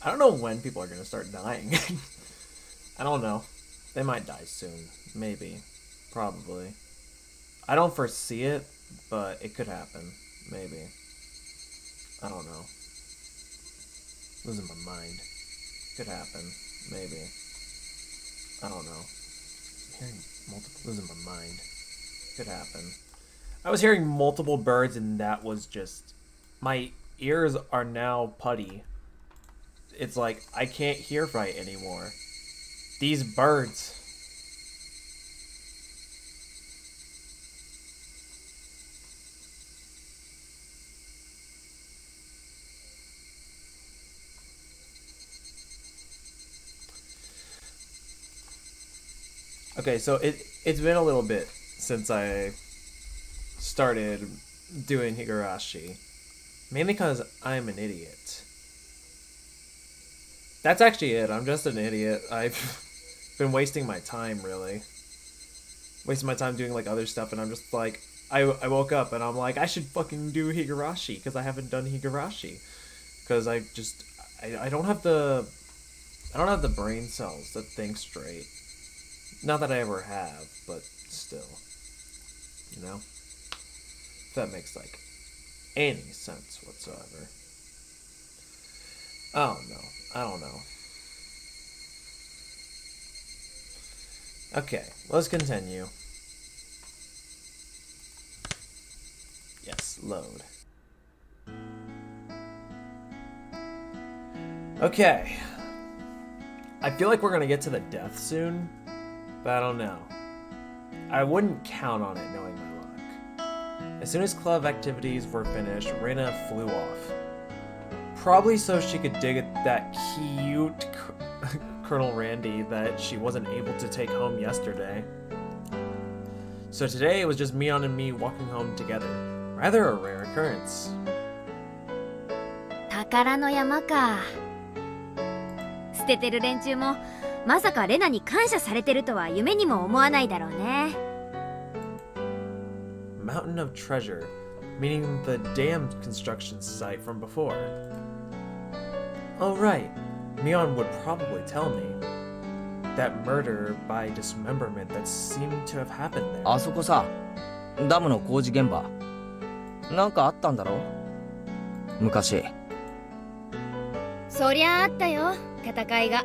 I don't know when people are gonna start dying. I don't know. They might die soon. Maybe. Probably. I don't foresee it, but it could happen. Maybe. I don't know. Losing my mind. Could happen. Maybe. I don't know. I'm hearing multiple. Losing my mind. Could happen. I was hearing multiple birds, and that was just. My ears are now putty. It's like I can't hear right anymore. These birds. Okay, so it's been a little bit since I started doing Higurashi. Mainly because I'm an idiot. That's actually it. I'm just an idiot. I've been wasting my time, really. Wasting my time doing, like, other stuff, and I'm just like... I woke up, and I'm like, I should fucking do Higurashi, because I haven't done Higurashi. Because I just... I don't have the... I don't have the brain cells that think straight. Not that I ever have, but still. You know? If that makes, like, any sense whatsoever. I don't know. I don't know. Okay, let's continue. Yes, load. Okay. I feel like we're gonna get to the death soon, but I don't know. I wouldn't count on it knowing my luck. As soon as club activities were finished, Reina flew off. Probably so she could dig at that cute Colonel Randy that she wasn't able to take home yesterday. So today it was just Mion and me walking home together. Rather a rare occurrence. 宝の山か。捨ててる連中もまさかレナに感謝されてるとは夢にも思わないだろうね。Mountain of treasure, meaning the dam construction site from before. Oh right, Mion would probably tell me. That murder by dismemberment that seemed to have happened there. あそこさ、ダムの工事現場。なんかあったんだろ？昔。そりゃあったよ、戦いが。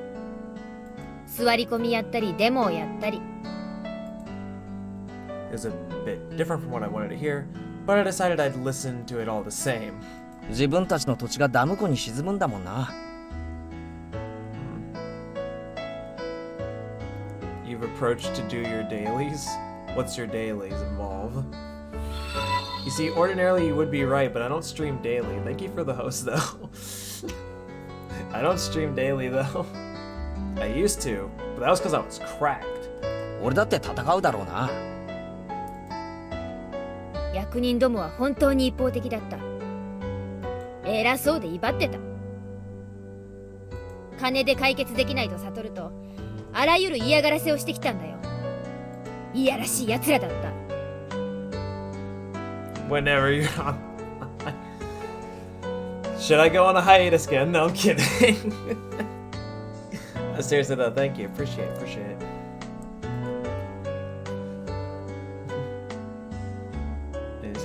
座り込みやったりデモをやったり。It was a bit different from what I wanted to hear, but I decided I'd listen to it all the same. 自分たちの土地がダム湖に沈むんだもんな。You've approached to do your dailies? What's your dailies involve? You see, ordinarily you would be right, but I don't stream daily. Thank you for the host, though. I don't stream daily, though. I used to, but that was because I was cracked. 俺だって戦うだろうな。役人どもは本当に一方的だった。偉そうで威張ってた。金で解決できないと悟ると、あらゆる嫌がらせをしてきたんだよ。いやらしい奴らだった。Whenever you're on... Should I go on a hiatus again? No, I'm kidding. Seriously though, thank you. Appreciate it.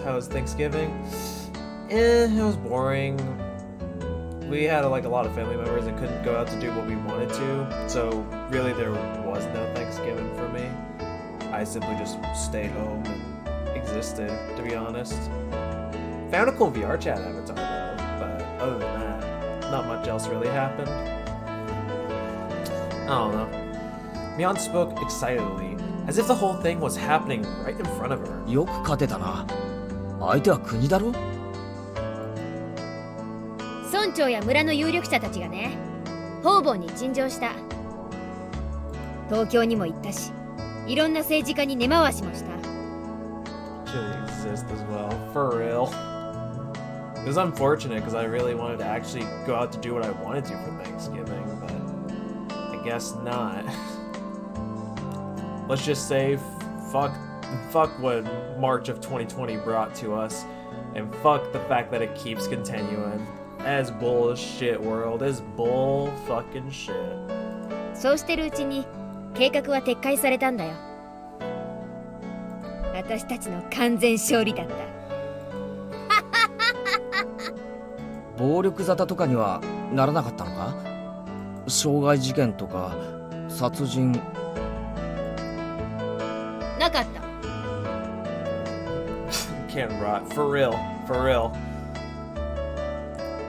How was Thanksgiving? It was boring. We had like a lot of family members and couldn't go out to do what we wanted to, so really there was no Thanksgiving for me. I simply just stayed home and existed, to be honest. Found a cool VR chat avatar though, but other than that, not much else really happened. I don't know. Mion spoke excitedly, as if the whole thing was happening right in front of her. よく勝てたな。相手は国だろ？村長や村の有力者たちがね、方々に陳情した。東京にも行ったし、いろんな政治家に根回しもした。Should exist as well, for real. It was unfortunate because I really wanted to actually go out to do what I wanted to for Thanksgiving, but I guess not. Let's just say fuck what March of 2020 brought to us, and fuck the fact that it keeps continuing. That's bullshit, world. It's bull fucking shit. そうしてるうちに計画は撤回されたんだよ。私たちの完全勝利だった。暴力沙汰とかにはならなかったのか？傷害事件とか殺人。なかった。Can't rot. For real. For real.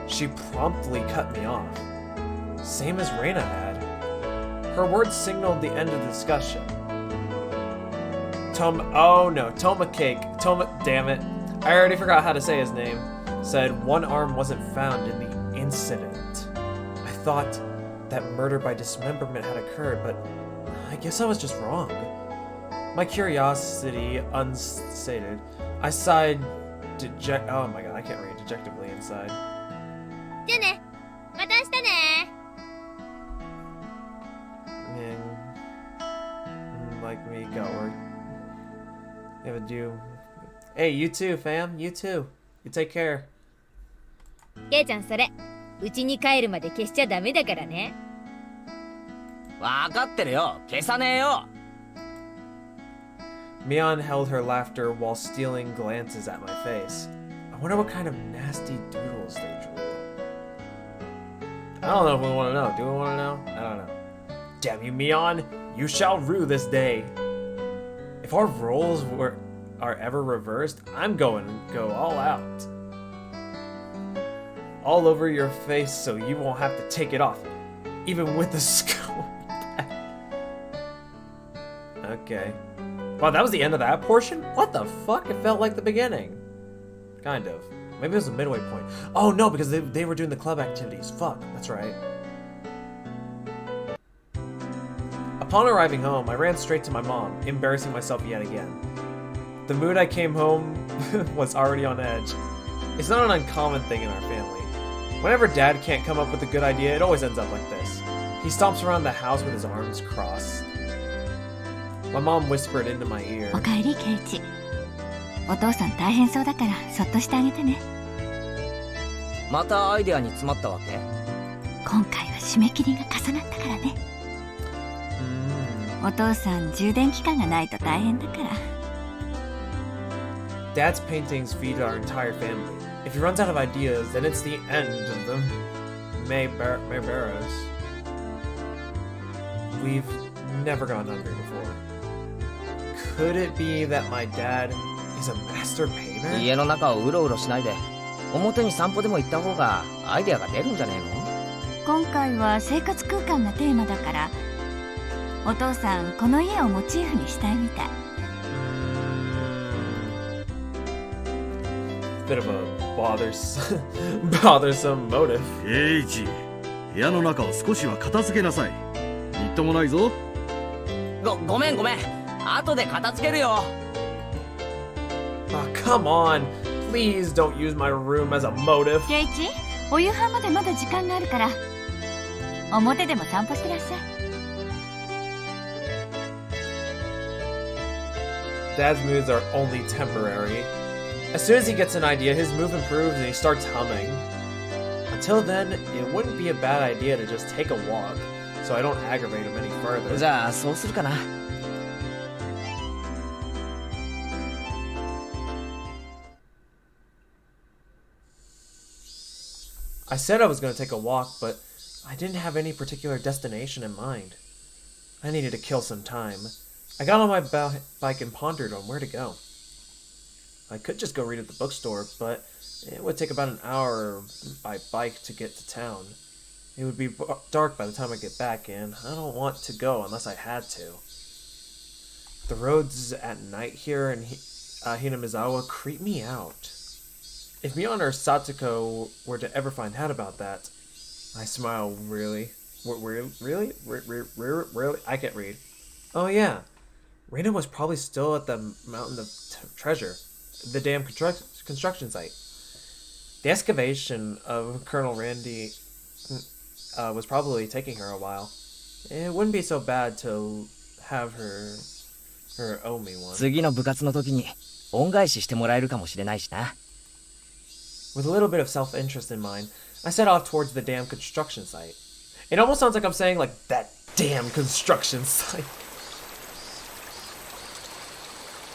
She promptly cut me off. Same as Reina had. Her words signaled the end of the discussion. Oh no, Toma Cake. Damn it. I already forgot how to say his name. Said one arm wasn't found in the incident. I thought that murder by dismemberment had occurred, but I guess I was just wrong. My curiosity unsated, I sighed oh my god, I can't read dejectively inside. じゃあね。また明日ね。Like me, got work. Yeah, but Hey, you too, fam. You too. You take care. ケイちゃんそれ、うちに帰るまで消しちゃダメだからね。わかってるよ。消さねえよ。Mion held her laughter while stealing glances at my face. I wonder what kind of nasty doodles they drew. I don't know if we want to know. Do we want to know? I don't know. Damn you, Mion! You shall rue this day. If our roles are ever reversed, I'm going to go all out. All over your face so you won't have to take it off, even with the skull. Okay. Wow, that was the end of that portion? What the fuck? It felt like the beginning. Kind of. Maybe it was a midway point. Oh no, because they were doing the club activities. Fuck, that's right. Upon arriving home, I ran straight to my mom, embarrassing myself yet again. The mood I came home was already on edge. It's not an uncommon thing in our family. Whenever Dad can't come up with a good idea, it always ends up like this. He stomps around the house with his arms crossed. My mom whispered into my ear. おかえり、ケイチ。お父さん大変そうだからそっとしてあげてね。またアイデアに詰まったわけ？今回は締め切りが重なったからね。お父さん充電期間がないと大変だから。Dad's paintings feed our entire family. If he runs out of ideas, then it's the end of the Mayberas. We've never gone hungry before. Could it be that my dad is a master painter? 家の中をうろうろしないで、表に散歩でも行った方がアイデアが出るんじゃねえの？今回は生活空間がテーマだから、お父さんこの家をモチーフにしたいみたい。Bit of a bothersome motive. エイジ、部屋の中を少しは片付けなさい。みっともないぞ。ごめん。後で片付けるよ。Oh, come on. Please don't use my room as a motive. ケイチ、お夕飯までまだ時間があるから、表でも散歩してらっしゃい。Dad's moods are only temporary. As soon as he gets an idea, his mood improves and he starts humming. Until then, it wouldn't be a bad idea to just take a walk, so I don't aggravate him any further. じゃあそうするかな。I said I was going to take a walk, but I didn't have any particular destination in mind. I needed to kill some time. I got on my bike and pondered on where to go. I could just go read at the bookstore, but it would take about an hour by bike to get to town. It would be dark by the time I get back, and I don't want to go unless I had to. The roads at night here in Hinamizawa creep me out. If Mion or Satoko were to ever find out about that, I smile really? Really? I can't read. Oh yeah, Reina was probably still at the Mountain of Treasure, the damn construction site. The excavation of Colonel Randy was probably taking her a while. It wouldn't be so bad to have her owe me one. 次の部活の時に恩返ししてもらえるかもしれないしな。With a little bit of self-interest in mind, I set off towards the damn construction site. It almost sounds like I'm saying, like, that damn construction site.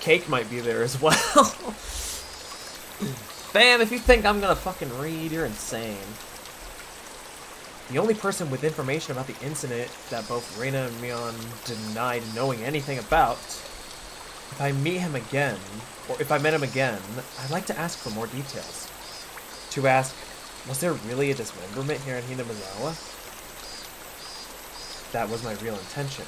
Cake might be there as well. Fam, if you think I'm gonna fucking read, you're insane. The only person with information about the incident that both Reina and Mion denied knowing anything about. If I meet him again, or if I met him again, I'd like to ask for more details. To ask, was there really a dismemberment here in Hinamizawa? That was my real intention.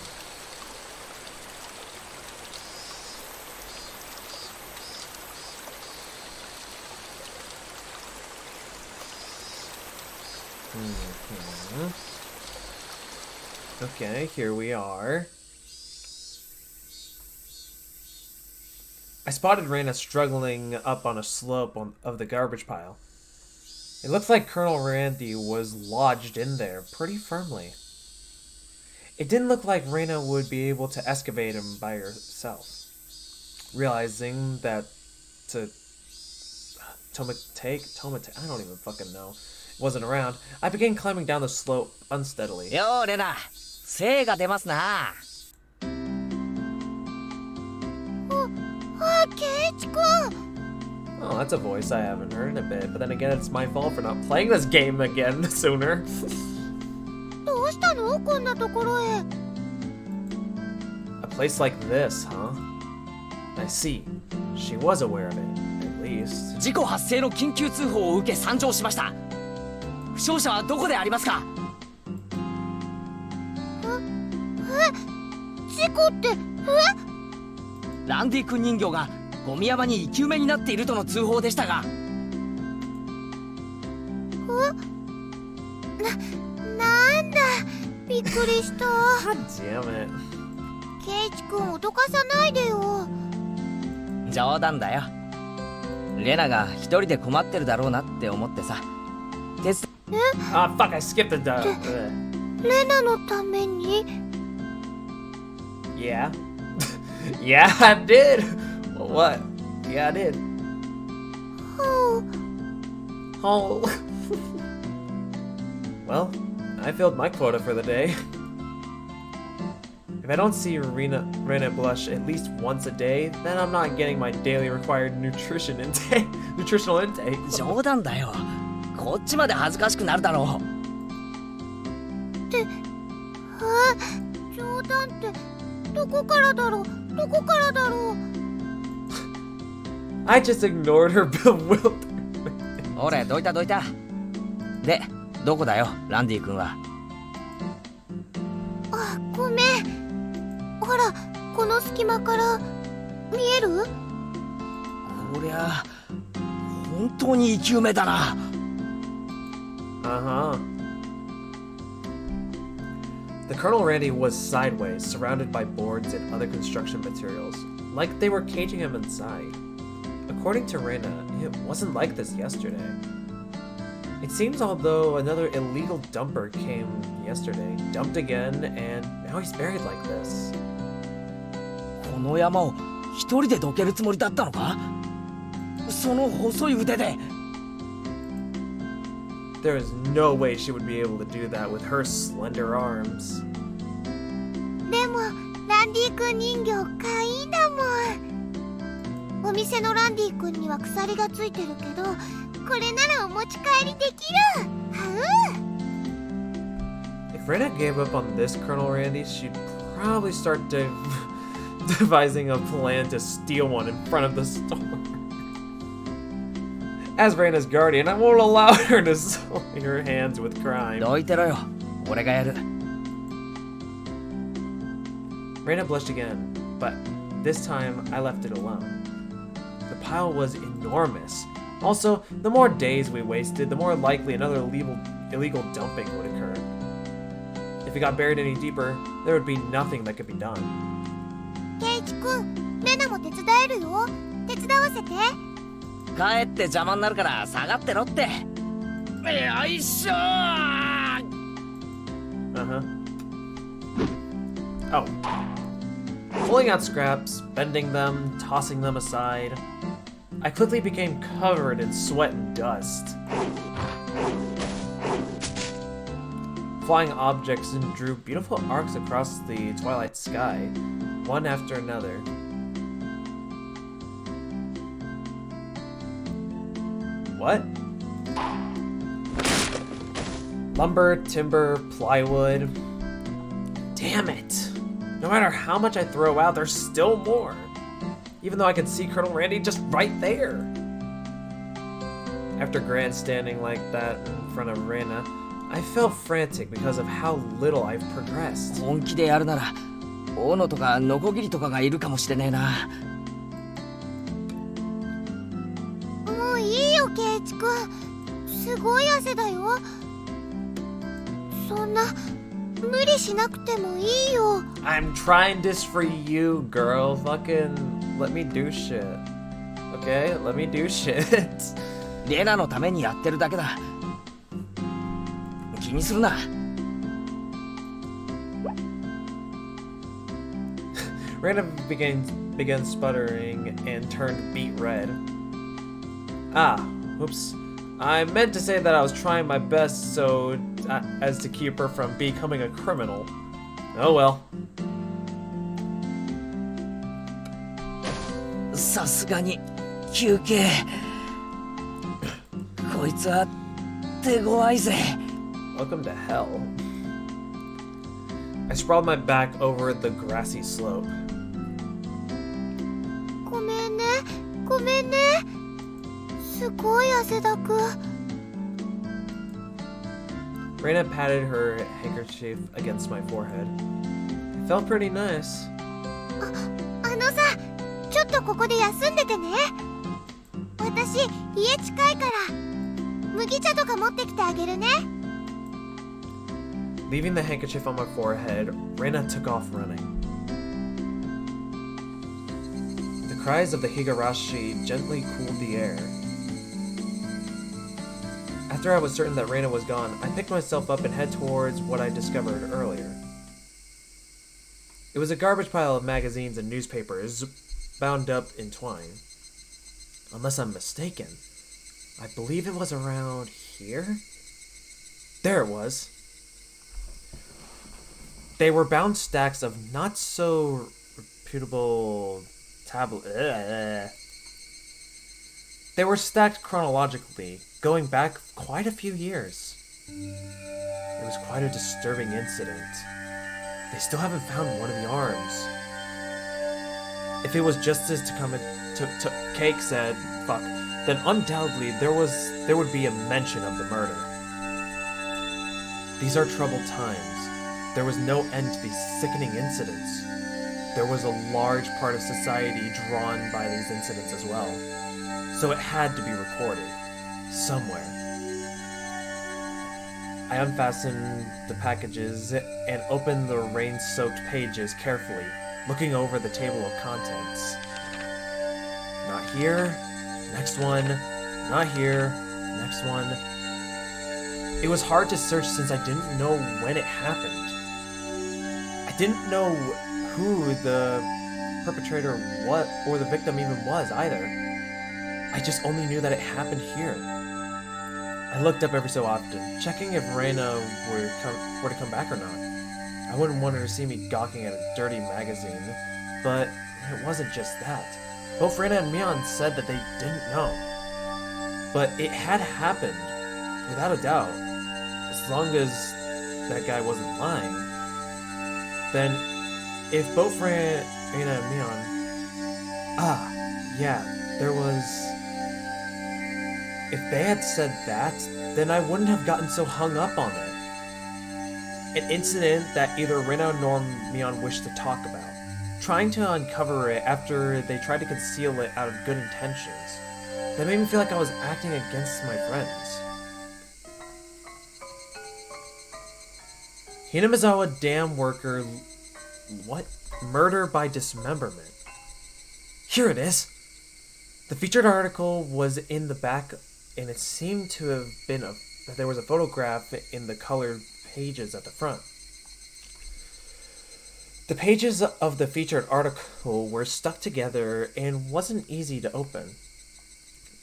Okay, here we are. I spotted Reina struggling up on a slope of the garbage pile. It looked like Colonel Randy was lodged in there pretty firmly. It didn't look like Reina would be able to excavate him by herself. Realizing that Tomate, I don't even fucking know, wasn't around, I began climbing down the slope unsteadily. Yo, Rena, 精が出ますな。Oh, that's a voice I haven't heard in a bit, but then again, it's my fault for not playing this game again sooner. どうしたのこんなところへ。 A place like this, huh? I see. She was aware of it, at least. 事故発生の緊急通報を受け参上しました。負傷者はどこでありますか？事故って、ランディ君人形がゴミ山に生き埋めになっているとの通報でしたが。なんだ、びっくりした。 God damn it. ケイチ君脅かさないでよ。冗談だよ。レナが一人で困ってるだろうなって思ってさ。Ah, fuck, I skipped the「レナのために」 Yeah. Yeah, I did. What? Yeah, I did. Oh. Well, I filled my quota for the day. If I don't see Reina blush at least once a day, then I'm not getting my daily required nutritional intake. 冗談だよ。こっちまで恥ずかしくなるだろう。冗談ってどこからだろう。 I just ignored her bewilderment. 俺どいた。で、どこだよ、ランディ君は。あ、ごめん。ほら、この隙間から見える？こりゃ本当に生き埋めだな。Uh-huh. The Colonel Randy was sideways, surrounded by boards and other construction materials, like they were caging him inside. According to Reina, it wasn't like this yesterday. It seems although another illegal dumper came yesterday, dumped again, and now he's buried like this. この山を一人でどけるつもりだったのか？その細い腕で。There is no way she would be able to do that with her slender arms. でも、ランディ君人形かいいだもん。お店のランディ君には鎖がついてるけど、これならお持ち帰りできる。If Reina gave up on this Colonel Randy, she'd probably start devising a plan to steal one in front of the store. As Reina's guardian, I won't allow her to sully her hands with crime. どいてろよ、俺がやる。Reina blushed again, but this time I left it alone. The pile was enormous. Also, the more days we wasted, the more likely another illegal dumping would occur. If it got buried any deeper, there would be nothing that could be done. ケイチ君、レナも手伝えるよ。手伝わせて。帰って邪魔になるから下がってろって。よいしょー。Uh-huh. Oh. Pulling out scraps, bending them, tossing them aside. I quickly became covered in sweat and dust. Flying objects drew beautiful arcs across the twilight sky, one after another. What? Lumber, timber, plywood. Damn it! No matter how much I throw out, there's still more. Even though I could see Colonel Randy just right there. After grandstanding like that in front of Reina, I felt frantic because of how little I've progressed. 本気でやるなら斧とかノコギリとかがいるかもしれねえな。もういいよケイチくん。すごい汗だよ。そんな無理しなくてもいいよ。I'm trying this for you, girl. Fucking let me do shit. Okay? Let me do shit. レナのためにやってるだけだ。気にするな。Random began sputtering and turned beet red. Ah, whoops. I meant to say that I was trying my best so as to keep her from becoming a criminal. Oh well. さすがに休憩。こいつは手強いぜ。Welcome to hell. I sprawled my back over the grassy slope. ごめんね、ごめんね。すごい汗だく。Reina patted her handkerchief against my forehead. It felt pretty nice. あのさ、ちょっとここで休んでてね。私、家近いから、麦茶とか持ってきてあげるね。Leaving the handkerchief on my forehead, Reina took off running. The cries of the Higurashi gently cooled the air. After I was certain that Reina was gone, I picked myself up and head towards what I discovered earlier. It was a garbage pile of magazines and newspapers bound up in twine. Unless I'm mistaken, I believe it was around here? There it was. They were bound stacks of not so reputable They were stacked chronologically, going back quite a few years. It was quite a disturbing incident. They still haven't found one of the arms. If it was justice to come to Cake said, fuck, then undoubtedly there would be a mention of the murder. These are troubled times. There was no end to these sickening incidents. There was a large part of society drawn by these incidents as well. So it had to be recorded. Somewhere. I unfastened the packages and opened the rain-soaked pages carefully, looking over the table of contents. Not here. Next one. Not here. Next one. It was hard to search since I didn't know when it happened. I didn't know who the perpetrator or the victim even was either. I just only knew that it happened here. I looked up every so often, checking if Reina were to come back or not. I wouldn't want her to see me gawking at a dirty magazine, but it wasn't just that. Both Reina and Mion said that they didn't know. But it had happened, without a doubt. As long as that guy wasn't lying. Then, if both Reina and Mion... yeah, there was... If they had said that, then I wouldn't have gotten so hung up on it. An incident that either Reina nor Mion wished to talk about. Trying to uncover it after they tried to conceal it out of good intentions. That made me feel like I was acting against my friends. Hinamizawa dam worker... What? Murder by dismemberment. Here it is! The featured article was in the back, and it seemed to have been that there was a photograph in the colored pages at the front. The pages of the featured article were stuck together and wasn't easy to open.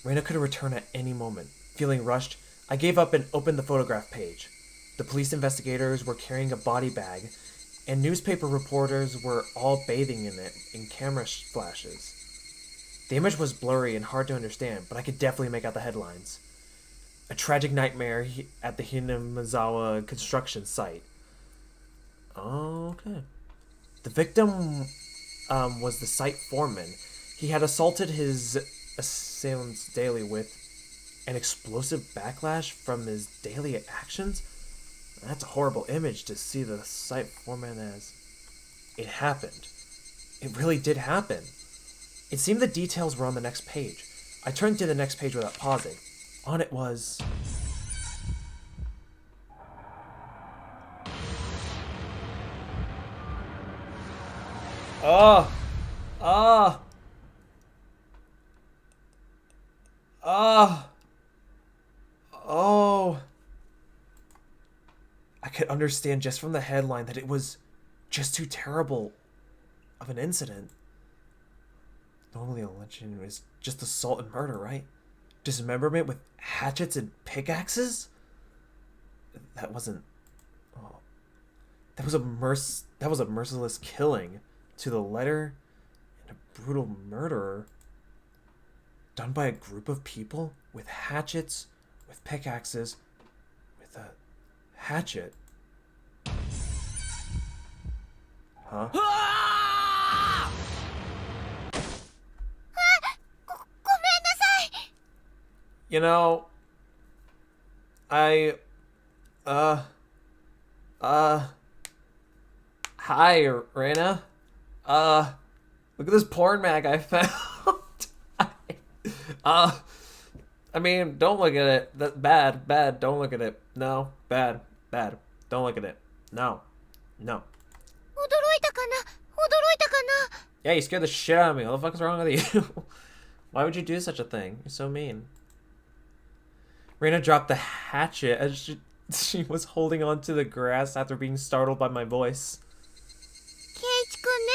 Reina could return at any moment. Feeling rushed, I gave up and opened the photograph page. The police investigators were carrying a body bag, and newspaper reporters were all bathing in it in camera flashes. The image was blurry and hard to understand, but I could definitely make out the headlines. A tragic nightmare at the Hinamizawa construction site. Okay. The victim was the site foreman. He had assaulted his assailants daily with an explosive backlash from his daily actions. That's a horrible image to see the site foreman as. It happened. It really did happen. It seemed the details were on the next page. I turned to the next page without pausing. On it was... Oh! Oh! Oh! Oh! I could understand just from the headline that it was just too terrible of an incident. Normally a lynching is just assault and murder, right? Dismemberment with hatchets and pickaxes? That wasn't... Oh. That was a merciless killing to the letter and a brutal murder done by a group of people with hatchets, with pickaxes, with a hatchet. Huh? You know, hi, Reina. Look at this porn mag I found. I mean, don't look at it. That's bad, don't look at it. No, bad, don't look at it. No. Yeah, you scared the shit out of me. What the fuck is wrong with you? Why would you do such a thing? You're so mean. Reina dropped the hatchet as she was holding on to the grass after being startled by my voice. ケイチくんね、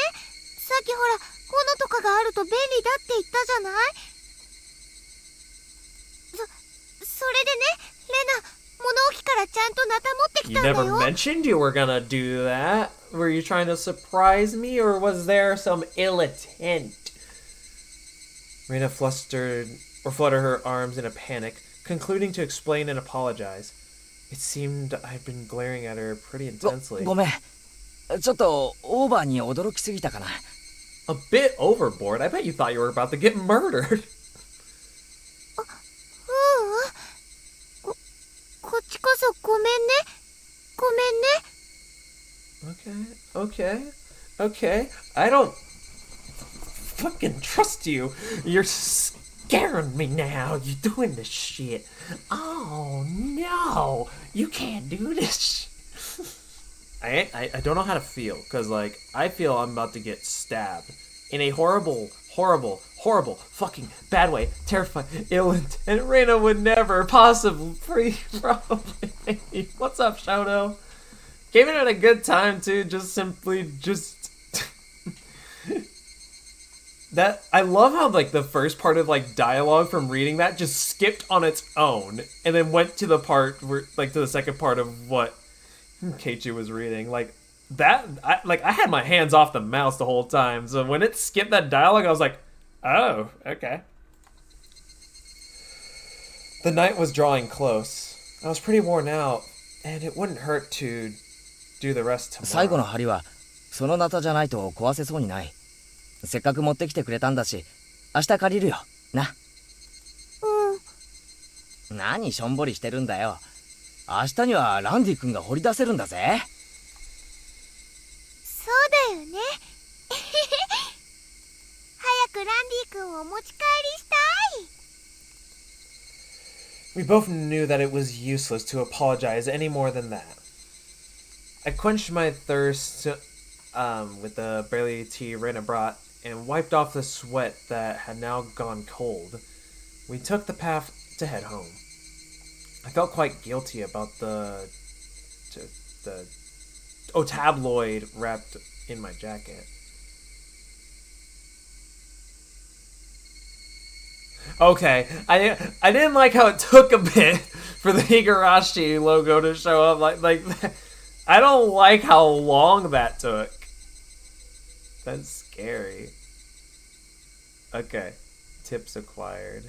さっきほら、斧とかがあると便利だって言ったじゃない？それでね、レナ、物置からちゃんとナタ持ってきたんだよ。 You never mentioned you were gonna do that. Were you trying to surprise me, or was there some ill intent? Reina fluttered her arms in a panic, concluding to explain and apologize. It seemed I'd been glaring at her pretty intensely. ごめん。ちょっとオーバーに驚きすぎたかな。A bit overboard. I bet you thought you were about to get murdered. こっちこそごめんね。ごめんね。Okay. I don't fucking trust you. You're scaring me now. You're doing this shit. Oh no, you can't do this. I don't know how to feel, because like I feel I'm about to get stabbed in a horrible fucking bad way, terrifying, ill intent. Reina would never probably. What's up, Shoto? Came in at a good time too. Just that I love how like the first part of like dialogue from reading that just skipped on its own and then went to the part where like to the second part of what Keiichi was reading. Like that I had my hands off the mouse the whole time, so when it skipped that dialogue I was like, oh, okay. The night was drawing close. I was pretty worn out, and it wouldn't hurt to do the rest tomorrow. 最後の針はそのナタじゃないと壊せそうにない。せっかく持ってきてくれたんだし、明日借りるよ。な。何しょんぼりしてるんだよ。明日にはランディ君が掘り出せるんだぜ。そうだよね。早くランディ君をお持ち帰りしたい。We both knew that it was useless to apologize any more than that. I quenched my thirst with the barley tea Reina brought and wiped off the sweat that had now gone cold. We took the path to head home. I felt quite guilty about the tabloid wrapped in my jacket. Okay, I didn't like how it took a bit for the Higurashi logo to show up. Like I don't like how long that took. That's scary. Okay, tips acquired.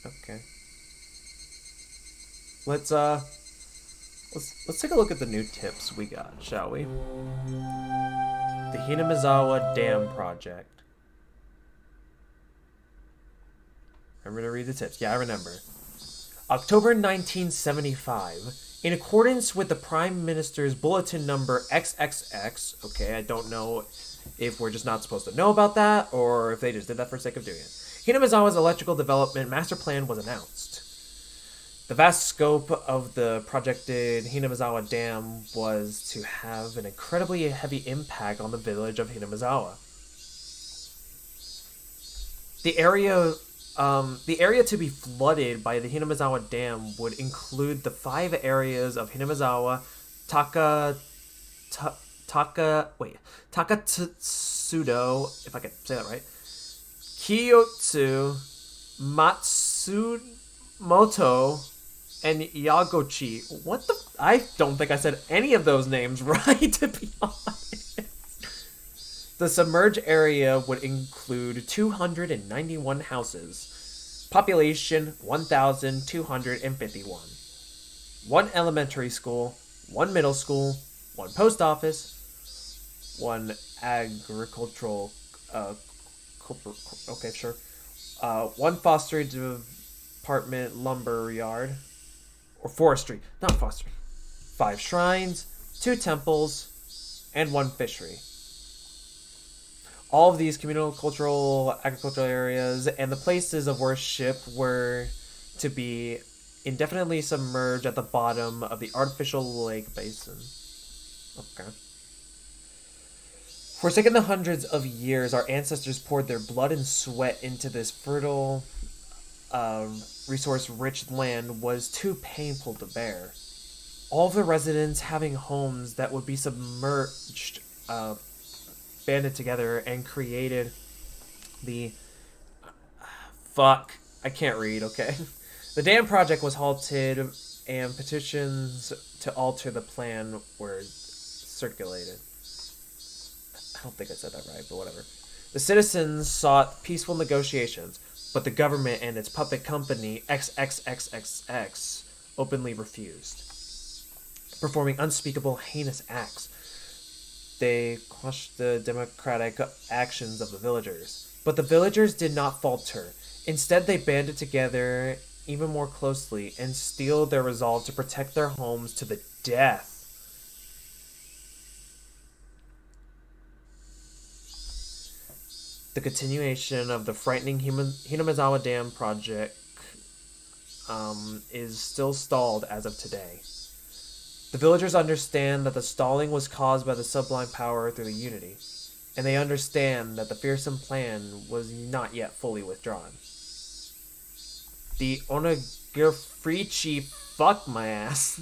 Okay. Let's take a look at the new tips we got, shall we? The Hinamizawa Dam Project. Remember to read the tips. Yeah, I remember. October 1975. In accordance with the Prime Minister's Bulletin Number XXX, okay, I don't know if we're just not supposed to know about that, or if they just did that for the sake of doing it. Hinamizawa's electrical development master plan was announced. The vast scope of the projected Hinamizawa Dam was to have an incredibly heavy impact on the village of Hinamizawa. The area to be flooded by the Hinamizawa Dam would include the 5 areas of Hinamizawa, Takatsudo, if I can say that right, Kiyotsu, Matsumoto, and Yagochi. What the? I don't think I said any of those names right, to be honest. The submerged area would include 291 houses. Population 1,251. 1 elementary school, 1 middle school, 1 post office, 1 agricultural okay, sure. 1 forestry department lumber yard. Or forestry, not forestry. 5 shrines, 2 temples, and 1 fishery. All of these communal, cultural, agricultural areas and the places of worship were to be indefinitely submerged at the bottom of the artificial lake basin. Okay. Forsaken the hundreds of years, our ancestors poured their blood and sweat into this fertile, resource-rich land was too painful to bear. All of the residents having homes that would be submerged, banded together and created the... Fuck. I can't read, okay? The dam project was halted and petitions to alter the plan were circulated. I don't think I said that right, but whatever. The citizens sought peaceful negotiations, but the government and its puppet company, XXXXX, openly refused. Performing unspeakable, heinous acts, they quashed the democratic actions of the villagers. But the villagers did not falter. Instead, they banded together even more closely and steeled their resolve to protect their homes to the death. The continuation of the frightening Hinamizawa Dam project is still stalled as of today. The villagers understand that the stalling was caused by the sublime power through the unity, and they understand that the fearsome plan was not yet fully withdrawn. The Onagirichi fuck my ass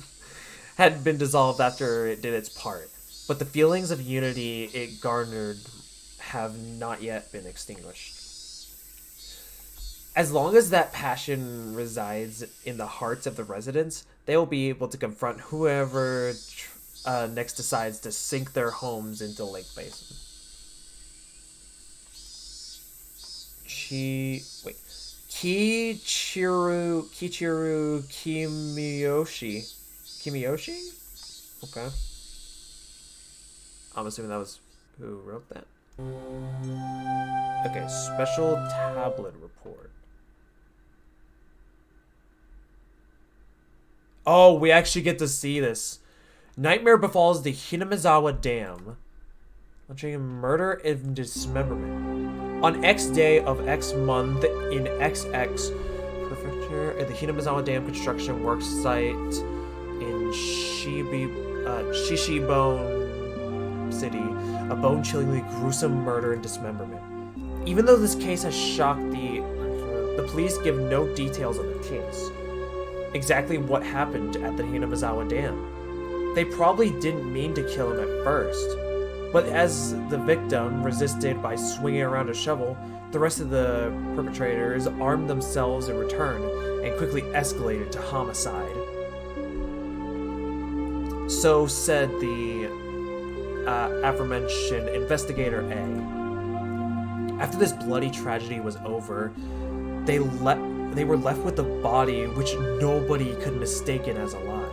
had been dissolved after it did its part, but the feelings of unity it garnered have not yet been extinguished. As long as that passion resides in the hearts of the residents, they will be able to confront whoever next decides to sink their homes into Lake Basin. Kichiru Kimiyoshi? Okay. I'm assuming that was who wrote that. Okay, special tablet report. Oh, we actually get to see this. Nightmare befalls the Hinamizawa Dam. Launching murder and dismemberment. On X day of X month in XX prefecture at the Hinamizawa Dam construction work site in Shishibone City, a bone-chillingly gruesome murder and dismemberment. Even though this case has shocked the police give no details on the case. Exactly what happened at the Hinamizawa Dam. They probably didn't mean to kill him at first, but as the victim resisted by swinging around a shovel, The rest of the perpetrators armed themselves in return and quickly escalated to homicide. So said the aforementioned Investigator A. After this bloody tragedy was over, they were left with a body which nobody could mistake it as alive.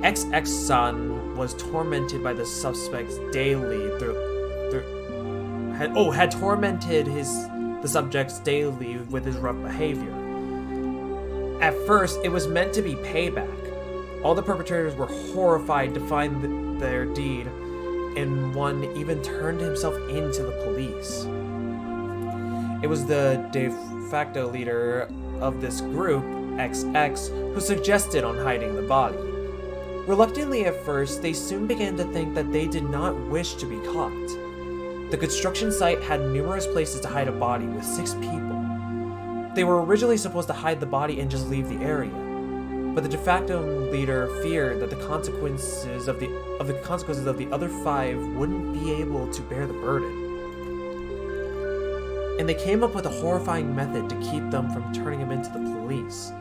XX-san was tormented by the suspects daily had tormented the subjects daily with his rough behavior. At first, it was meant to be payback. All the perpetrators were horrified to find their deed, and one even turned himself into the police. It was the de facto leader of this group, XX, who suggested on hiding the body. Reluctantly at first, they soon began to think that they did not wish to be caught. The construction site had numerous places to hide a body with 6 people. They were originally supposed to hide the body and just leave the area, but the de facto leader feared that the consequences of the other 5 wouldn't be able to bear the burden. And they came up with a horrifying method to keep them from turning him into the police.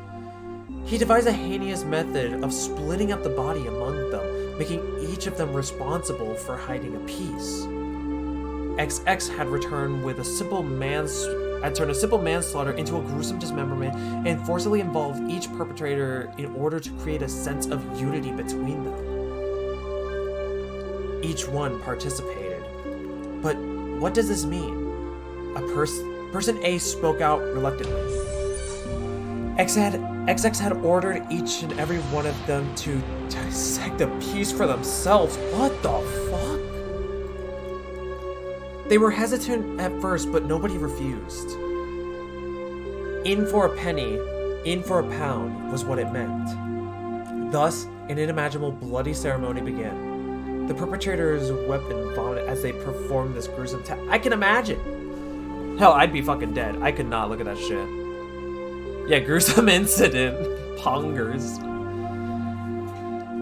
He devised a heinous method of splitting up the body among them, making each of them responsible for hiding a piece. XX had turned a simple manslaughter into a gruesome dismemberment and forcibly involved each perpetrator in order to create a sense of unity between them. Each one participated. But what does this mean? Person A spoke out reluctantly. XX had ordered each and every one of them to dissect a piece for themselves. What the fuck? They were hesitant at first, but nobody refused. In for a penny, in for a pound was what it meant. Thus, an unimaginable bloody ceremony began. The perpetrators wept and vomited as they performed this gruesome task. I can imagine! Hell, I'd be fucking dead. I could not look at that shit. Yeah, gruesome incident. Pongers.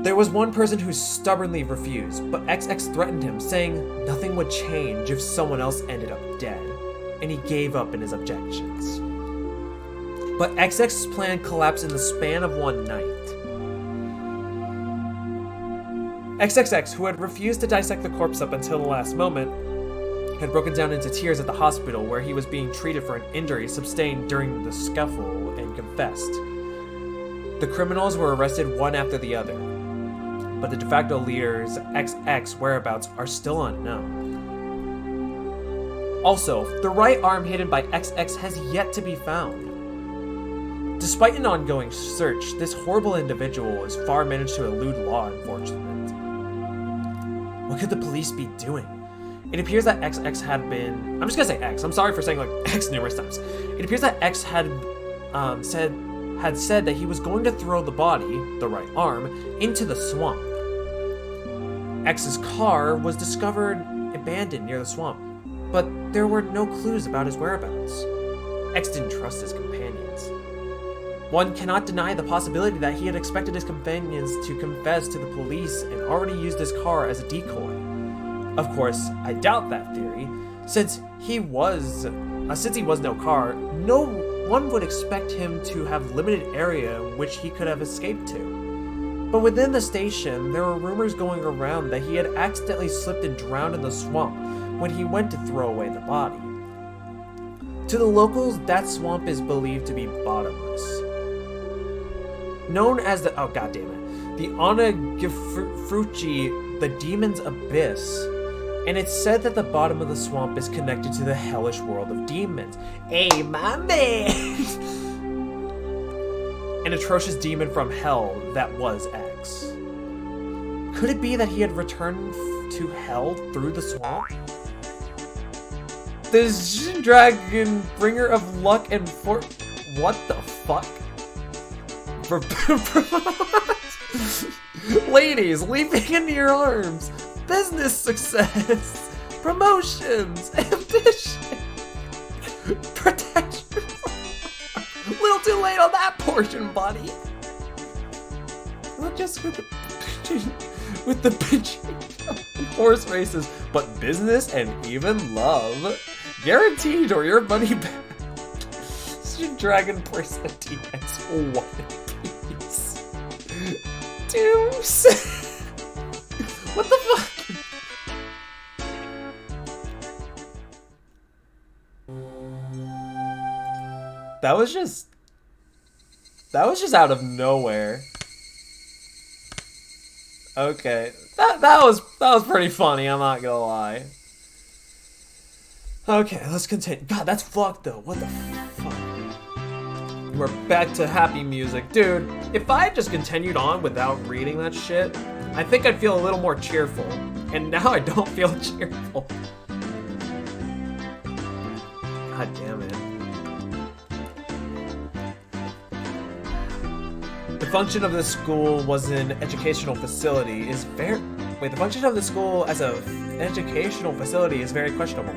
There was one person who stubbornly refused, but XX threatened him, saying nothing would change if someone else ended up dead, and he gave up in his objections. But XX's plan collapsed in the span of one night. XXX, who had refused to dissect the corpse up until the last moment, had broken down into tears at the hospital where he was being treated for an injury sustained during the scuffle and confessed. The criminals were arrested one after the other, but the de facto leader's XX whereabouts are still unknown. Also, the right arm hidden by XX has yet to be found. Despite an ongoing search, this horrible individual has far managed to elude law enforcement. What could the police be doing? It appears that XX had been... I'm just gonna say X. I'm sorry for saying like X numerous times. It appears that X had said that he was going to throw the body, the right arm, into the swamp. X's car was discovered abandoned near the swamp, but there were no clues about his whereabouts. X didn't trust his companions. One cannot deny the possibility that he had expected his companions to confess to the police and already used his car as a decoy. Of course, I doubt that theory, since he was no car, no one would expect him to have limited area in which he could have escaped to. But within the station, there were rumors going around that he had accidentally slipped and drowned in the swamp when he went to throw away the body. To the locals, that swamp is believed to be bottomless. Known as the Onagifruchi, the Demon's Abyss, and it's said that the bottom of the swamp is connected to the hellish world of demons. Hey, my man! An atrocious demon from hell that was X. Could it be that he had returned to hell through the swamp? This dragon, bringer of luck and what the fuck? Ladies, leaping into your arms. Business success, promotions, ambition, protection. A little too late on that portion, buddy. Not just with the bitching horse races, but business and even love. Guaranteed, or your money back. Dragon Bracelet DX One Piece. Deuce. What the fuck? That was just out of nowhere. Okay, that was pretty funny. I'm not gonna lie. Okay, let's continue. God, that's fucked though. What the fuck? We're back to happy music, dude. If I had just continued on without reading that shit, I think I'd feel a little more cheerful. And now I don't feel cheerful. God damn it. The function of the school was an educational facility is very... Wait, the function of the school as an educational facility is very questionable.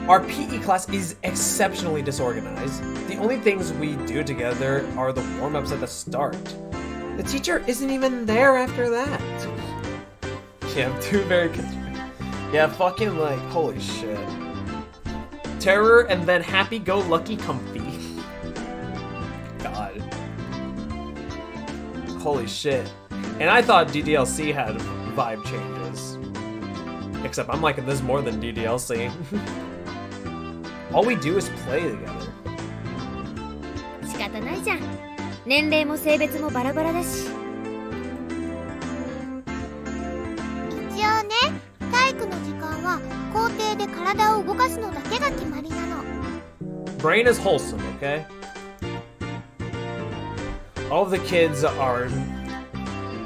Our PE class is exceptionally disorganized. The only things we do together are the warm-ups at the start. The teacher isn't even there after that. Yeah, I'm too very concerned. Yeah, fucking like, holy shit. Terror and then happy-go-lucky comfy. God. Holy shit. And I thought DDLC had vibe changes. Except I'm liking this more than DDLC. All we do is play together. 仕方ないじゃん。年齢も性別もバラバラだし。一応ね、体育の時間は校庭で体を動かすのだけが決まりなの。Brain is wholesome, okay? All of the kids are...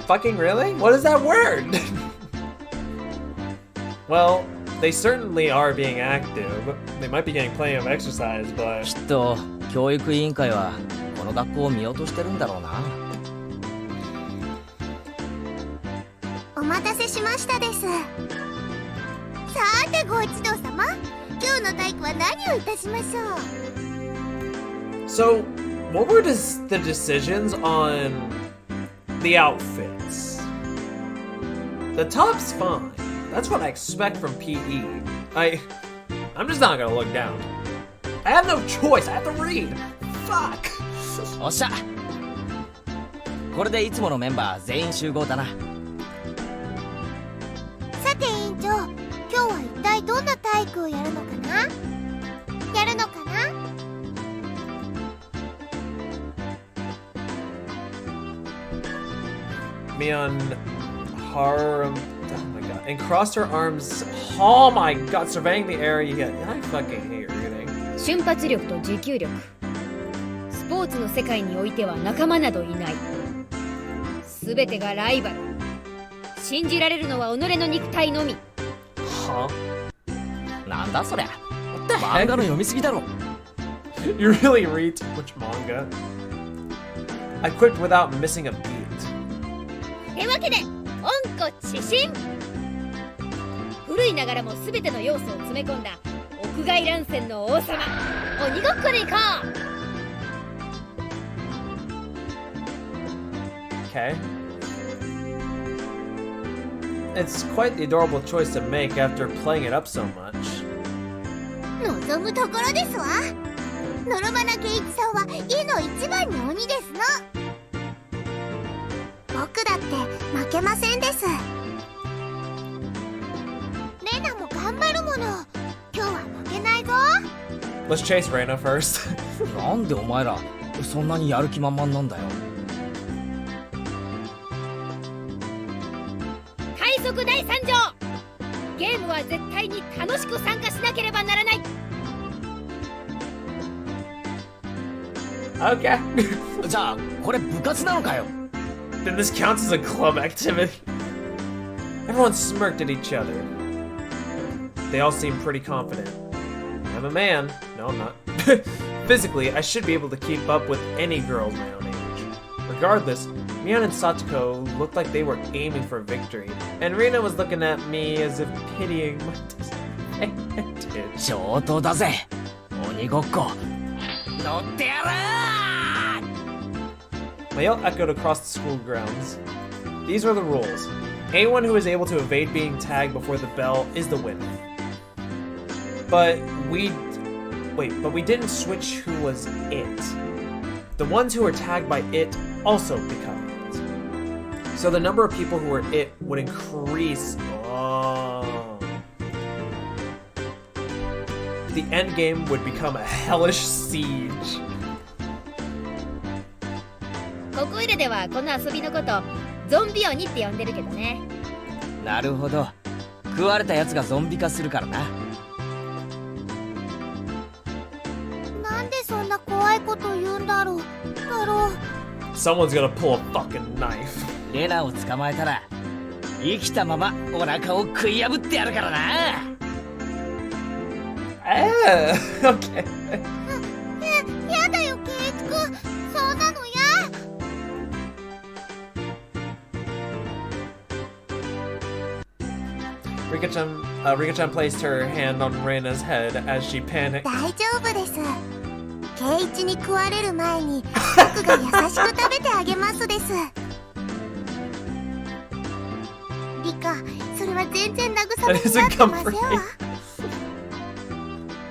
Fucking really? What is that word? Well, they certainly are being active. They might be getting plenty of exercise, but... きっと教育委員会はこの学校を見落としてるんだろうな。お待たせしましたです。さてご一同様、今日の体育は何をいたしましょう。 So, what were the decisions on the outfits? The top's fine. That's what I expect from PE. I'm just not gonna look down. I have no choice. I have to read. Fuck. おっしゃ。これでいつものメンバー全員集合だな。さて委員長、今日は一体どんな体育をやるのかな？やるのかな？ Mion Harum. Oh my god. And crossed her arms. Oh my god. Surveying the area. Yeah, I fucking hate reading. 瞬発力と持久力。スポーツの世界においては仲間などいない。すべてがライバル。信じられるのは己の肉体のみ。Huh? なんだそりゃ。漫画の読みすぎだろ。You really read too much manga. I quit without missing a beat. てわけで、温故知新。古いながらもすべての要素を詰め込んだ屋外乱戦の王様。鬼ごっこで行こう。Okay. It's quite the adorable choice to make after playing it up so much. 望むところですわ。のろばな圭一さんは家の一番の鬼ですの。僕だって負けませんです。レナも頑張るもの。今日は負けないぞ。Let's chase Reina first. なんでお前らそんなにやる気満々なんだよ。快速第3条。ゲームは絶対に楽しく参加しなければならない。Okay. じゃあこれ部活なのかよ。 Then this counts as a club activity. Everyone smirked at each other. They all seemed pretty confident. I'm a man. No, I'm not. Physically, I should be able to keep up with any girls my own age. Regardless, Mion and Satoko looked like they were aiming for victory, and Rina was looking at me as if pitying my disadvantage. 上等だぜ。鬼ごっこ。乗ってやるー！ My yell echoed across the school grounds. These are the rules. Anyone who is able to evade being tagged before the bell is the winner. But we didn't switch who was it. The ones who were tagged by it also become it. So the number of people who were it would increase. Oh. The end game would become a hellish siege. ここいらではこの遊びのことゾンビ鬼って呼んでるけどね。なるほど。食われたやつがゾンビ化するからな。なんでそんな怖いこと言うんだろう。Someone's gonna pull a fucking knife. レナを捕まえたら生きたままお腹を食い破ってやるからな。Okay. やだよケイチくん、そうなのや。Rika-chan placed her hand on Reina's head as she panicked. 大丈夫です。ケイチに食われる前に僕が優しく食べてあげますです。リカ、それは全然慰めになってませんわ。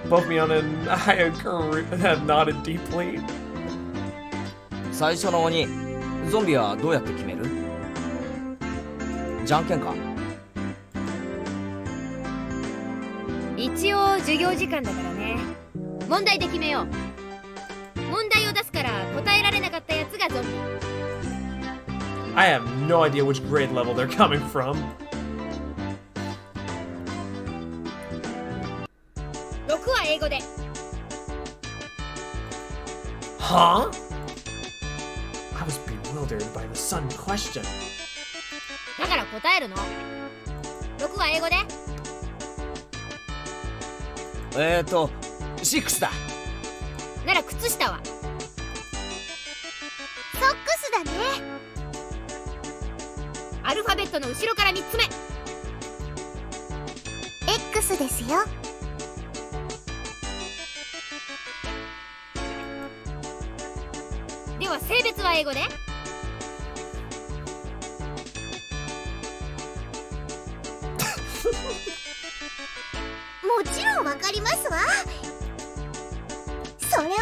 Both Mion and I had nodded deeply. 最初の鬼、ゾンビはどうやって決める？じゃんけんか。一応授業時間だからね。問題で決めよう。問題を出すから答えられなかったやつがゾンビ。I have no idea which grade level they're coming from. 6は英語で。Huh? I was bewildered by the sudden question. だから答えるの。6は英語で。6だ。なら靴下は。ソックスだね。アルファベットの後ろから3つ目。 X ですよ。では性別は英語で。もちろんわかりますわ。それは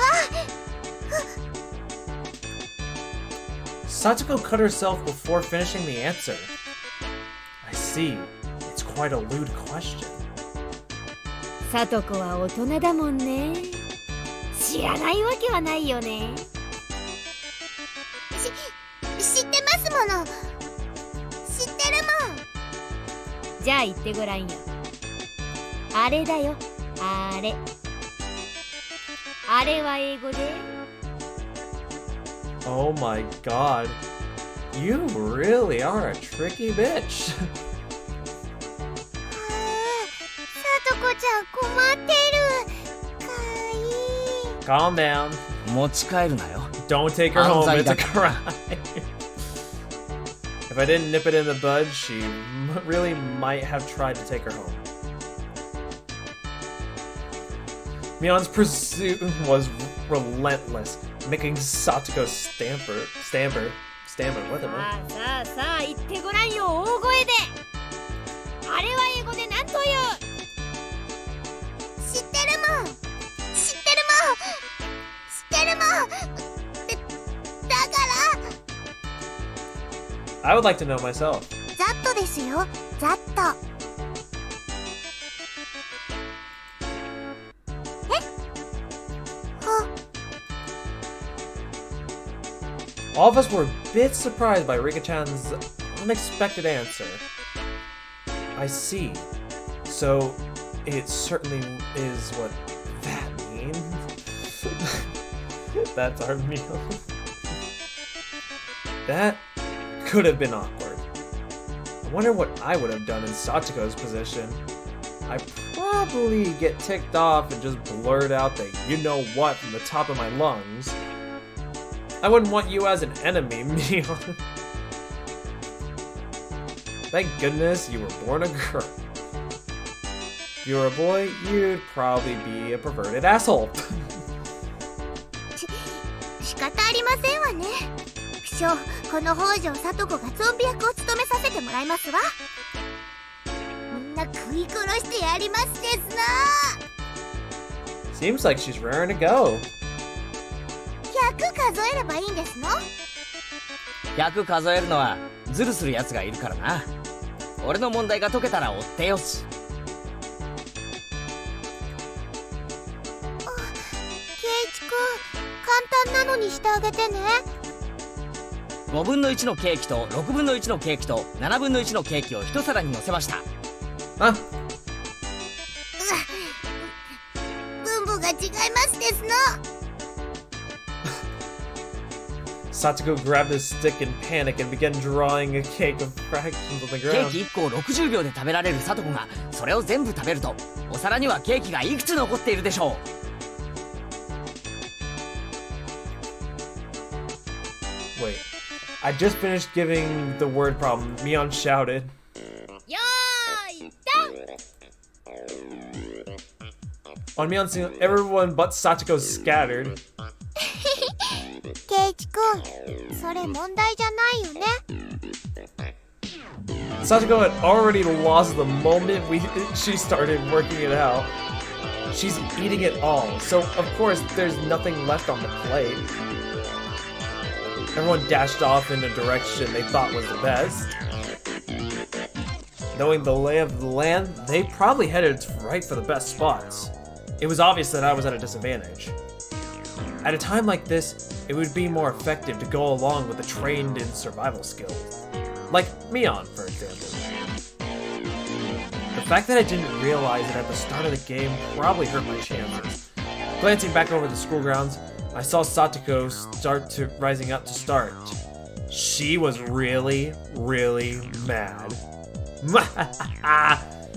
Satoko cut herself before finishing the answer. I see. It's quite a lewd question. さとこは大人だもんね。知らないわけはないよね。知ってますもの。知ってるもん。じゃあ言ってごらんよ。あれだよ、あれ。あれは英語で。Oh my god. You really are a tricky bitch. さとこちゃん困ってる。かわいい。 Calm down. 持ち帰るなよ。 Don't take her home. It's a 犯罪だ。crime. If I didn't nip it in the bud, she really might have tried to take her home. Mion's pursuit was relentless, making Satoko stammer. What the さあさあさあ言ってごらんよ、大声で。あれは英語で何という？知ってるもん。知ってるもん。だから I would like to know myself. ザットですよ。ザット。All of us were a bit surprised by Rika-chan's unexpected answer. I see. So, it certainly is what that means. That's our meal. That could have been awkward. I wonder what I would have done in Satoko's position. I'd probably get ticked off and just blurt out the you know what from the top of my lungs. I wouldn't want you as an enemy, Mion. Thank goodness you were born a girl. If you were a boy, you'd probably be a perverted asshole. 仕方ありませんわね。不詳、この北条聡子がゾンビ役を務めさせてもらいますわ。みんな食い殺してやりますですな。Seems like she's raring to go. 100数えればいいんですの？ 100数えるのはズルするやつがいるからな。俺の問題が解けたら追ってよし。圭一くん、簡単なのにしてあげてね。5分の1のケーキと6分の1のケーキと7分の1のケーキを一皿に乗せました。あ、分母が違いますですの。Satoko grabbed his stick in panic and began drawing a cake of fractions on the ケー ground. キ1個を60秒で食べられるサトコがそれを全部食べるとお皿にはケーキがいくつ残っているでしょう。Wait, I just finished giving the word problem. Mion shouted. よーいドン On Mion's scene, everyone but Satoko scattered. 圭一くん、それ問題じゃないよね。Satoko had already lost the moment she started working it out. She's eating it all, so of course there's nothing left on the plate. Everyone dashed off in a direction they thought was the best. Knowing the lay of the land, they probably headed right for the best spots. It was obvious that I was at a disadvantage. At a time like this, it would be more effective to go along with the trained in survival skills. Like Mion, for example. The fact that I didn't realize it at the start of the game probably hurt my chances. Glancing back over the school grounds, I saw Satoko rising up to start. She was really, really mad.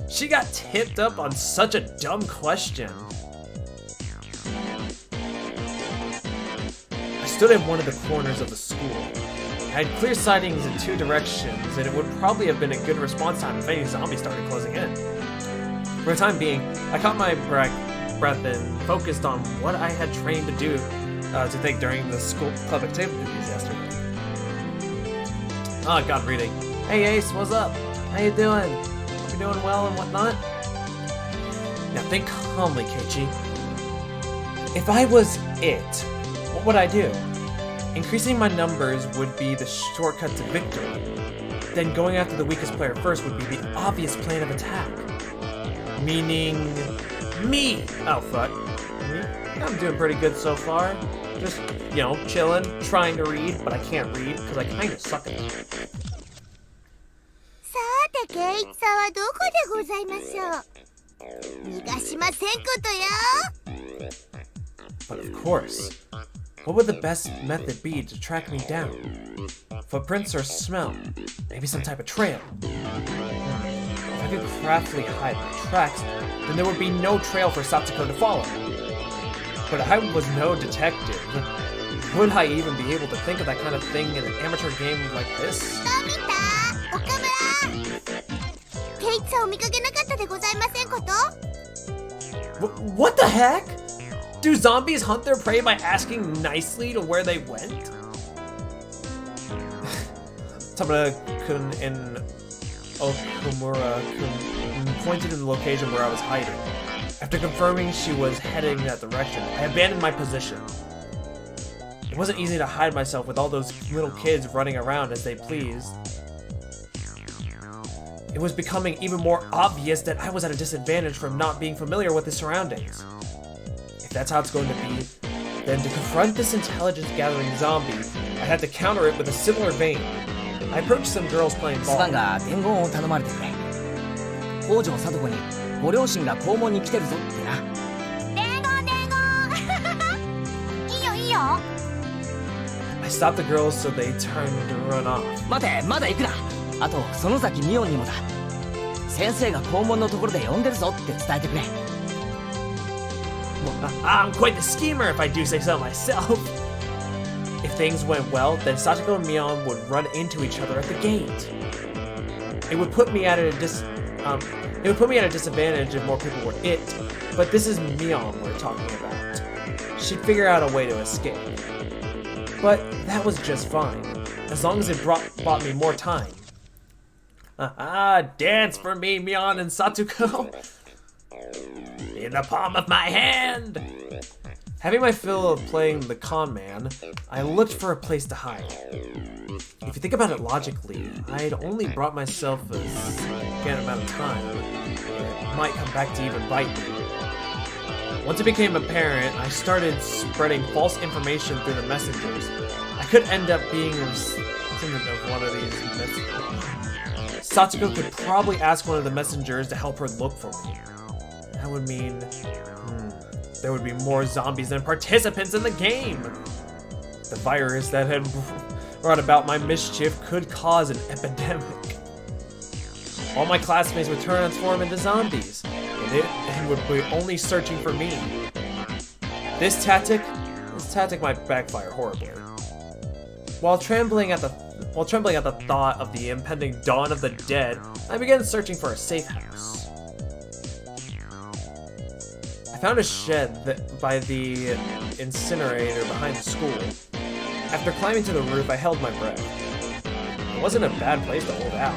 She got tipped up on such a dumb question. I stood in one of the corners of the school. I had clear sightings in two directions, and it would probably have been a good response time if any zombies started closing in. For the time being, I caught my breath and focused on what I had trained to do to think during the school club activities yesterday. Oh, God, reading. Hey, Ace, what's up? How you doing? You doing well and whatnot? Now think calmly, Keiichi. If I was it, what would I do? Increasing my numbers would be the shortcut to victory. Then going after the weakest player first would be the obvious plan of attack. Meaning... me! Oh, fuck. Me? I'm doing pretty good so far. Just, you know, chilling, trying to read, but I can't read because I kinda suck at it. さて、圭一さんはどこでございましょう。逃がしませんことよ。 But of course, what would the best method be to track me down? Footprints or smell? Maybe some type of trail? If I could craftily hide my tracks, then there would be no trail for Satoko to follow. But I was no detective. Would I even be able to think of that kind of thing in an amateur game like this? どう見た？岡村。圭一さんを見かけなかったでございませんこと？ What the heck? Do zombies hunt their prey by asking nicely to where they went? Tamura-kun and Okumura-kun pointed in the location where I was hiding. After confirming she was heading that direction, I abandoned my position. It wasn't easy to hide myself with all those little kids running around as they pleased. It was becoming even more obvious that I was at a disadvantage from not being familiar with the surroundings. If that's how it's going to be, then to confront this intelligence-gathering zombie, I had to counter it with a similar vein. I approached some girls playing スパン ball. が伝言を頼まれてくれ。北条聡子にご両親が校門に来てるぞってな。伝言。いいよいいよ。 I stopped the girls so they turned to run off. 待て、まだ行くな。あと園崎美音にもだ。先生が校門のところで呼んでるぞって伝えてくれ。I'm quite the schemer if I do say so myself. If things went well, then Satoko and Mion would run into each other at the gate. It would put me at a disadvantage if more people were it, but this is Mion we're talking about. She'd figure out a way to escape. But that was just fine, as long as it bought me more time. Dance for me, Mion and Satoko. in the palm of my hand. Having my fill of playing the con man, I looked for a place to hide. If you think about it logically, I'd only brought myself a significant amount of time. It might come back to even bite me. Once it became apparent, I started spreading false information through the messengers. I could end up being a recipient of one of these messages. Satsuko could probably ask one of the messengers to help her look for me. That would mean there would be more zombies than participants in the game. The virus that had brought about my mischief could cause an epidemic. All my classmates would transform into zombies, and would be only searching for me. This tactic might backfire horribly. While trembling at the thought of the impending dawn of the dead, I began searching for a safe house. I found a shed by the incinerator behind the school. After climbing to the roof, I held my breath. It wasn't a bad place to hold out.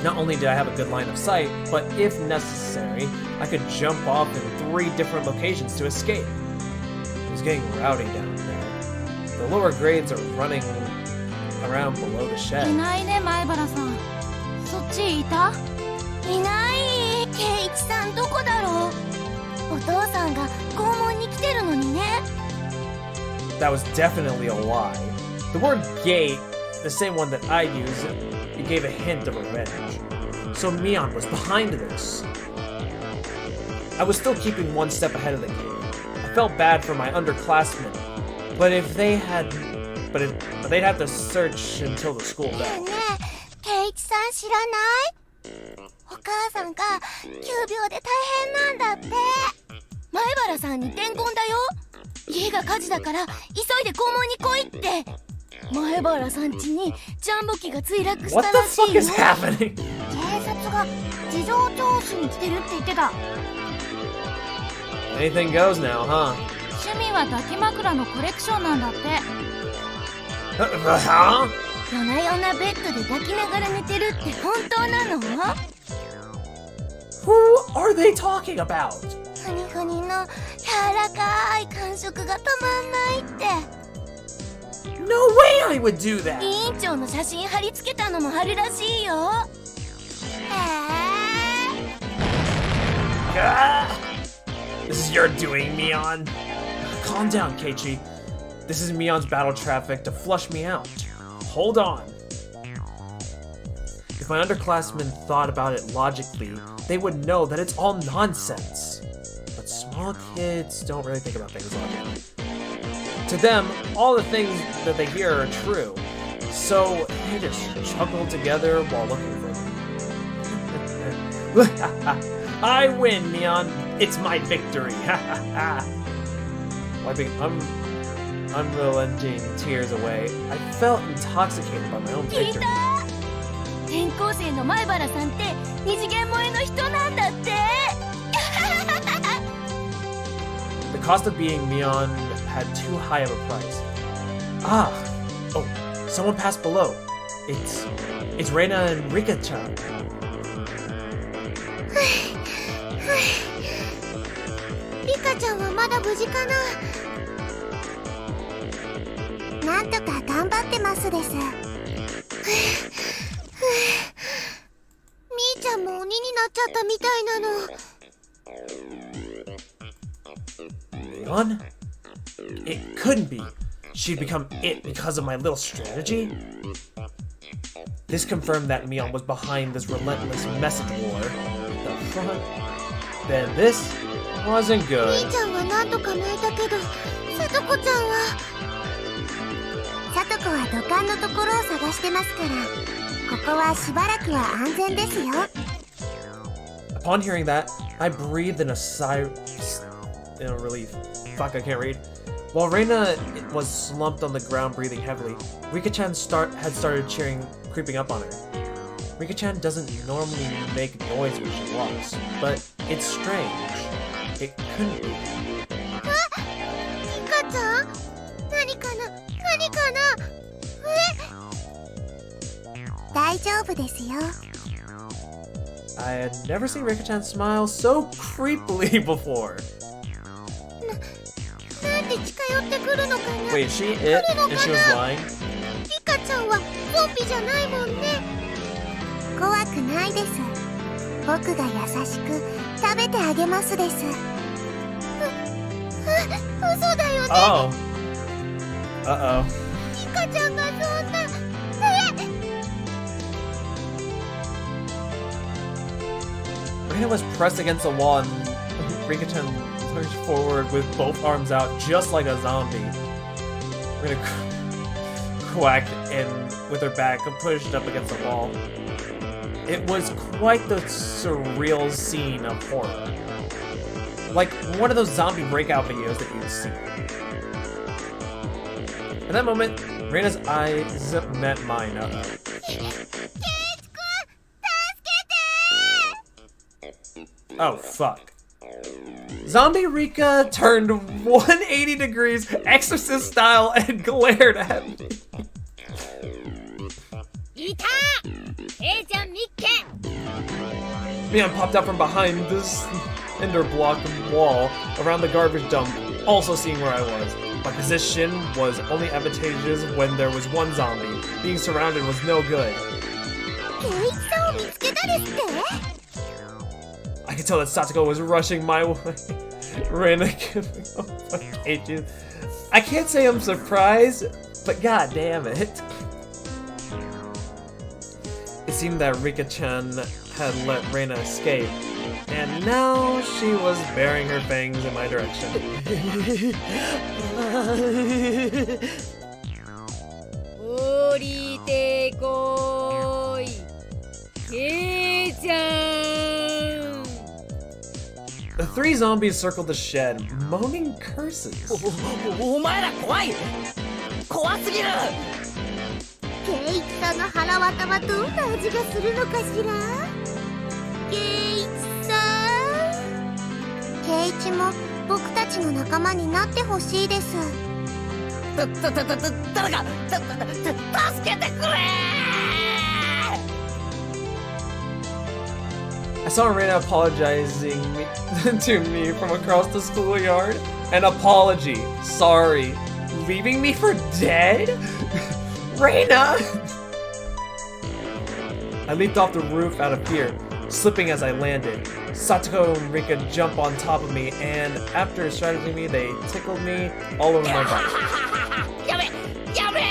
Not only did I have a good line of sight, but if necessary, I could jump off in 3 different locations to escape. It was getting rowdy down there. The lower grades are running around below the shed. いないね、前原さん。そっちいた？いない。圭一さんどこだろう？お父さんが校門に来てるのにね。That was definitely a lie. The word gate, the same one that I use, it gave a hint of revenge. So Mion was behind this. I was still keeping one step ahead of the game. I felt bad for my underclassmen, but they'd have to search until the school ねえ bell. ねえ、圭一さん知らない？お母さんが急病で大変なんだって。前原さんに伝言だよ。家が火事だから急いで校門に来いって。前原さん家にジャンボ機が墜落した What ら the しい fuck よ。 is happening? 警察が事情聴取に来てるって言ってた。 Anything goes now, huh? 趣味は抱き枕のコレクションなんだって。 Huh? 夜な夜なベッドで抱きながら寝てるって本当なの？ Who are they talking about? ふにふにの柔らかい感触が止まんないって。 No way I would do that! 委員長の写真貼り付けたのもあるらしいよ。Ah! This is your doing, Mion. Calm down, Keiichi. This is Mion's battle traffic to flush me out. Hold on. If my underclassmen thought about it logically, they would know that it's all nonsense. But small kids don't really think about things logically. To them, all the things that they hear are true. So they just chuckle together while looking for them. I win, Mion. It's my victory. Wiping unrelenting tears away, I felt intoxicated by my own 聞い victory. た？転校生の前原さんって二次元萌えの人なんだって。 The cost of being Mion had too high of a price. Ah! Oh, someone passed below. It's Reina and Rika-chan. リカちゃんはまだ無事かな？なんとか頑張ってますです。みーちゃんも鬼になっちゃったみたいなの。Mion? It couldn't be. She'd become it because of my little strategy? This confirmed that Mion was behind this relentless message war. The front. Then this wasn't み good. ーちゃんはなんとか泣いたけど、さとこちゃんは。さとこは土管のところを探してますから、ここはしばらくは安全ですよ。 Upon hearing that, I breathed in a sigh in a relief. Fuck, I can't read. While Reina was slumped on the ground breathing heavily, Rika-chan had started creeping up on her. Rika-chan doesn't normally make noise when she walks, but it's strange. It couldn't be. リカちゃん？何かな？何かな？大丈夫ですよ。I had never seen Rika-chan smile so creepily before. なんで近寄ってくるのかな。 Wait, is she it? And she was lying? リカちゃんはゾンビじゃないもんね。怖くないです。僕が優しく食べてあげますです。嘘だよね。Oh. Uh-oh. リカちゃんがそんな。Rina was pressed against the wall and Rika-chan lurched forward with both arms out just like a zombie. Rina quacked and with her back pushed up against the wall. It was quite the surreal scene of horror. Like one of those zombie breakout videos that you'd see. In that moment, Reina's eyes met mine. Oh, fuck. Zombie Rika turned 180 degrees, exorcist style, and glared at me. いたー、ちゃん見っけ。 Man popped out from behind this cinder block wall around the garbage dump, also seeing where I was. My position was only advantageous when there was one zombie. Being surrounded was no good. ケイチさんを見つけたですって。 I could tell that Satoko was rushing my way. Reina giving up on Keiichi. I can't say I'm surprised, but god damn it. It seemed that Rika-chan had let Reina escape, and now she was baring her fangs in my direction. 降りてこい、ケイちゃん。 The three zombies circled the shed, moaning curses. お前ら怖い。怖すぎる。ケイチさんの腹渡はどんな味がするのかしら。ケイチさん。ケイチも僕たちの仲間になってほしいです。誰か助けてくれ。 I saw Reina apologizing to me from across the schoolyard. An apology. Sorry. Leaving me for dead? Reina! I leaped off the roof out of fear, slipping as I landed. Satoko and Rika jumped on top of me, and after strategizing me, they tickled me all over my body. やべやべ。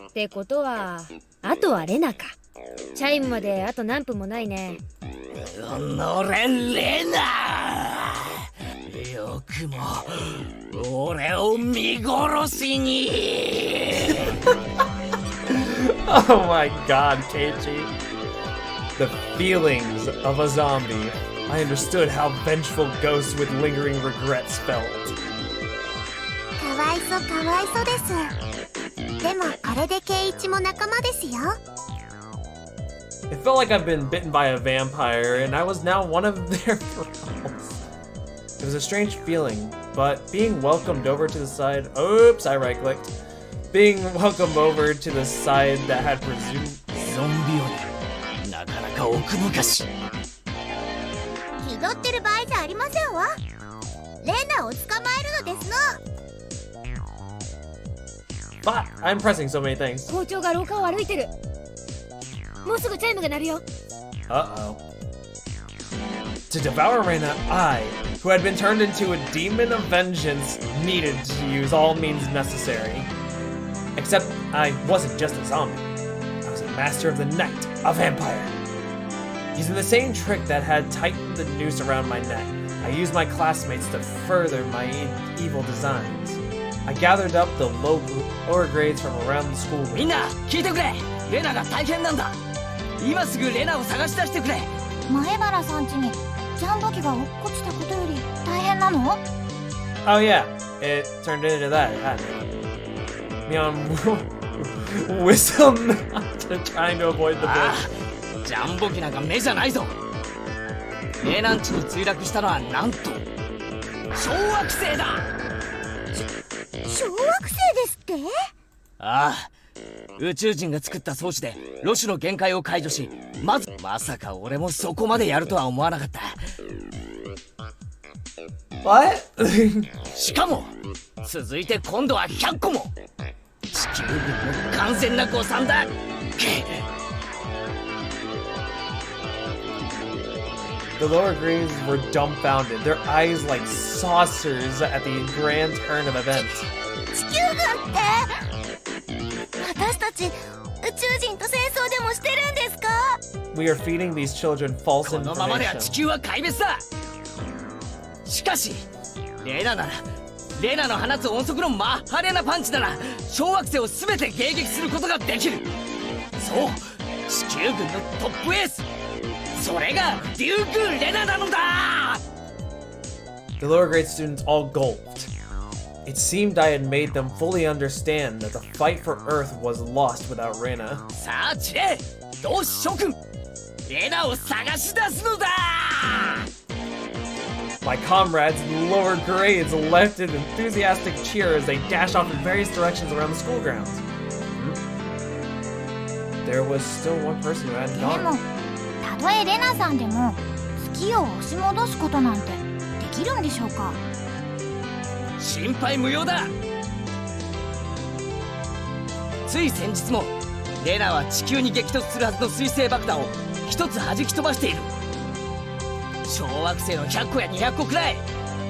ってことは、あとはレナか。チャイムまであと何分もないね。のれレナ。よくも俺を見殺しに。Oh my god, Keiichi. The feelings of a zombie. I understood how vengeful ghosts with lingering regrets felt. かわいそうです。でもこれでケイチも仲間ですよ。 It felt like I've been bitten by a vampire, and I was now one of their girls. It was a strange feeling, but being welcomed over to the side... Oops, I right-clicked. Being welcomed over to the side that had presumed... ゾンビよりなかなか奥昔。気取ってる場合じゃありませんわ。レナを捕まえるのですの。 But I'm pressing so many things. 校長が廊下を歩いてる。もうすぐチャイムが鳴るよ。Uh-oh. To devour Reina, I, who had been turned into a demon of vengeance, needed to use all means necessary. Except I wasn't just a zombie. I was a master of the night, a vampire. Using the same trick that had tightened the noose around my neck, I used my classmates to further my evil designs. I gathered up the lower grades from around the school. みんな聞いてくれ。レナが大変なんだ。今すぐレナを探し出してくれ。前原さん家にジャンボ機が落っこちたことより大変なの？ Oh yeah, it turned into that, hadn't it? Mion whistled to trying to avoid the bush. ジャンボ機なんか目じゃないぞ。レナン地に墜落したのはなんと小惑星だ。小惑星ですって？ああ、宇宙人が作った装置でロシュの限界を解除し、まさか俺もそこまでやるとは思わなかった。What? しかも続いて今度は100個も。地球軍の完全な誤算だ。The lower grades were dumbfounded, their eyes like saucers at the grand turn of events. 地球軍って私たち宇宙人と戦争でもしてるんですか？ We are feeding these children false このままでは地 information. 球は壊滅だ。しかしレナの放つ音速のマッハレナパンチなら小惑星を全て迎撃することができる。そう、地球軍のトップエース、それがデューク・レナなのだ。 The lower grade students all gulped. It seemed I had made them fully understand that the fight for Earth was lost without Reina. さあチレ、同志諸君、レナを探し出すのだ。 My comrades in the lower grades left an enthusiastic cheer as they dashed off in various directions around the school grounds. There was still one person who hadn't でも gone. たとえレナさんでも月を押し戻すことなんてできるんでしょうか？心配無用だ。つい先日もレナは地球に激突するはずの水星爆弾を一つ弾き飛ばしている。小惑星の100個や200個くらい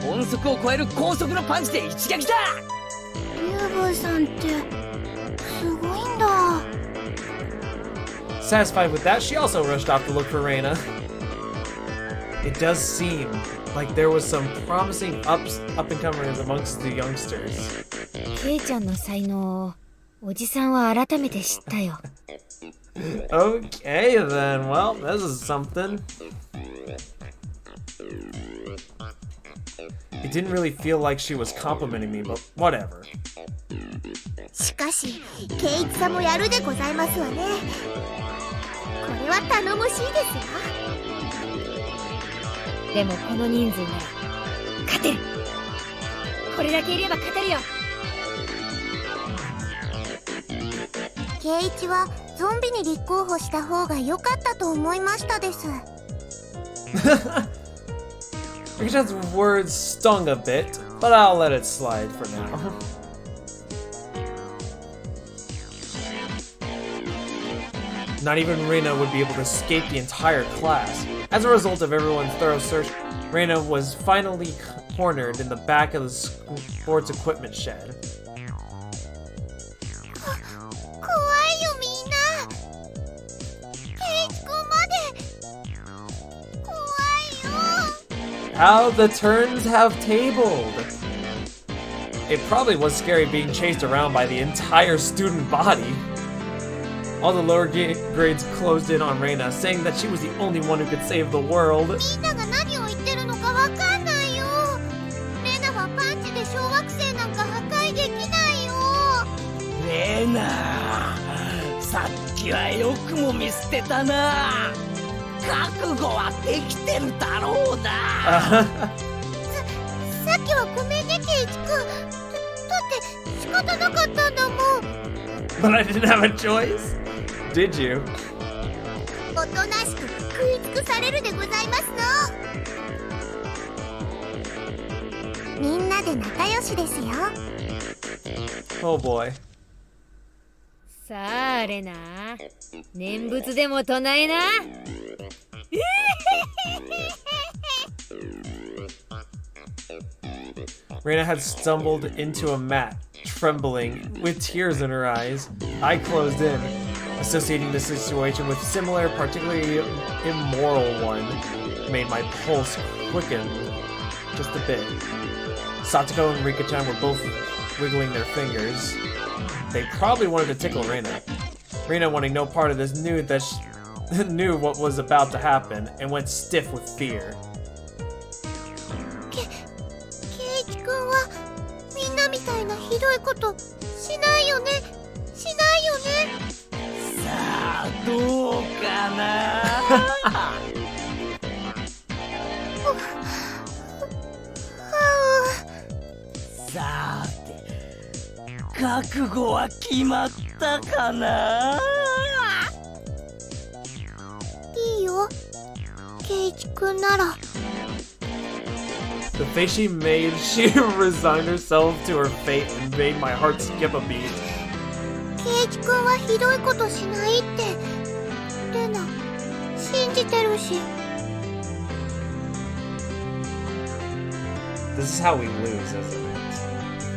音速を超える高速のパンチで一撃だ。リュウブイさんってすごいんだ。 Satisfied with that, she also rushed off to look for Reina. It does seem like there was some promising up-and-comers amongst the youngsters. ケイちゃんの才能をおじさんは改めて知ったよ。Okay then, well, this is something. It didn't really feel like she was complimenting me, but whatever. しかしケイチさんもやるでございますわね。これは頼もしいですわ。でもこの人数なら勝てる。これだけいれば勝てるよ。ケイチはゾンビに立候補した方が良かったと思いましたです。Rikichan's words stung a bit, but I'll let it slide for now. Not even Reina would be able to escape the entire class. As a result of everyone's thorough search, Reina was finally cornered in the back of the sports equipment shed. 怖いよみんな。ケイチ君まで怖いよ。 How the turns have tabled! It probably was scary being chased around by the entire student body. All the lower grades closed in on Reina, saying that she was the only one who could save the world. みんなが何を言ってるのかわかんないよ。レナはパンチで小惑星なんか破壊できないよ。レナ、さっきはよくも見捨てたな。覚悟はできてるだろうな。さっきはごめんねケイチ君。だって仕方なかったんだもん。 But I didn't have a choice. Did you? おとなしく食い尽くされるでございますの。みんなで仲良しですよ。 Oh boy. さあレナ、念仏でも唱えな。Reina had stumbled into a mat, trembling, with tears in her eyes. I closed in, associating this situation with similar, particularly immoral one, made my pulse quicken just a bit. Satoko and Rika-chan were both wiggling their fingers. They probably wanted to tickle Reina. Reina, wanting no part of this, knew what was about to happen and went stiff with fear. ケイチ君はみんなみたいなひどいことしないよね。しないよね。さあどうかな。さて覚悟は決まったかな。いいよ圭一くんなら。 The face she made, she resigned herself to her fate and made my heart skip a beat. 圭一くんはひどいことしないってレナ信じてるし。 This is how we lose, isn't it?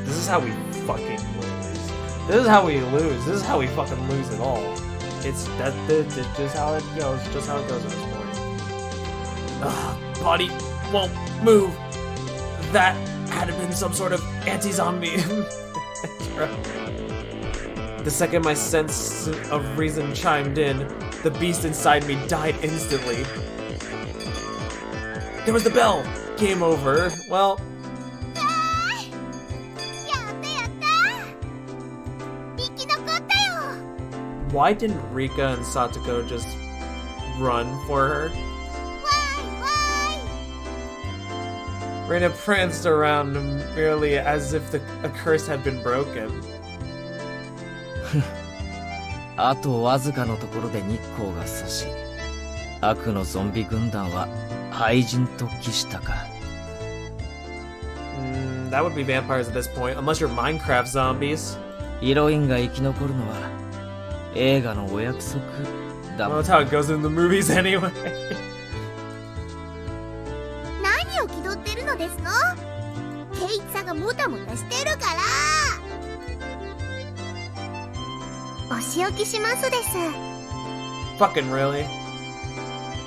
This is how we fucking lose. This is how we lose. This is how we fucking lose it all. It's just how it goes. Just how it goes at this point. Ugh, body won't move. That had been some sort of anti-zombie. The second my sense of reason chimed in, the beast inside me died instantly. There was the bell. Game over. Well. やったやった生き残ったよ。 Why didn't Rika and Satoko just run for her? わーいわ Reina pranced around merely as if a curse had been broken. あとわずかのところで日光が差し、悪のゾンビ軍団は廃人と帰したか。That would be vampires at this point, unless you're Minecraft zombies. ヒロインが生き残るのは映画のお約束だもん。 That's how it goes in the movies anyway. 何を気取ってるのですの。圭一さんがもたもたしてるから。お仕置きしますです。 Fucking really?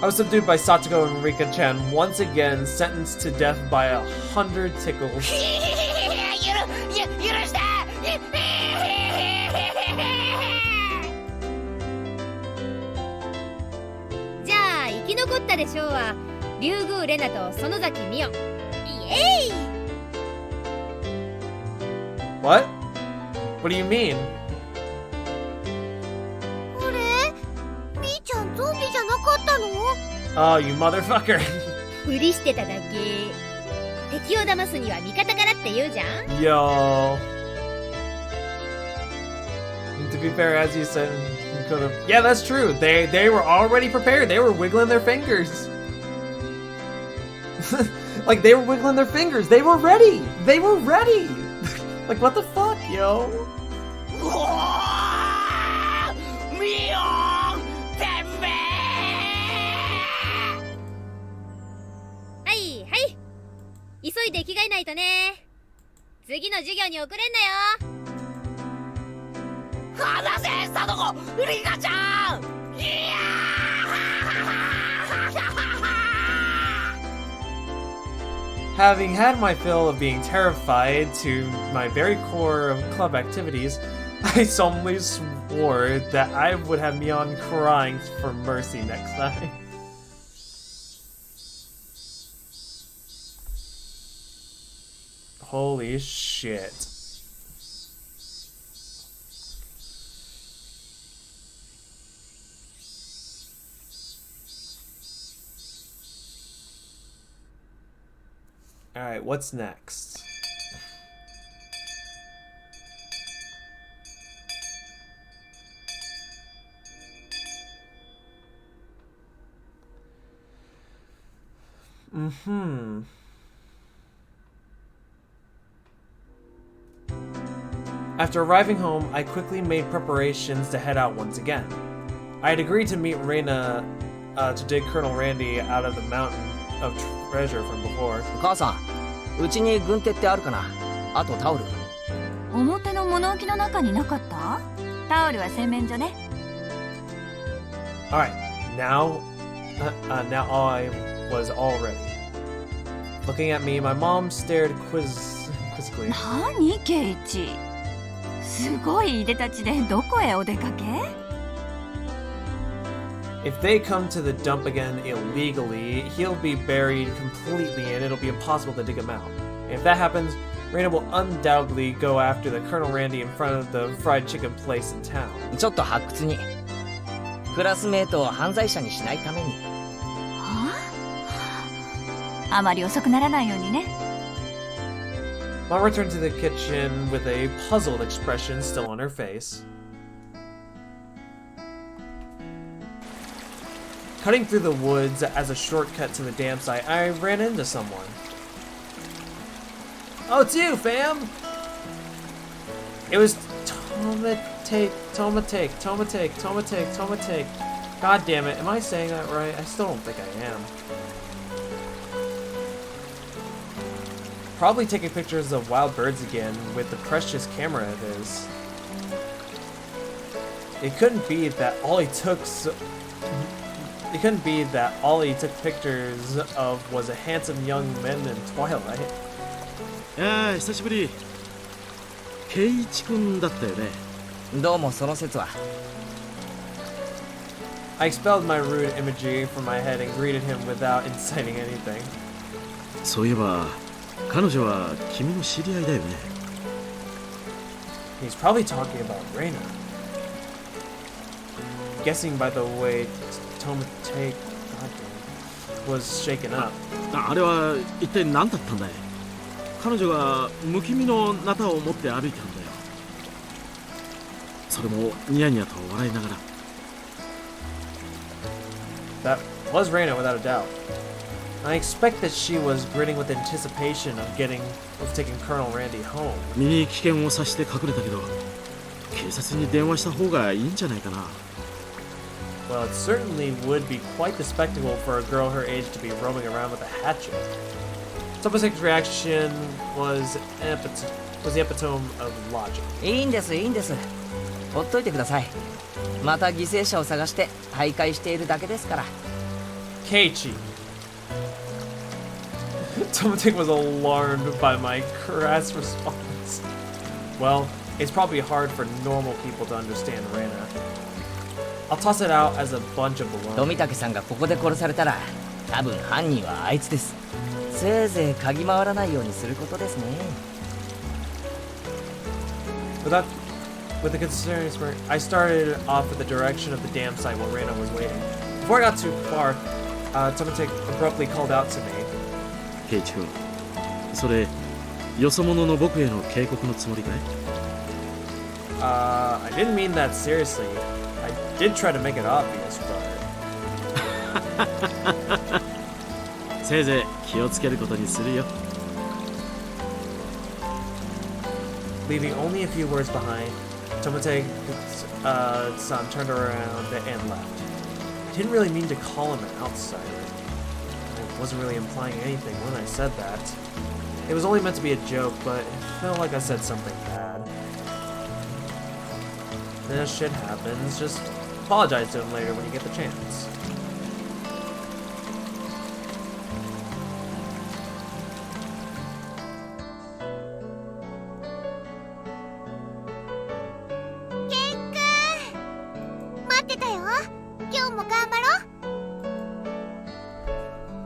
I was subdued by Satoko and Rika-chan, once again sentenced to death by 100 tickles. 許して。じゃあ生き残ったでしょうは竜宮レナと園崎美音。イエーイ。 What? What do you mean? あれみーちゃんゾンビじゃなかったの。 Oh, you motherfucker. ふりしてただけ。敵を騙すには味方からって言うじゃん。 Yo. And to be fair, as you said, you could have. Yeah, that's true. They were already prepared. They were wiggling their fingers. Like they were wiggling their fingers. They were ready. They were ready. Like what the fuck, yo? ミオンてめはいはい急いで着替えないとね。次の授業に遅れんなよ。話せサトコリカちゃん。いやHaving had my fill of being terrified to my very core of club activities, I solemnly swore that I would have Mion crying for mercy next time. Holy shit. Alright, what's next? After arriving home, I quickly made preparations to head out once again. I had agreed to meet Reina to dig Colonel Randy out of the mountain of treasure from before. 母さん、うちに軍手ってあるかな。あとタオル。表の物置の中になかった？タオルは洗面所ね。Alright, now I was all ready. Looking at me, my mom stared quizzically. 何ケイチ？すごいいでたちでどこへお出かけ？ If they come to the dump again illegally, he'll be buried completely and it'll be impossible to dig him out. And if that happens, Reina will undoubtedly go after the Colonel Randy in front of the fried chicken place in town. ちょっと発掘に。クラスメートを犯罪者にしないために。はあ？あまり遅くならないようにね。Mom returned to the kitchen with a puzzled expression still on her face. Cutting through the woods as a shortcut to the dam site, I ran into someone. Oh, it's you, fam! It was Tomatake. God damn it, am I saying that right? I still don't think I am. Probably taking pictures of wild birds again with the precious camera of his. It couldn't be that all he took pictures of was a handsome young man in Twilight. ああ久しぶり。ケイイチ君だったよね。どうもその説は。 I expelled my rude imagery from my head and greeted him without inciting anything. そういえば彼女は君の知り合いだよね。 He's probably talking about Reina. Guessing by the way Tomatake was shaken up. あれは一体何だったんだい。彼女が不気味のナタを持って歩いてるんだよ。それもニヤニヤと笑いながら。 That was Reina without a doubt. I expect that she was grinning with anticipation of taking Colonel Randy home. 身に危険を察して隠れたけど、警察に電話した方がいいんじゃないかな。 Well, it certainly would be quite the spectacle for a girl her age to be roaming around with a hatchet. Tomate's reaction was the epitome of logic. いいんです。ほっといてください。また犠牲者を探して徘徊しているだけですから。 Keiichi. Tomate was alarmed by my crass response. Well, it's probably hard for normal people to understand Reina. I'll toss it out as a bunch of balloons. 富武さんがここで殺されたら、多分犯人はあいつです。せいぜい嗅ぎ回らないようにすることですね。 With a concerning smirk, I started off in the direction of the dam site while Reina was waiting. Before I got too far, Tomate abruptly called out to me. ケイイチ君、それよそ者の僕への警告のつもりかい？ I didn't mean that seriously. I did try to make it obvious, but... せいぜい気をつけることにするよ。 Leaving only a few words behind, Tomate-san turned around and left. Didn't really mean to call him an outsider. I wasn't really implying anything when I said that. It was only meant to be a joke, but it felt like I said something bad. This shit happens. Just apologize to him later when you get the chance.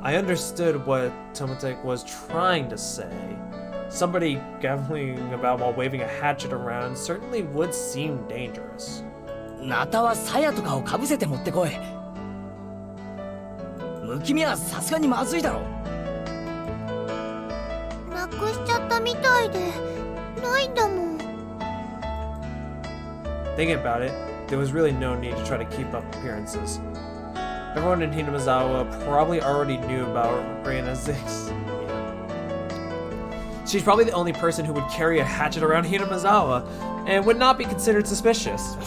I understood what Tomate was trying to say. Somebody gambling about while waving a hatchet around certainly would seem dangerous. ナタは鞘とかをかぶせて持ってこい。不気味はさすがにまずいだろ。なくしちゃったみたいで、ないんだもん。 Thinking about it, there was really no need to try to keep up appearances. Everyone in Hinamizawa probably already knew about Reina's She's probably the only person who would carry a hatchet around Hinamizawa and would not be considered suspicious.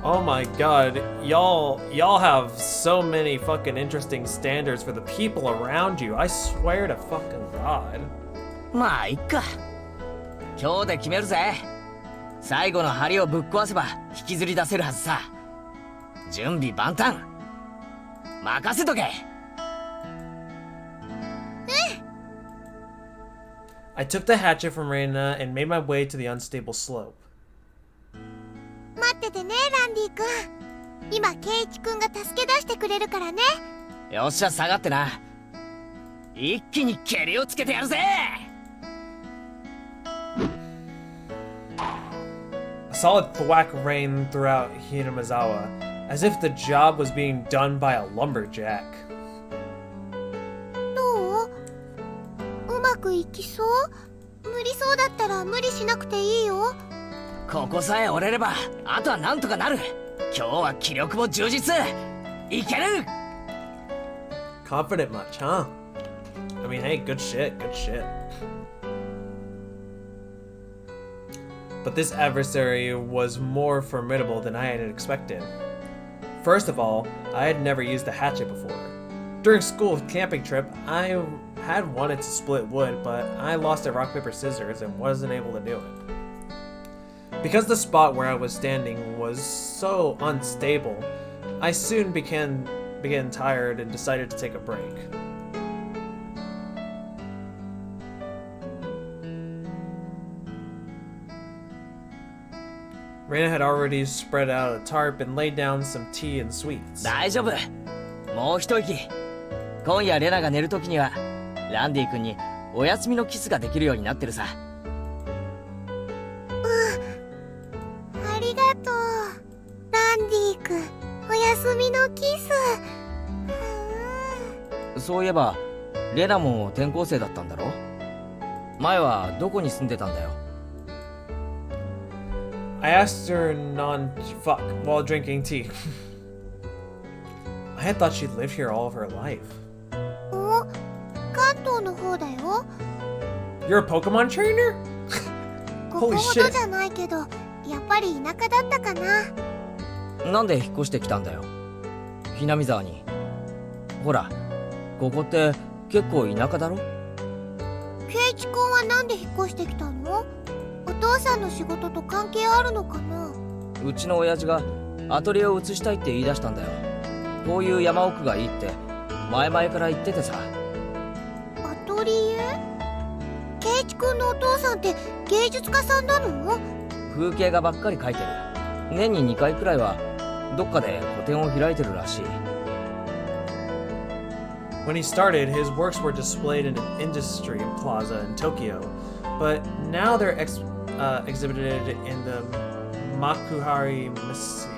Oh my god, y'all have so many fucking interesting standards for the people around you. I swear to fucking god. まあいっか。今日で決めるぜ。最後の針をぶっ壊せば引きずり出せるはずさ。準備万端。任せとけ。I took the hatchet from Reina and made my way to the unstable slope. 待っててね、ランディ君。今、ケイイチ君が助け出してくれるからね。よっしゃ、下がってな。一気に蹴りをつけてやるぜ。A solid thwack rang throughout Hinamizawa, as if the job was being done by a lumberjack. どう？うまくいきそう無理そうだったら無理しなくていいよ。ここさえ折れればあとはなんとかなる。今日は気力も充実。いける。 Confident much, huh? I mean, hey, good shit, good shit. But this adversary was more formidable than I had expected. First of all, I had never used a hatchet before. During school camping trip, I had wanted to split wood, but I lost at rock, paper, scissors and wasn't able to do it. Because the spot where I was standing was so unstable, I soon began tired and decided to take a break. Reina had already spread out a tarp and laid down some tea and sweets. 大丈夫。もう一息。今夜レナが寝るときにはランディ君にお休みのキスができるようになってるさ。ありがとうランディ君。お休みのキス。そういえばレナも転校生だったんだろ。前はどこに住んでたんだよ。I asked her fuck while drinking tea. I had thought she'd lived here all of her life. お、関東の方だよ。 You're a Pokemon trainer? ここ Holy ほど shit. じゃないけど、やっぱり田舎だったかな。なんで引っ越してきたんだよ。ひなみ沢に。ほら、ここって結構田舎だろ。ケイチ君はなんで引っ越してきたの？お父さんの仕事と関係あるのかな？うちの親父がアトリエを移したいって言い出したんだよ。こういう山奥がいいって前々から言っててさ。アトリエ？ケイチ君のお父さんって芸術家さんなの？風景画ばっかり描いてる。年に2回くらいはどっかで個展を開いてるらしい。When he started, his works were displayed in an industry plaza in Tokyo, but now they're exhibited in the Makuhari Misi.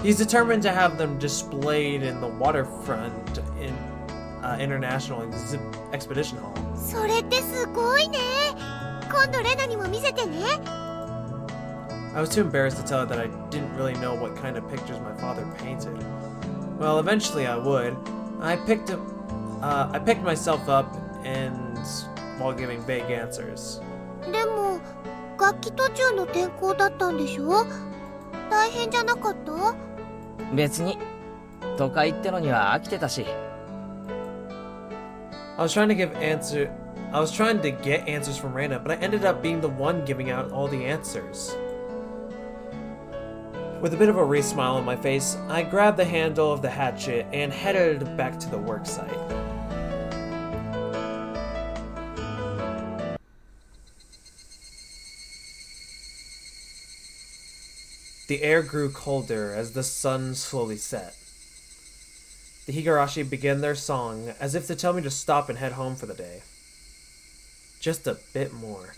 He's determined to have them displayed in the waterfront in International Expedition Hall. それってすごいね。今度レナにも見せてね。I was too embarrassed to tell her that I didn't really know what kind of pictures my father painted. Well, eventually I would. I picked myself up and while giving vague answers. でも楽器途中の転校だったんでしょ？大変じゃなかった？別に都会ってのには飽きてたし。I was trying to get answers from Reina, but I ended up being the one giving out all the answers. With a bit of a wry smile on my face, I grabbed the handle of the hatchet and headed back to the worksite. The air grew colder as the sun slowly set. The Higurashi began their song as if to tell me to stop and head home for the day. Just a bit more.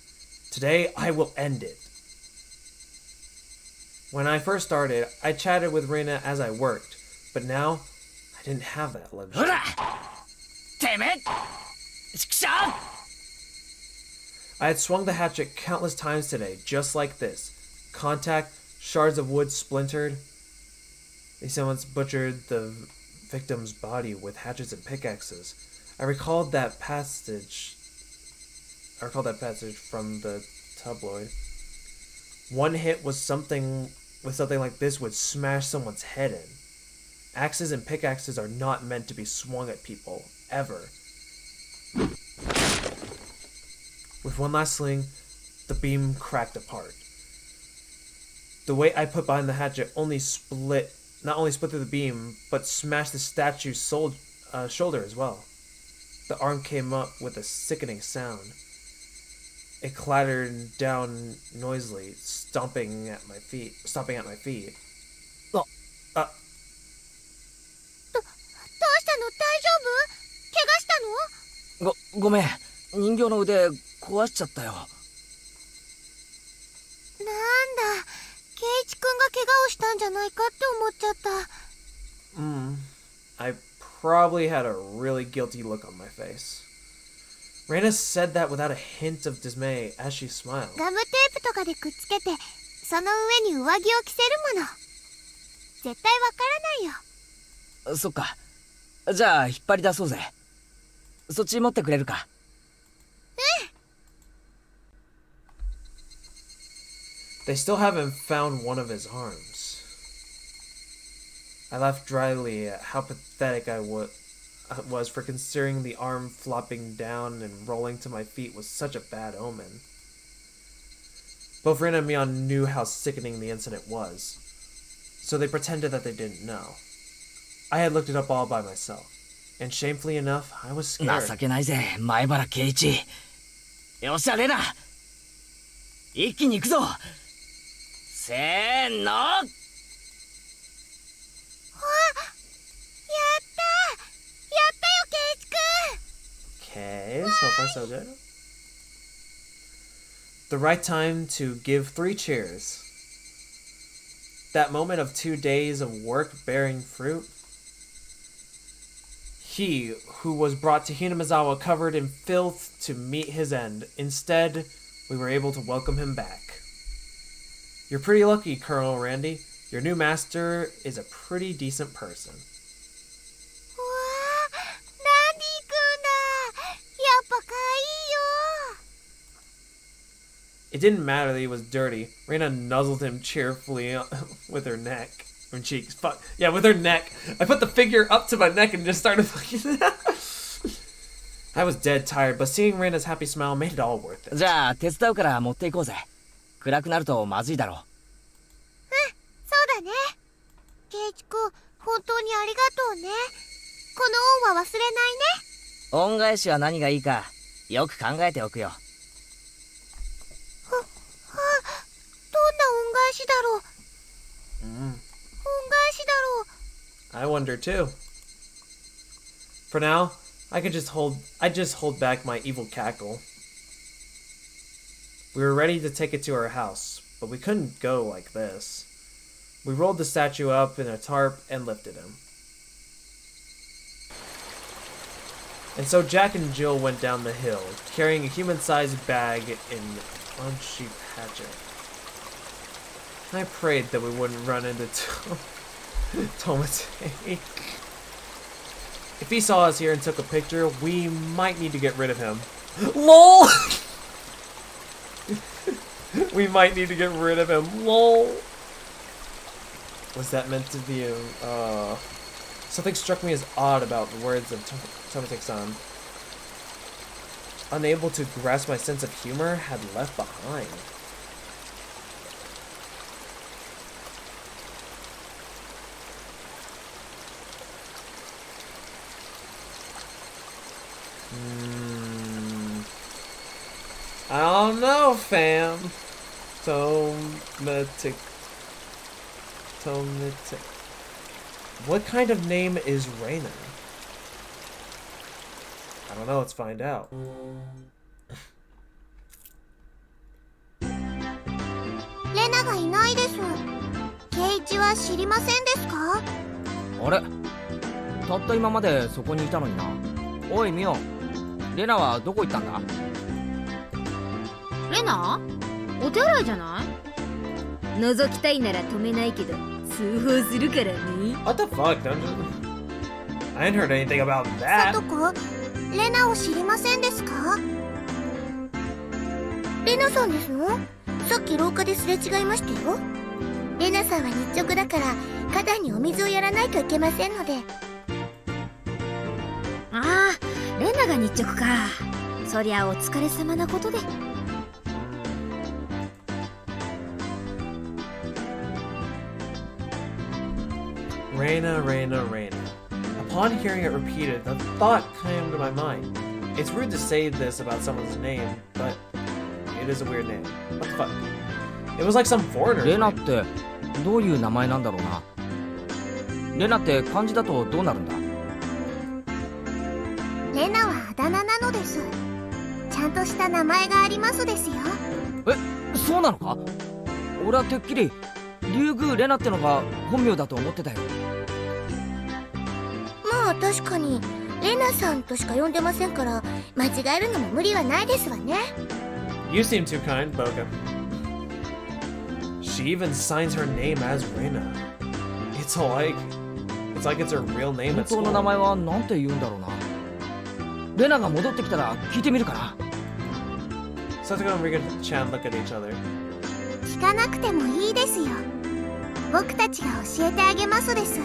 Today I will end it. When I first started, I chatted with Reina as I worked, but now I didn't have that luxury. ほらてめえちくしょう I had swung the hatchet countless times today, just like this. Contact, shards of wood splintered. They someone's butchered the victim's body with hatchets and pickaxes. I recalled that passage from the tabloid. One hit was something like this would smash someone's head in. Axes and pickaxes are not meant to be swung at people, ever. With one last sling, the beam cracked apart. The weight I put behind the hatchet not only split through the beam, but smashed the statue's shoulder as well. The arm came up with a sickening sound. It clattered down noisily, stomping at my feet. どうしたの？大丈夫？怪我したの？ごめん、人形の腕壊しちゃったよ。なんだ、ケイチ君が怪我をしたんじゃないかって思っちゃった。I probably had a really guilty look on my face. Reina said that without a hint of dismay as she smiled. ガムテープとかでくっつけてその上に上着を着せるもの。絶対わからないよ。そっか。じゃあ引っ張り出そうぜ。そっち持ってくれるか。They still haven't found one of his arms. I laughed dryly at how pathetic I was for considering the arm flopping down and rolling to my feet was such a bad omen. Both Reina and Mion knew how sickening the incident was, so they pretended that they didn't know. I had looked it up all by myself, and shamefully enough, I was scared. 情けないぜ、前原圭一。よっしゃ、レナ。一気に行くぞ。せーの。やったよ、ケイチくん。 Okay, so far so good. The right time to give 3 cheers. That moment of 2 days of work bearing fruit. He who was brought to Hinamizawa covered in filth to meet his end. Instead, we were able to welcome him back. You're pretty lucky, Colonel Randy. Your new master is a pretty decent person. うわー、ランディくんだ。やっぱかいいよ。 It didn't matter that he was dirty. Reina nuzzled him cheerfully with her neck. Or cheeks. Fuck. Yeah, with her neck. I put the figure up to my neck and just started fucking. I was dead tired, but seeing Reina's happy smile made it all worth it. じゃあ手伝うから持っていこうぜ。暗くなるとまずいだろう。そうだね。ケイチくん、本当にありがとうね。この恩は忘れないね。恩返しは何がいいかよく考えておくよ。どんな恩返しだろう。恩返しだろう。 I wonder too. For now, I just hold back my evil cackle. We were ready to take it to our house, but we couldn't go like this. We rolled the statue up in a tarp and lifted him. And so Jack and Jill went down the hill, carrying a human-sized bag in Unsheep Hatchet. I prayed that we wouldn't run into Tomate. If he saw us here and took a picture, we might need to get rid of him. LOL! We might need to get rid of him. LOL! Was that meant to be a... Something struck me as odd about the words of Tomate-san. Unable to grasp my sense of humor, had left behind. I don't know, fam. Tomate. What kind of name is Reina? I don't know, let's find out. レナがいないです。ケイチは知りませんですか？あれ、たった今までそこにいたのにな。おいミオ、レナはどこ行ったんだ？レナ？お手洗いじゃない？覗きたいなら止めないけど通報するからね。 What the fuck, Dungeon? I ain't heard anything about that. サトコ、レナを知りませんですか？レナさんですの？さっき廊下ですれ違いましたよ。レナさんは日直だから肩にお水をやらないといけませんので。ああ、レナが日直か。そりゃお疲れ様なことで。Reina, Reina, Reina. Upon hearing it repeated, the thought came to my mind. It's rude to say this about someone's name, but it is a weird name. What the fuck? It was like some foreigner. レナってどういう名前なんだろうな。レナって漢字だとどうなるんだ？レナはあだ名なのです。ちゃんとした名前がありますですよ。え、そうなのか？俺はてっきり竜宮レナってのが本名だと思ってたよ。まあ確かにレナさんとしか呼んでませんから間違えるのも無理はないですわね。 You seem too kind, Boga. She even signs her name as Reina. It's like it's her real name 本 at 当 school. の名前はなんて言うんだろうな。レナが戻ってきたら聞いてみるかな。 Satsuko and Rika-chan look at each other. 聞かなくてもいいですよ。僕たちが教えてあげますです。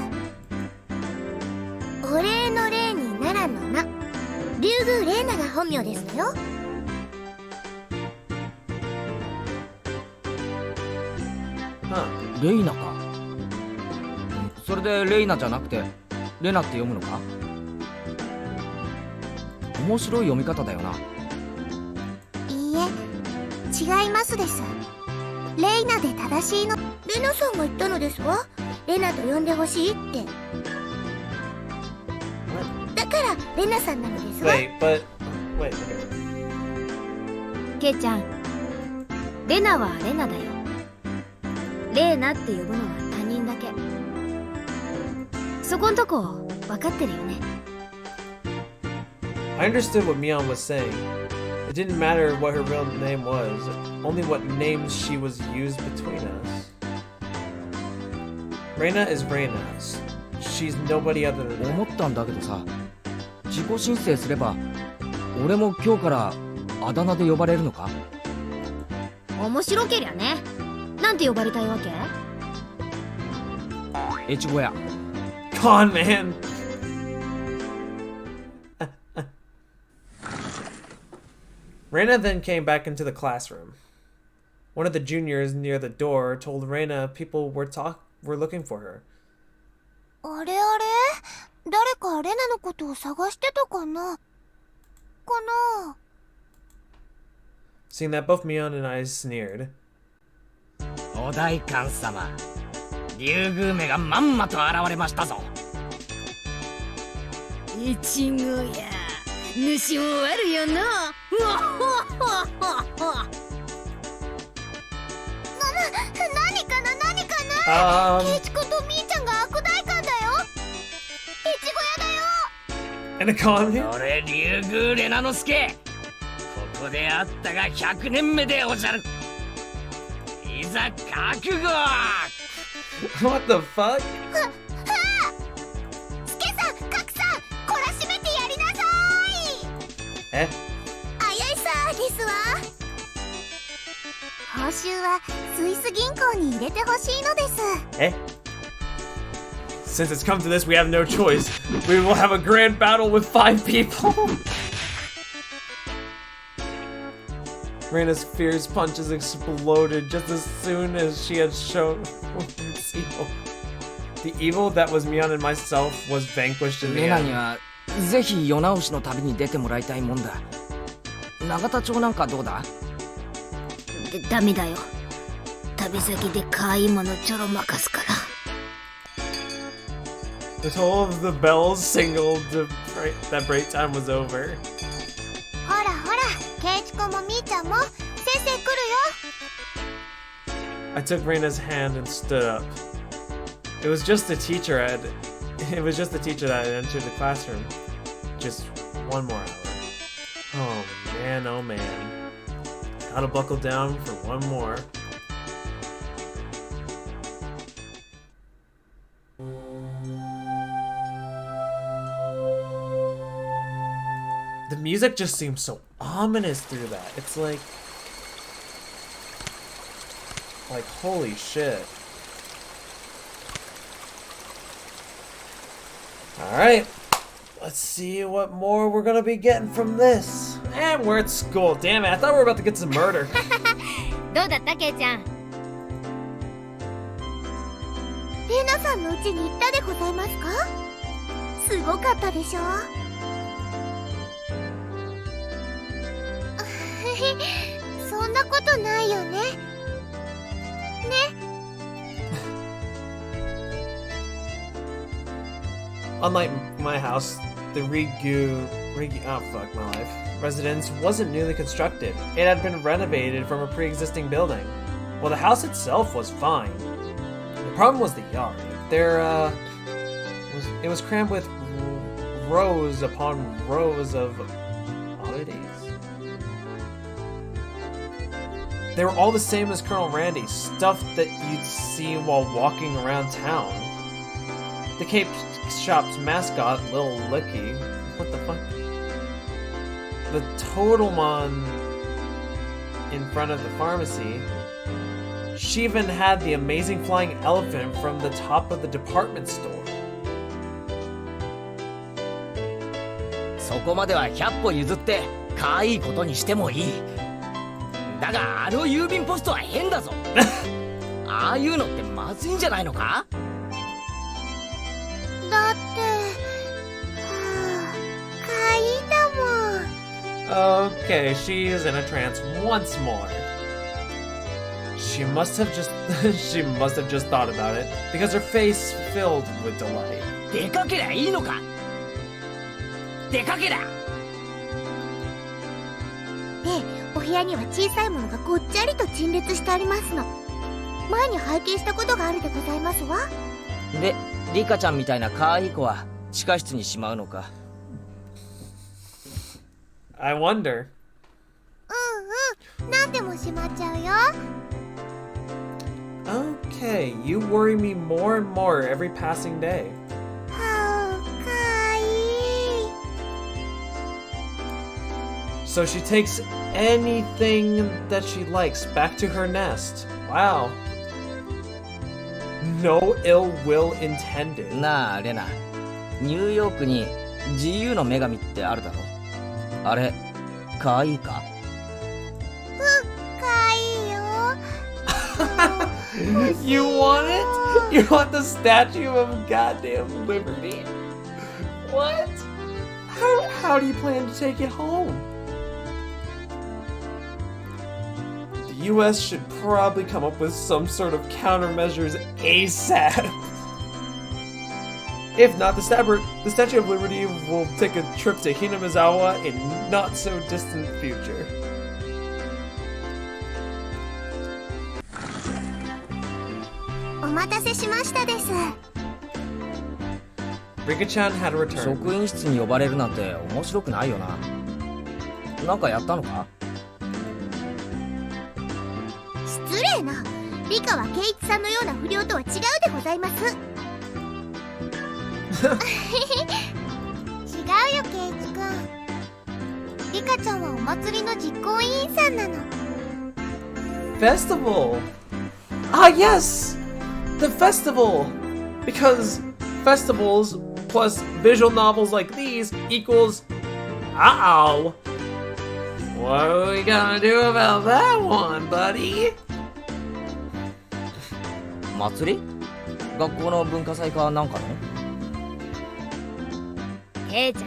お礼の礼に奈良の名、竜宮レイナが本名ですのよ。レイナか。それでレイナじゃなくてレナって読むのか。面白い読み方だよな。いいえ、違いますです。レイナで正しいの。レナさんが言ったのですわ。レナと呼んでほしいって。だからレナさんなのですわ。Wait, but wait. Okay. ケイちゃん、レナはレナだよ。レーナって呼ぶのは他人だけ。そこんとこ分かってるよね。I understood what Mion was saying. It didn't matter what her real name was, only what names she was used between us. Reina is Reina. She's nobody other than that. 思ったんだけどさ、自己申請すれば俺も今日からあだ名で呼ばれるのか。面白けりゃね。なんて呼ばれたいわけ？越後屋。 Con man. Reina then came back into the classroom. One of the juniors near the door told Reina people were looking for her. あれあれ、誰かレナのことを探してたかな。Seeing that, both Mion and I sneered. お代官様、竜宮めがまんまと現れましたぞ。一号や、主も悪よな。うわほわほわほわほわ。何かな。ケイチコとミーちゃんが悪代官だよ。越後屋だよ。 And a con man? それ竜宮レナの助。ここであったが100年目でおじゃる。いざ覚悟。 What the fuck? スケさん、カクさん、こらしめてやりなさい。Eh? あやいさですわ。報酬はスイス銀行に入れてほしいのです。 Eh? Since it's come to this, we have no choice. We will have a grand battle with 5 people. Reina's fierce punches exploded just as soon as she had shown its evil. The evil that was Mion and myself was vanquished in the レナ end. にはぜひ世直しの旅に出てもらいたいもんだ。永田町なんかどうだ。ダメだよ。旅先で可愛いものちょろまかすから。 The toll of the bells signaled that break time was over. ほらほら、ケイチコもミーちゃんも先生来るよ。 I took Reina's hand and stood up. It was just the teacher that had entered the classroom. Just one more hour. Oh man. Gotta buckle down for one more. The music just seems so ominous through that. It's like holy shit. Alright, let's see what more we're gonna be getting from this. And we're at school. Damn it, I thought we were about to get some murder. どうだったケイちゃん。レナさんの家に行ったでございますか。すごかったでしょ。そんなことないよね。Unlike my house, the oh fuck my life, residence wasn't newly constructed. It had been renovated from a pre-existing building. Well, the house itself was fine. The problem was the yard. It was crammed with rows upon rows of They were all the same as Colonel Randy, stuff that you'd see while walking around town. The Cape Shop's mascot, Lil Licky. What the fuck? The Totemon in front of the pharmacy. She even had the amazing flying elephant from the top of the department store. そこまでは100歩譲って可愛いことにしてもいい。だがあの郵便ポストは変だぞ。ああいうのってまずいんじゃないのか？だって、怪異だもん。 Okay, she is in a trance once more. She must have just thought about it because her face filled with delight. 出かけりゃいいのか？出かけりゃ。で、お部屋には小さいものがごっちゃりと陳列してありますの。前に拝見したことがあるでございますわ。で、リカちゃんみたいな可愛い子は地下室にしまうのか。I wonder. 何でもしまっちゃうよ。Okay, you worry me more and more every passing day. はあ、かいい。So she takes anything that she likes back to her nest. Wow. No ill will intended. なあレナ、ニューヨークに自由の女神ってあるだろ。あれ可愛いか？かいいよ。You want it? You want the Statue of Goddamn Liberty? What? How do you plan to take it home? The US should probably come up with some sort of countermeasures ASAP. If not, the Statue of Liberty will take a trip to Hinamizawa in not so distant future. Rika-chan had returned. 職員室に呼ばれるなんて面白くないよな。なんかやったのか？失礼な。リカはケイチさんのような不良とは違うでございます。違うよ、ケイチくん。リカちゃんはお祭りの実行委員さんなの。Festival! Ah, yes! The festival! Because festivals plus visual novels like these equals... Uh-oh! What are we gonna do about that one, buddy? 祭り？学校の文化祭かなんかの？ケイち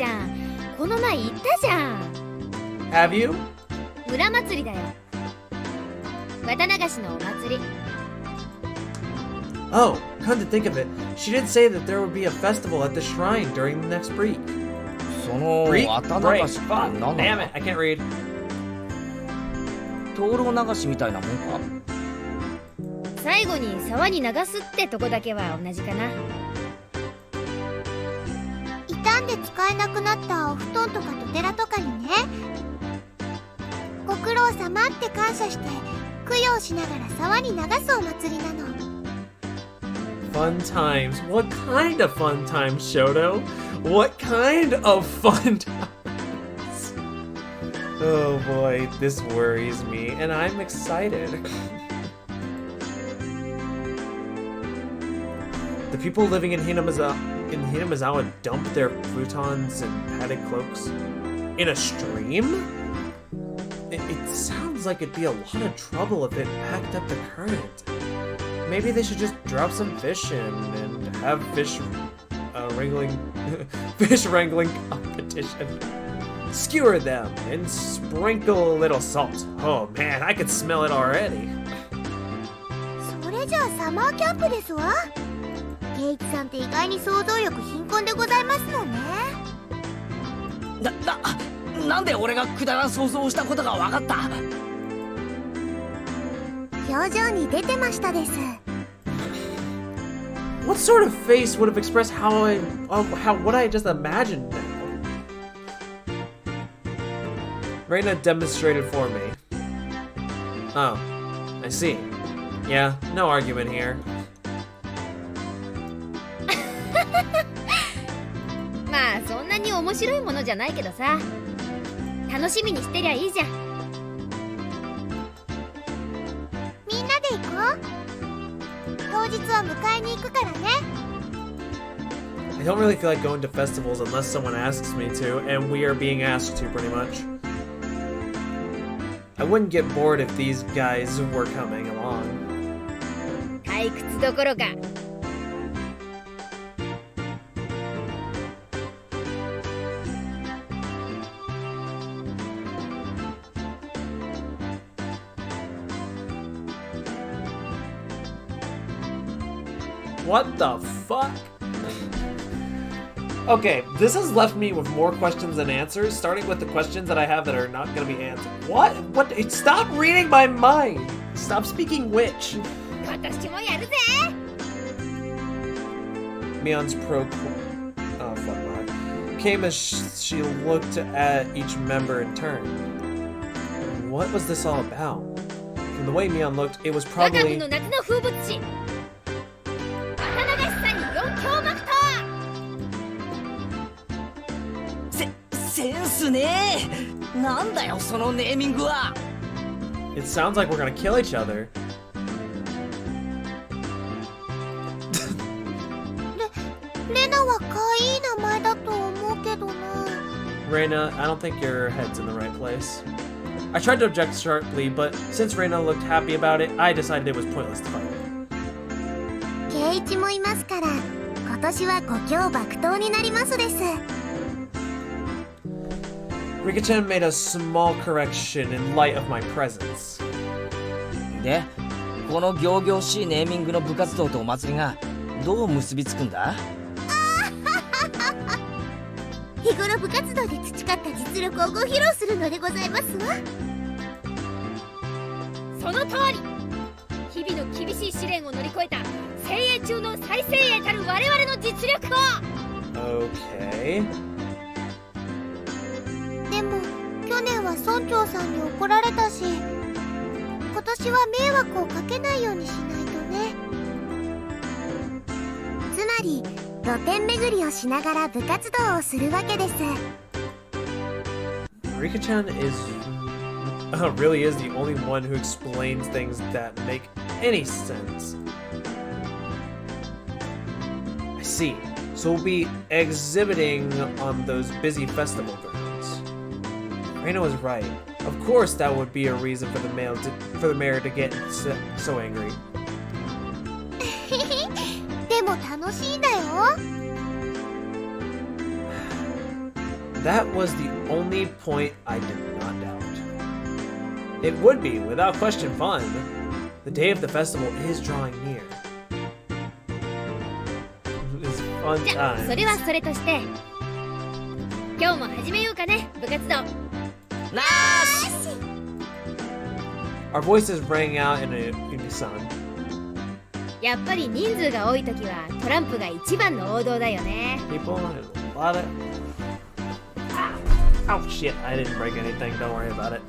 ゃんこの前言ったじゃん。 Have you? 村祭りだよ。綿流しのお祭り。 Oh, come to think of it, she did say that there would be a festival at the shrine during the next break. その Break? 綿 Break. 流しって Fuck. 何 Damn な it, I can't read. の？灯籠流しみたいなもんか？最後に沢に流すってとこだけは同じかな。傷んで使えなくなったお布団とか戸寺とかにね。ご苦労様って感謝して供養しながら沢に流すお祭りなの。 Fun times. What kind of fun times, Shoto? What kind of fun times? Oh boy, this worries me, and I'm excited. The people living in Hinamizawa dump their futons and padded cloaks in a stream? It sounds like it'd be a lot of trouble if it backed up the current. Maybe they should just drop some fish in and have fish wrangling competition. Skewer them and sprinkle a little salt. Oh man, I could smell it already. それじゃあサマーキャンプですわ。ケイチさんって意外に想像力貧困でございますのね。なんで俺がくだらん想像をしたことが分かった？表情に出てましたです。What sort of face would have expressed what I just imagined now? Reina demonstrated for me. Oh, I see. Yeah, no argument here. まあそんなに面白いものじゃないけどさ、楽しみにしてりゃいいじゃん。みんなで行こう。当日は迎えに行くからね。 I don't really feel like going to festivals unless someone asks me to, and we are being asked to pretty much. I wouldn't get bored if these guys were coming along. 退屈どころか。What the fuck? Okay, this has left me with more questions than answers, starting with the questions that I have that are not gonna be answered. What? What? Stop reading my mind! Stop speaking witch! 今年もやるぜ。 Mion's oh fuck God. Came as she looked at each member in turn. What was this all about? From the way Mion looked, it was 我が probably... 国の夏の風物詩。綿流しさに4強幕と。センスねえ。なんだよそのネーミングは。 It sounds like we're gonna kill each other. レナは可愛い名前だと思うけどな。 Reina, I don't think your head's in the right place. I tried to object sharply, but since Reina looked happy about it, I decided it was pointless to fight. 圭一もいますから、今年は5強爆投になりますです。 Rika-chan made a small correction in light of my presence. で、この仰々しいネーミングの部活動とお祭りがどう結びつくんだ？日頃部活動で培った実力をご披露するのでございますわ。その通り。日々の厳しい試練を乗り越えた精鋭中の最精鋭たる我々の実力を。 Okay. でも去年は村長さんに怒られたし、今年は迷惑をかけないようにしないとね。つまり露店巡りをしながら部活動をするわけです。 Rika-chan really is the only one who explains things that make any sense. I see. So we'll be exhibiting on those busy festival grounds. Reina was right. Of course, that would be a reason for the mayor to get so angry. でも楽しいんだよ。 That was the only point I did not doubt. It would be, without question, fun. The day of the festival is drawing near. It's fun じゃあ time. それはそれとして、今日も始めようかね、部活動。なーし。 Our voices rang out in a unison. やっぱり人数が多い時はトランプが一番の王道だよね。 People, there's a lot of... Oh shit, I didn't break anything, don't worry about it.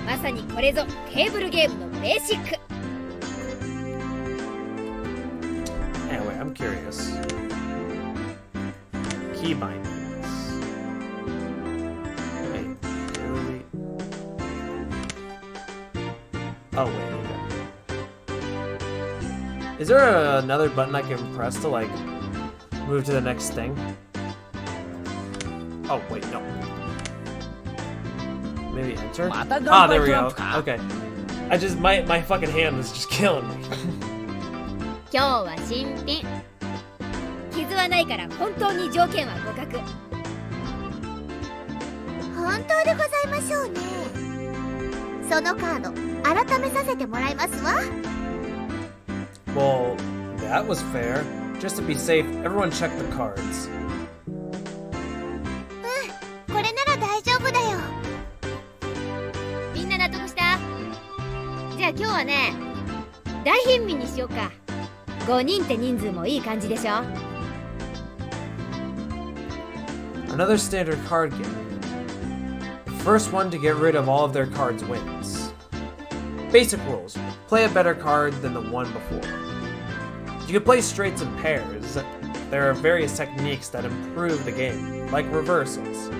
まさにこれぞテーブルゲームのベーシック。 Anyway, I'm curious. Key bindings. Wait, really? Oh, wait, okay. Is there another button I can press to, like, move to the next thing? Oh, wait, no. Maybe enter? Ah, there we go. Okay. My fucking hand was just killing me. 今日は新品。傷はないから本当に条件は互角。本当でございましょうね。そのカード改めさせてもらいますわ。 Well, that was fair. Just to be safe, everyone check the cards. これなら大丈夫だよ。みんな納得した？じゃあ今日はね、大貧民にしようか。5人って人数もいい感じでしょ。 Another standard card game. First one to get rid of all of their cards wins. Basic rules. Play a better card than the one before. You can play straights and pairs. There are various techniques that improve the game, like reversals.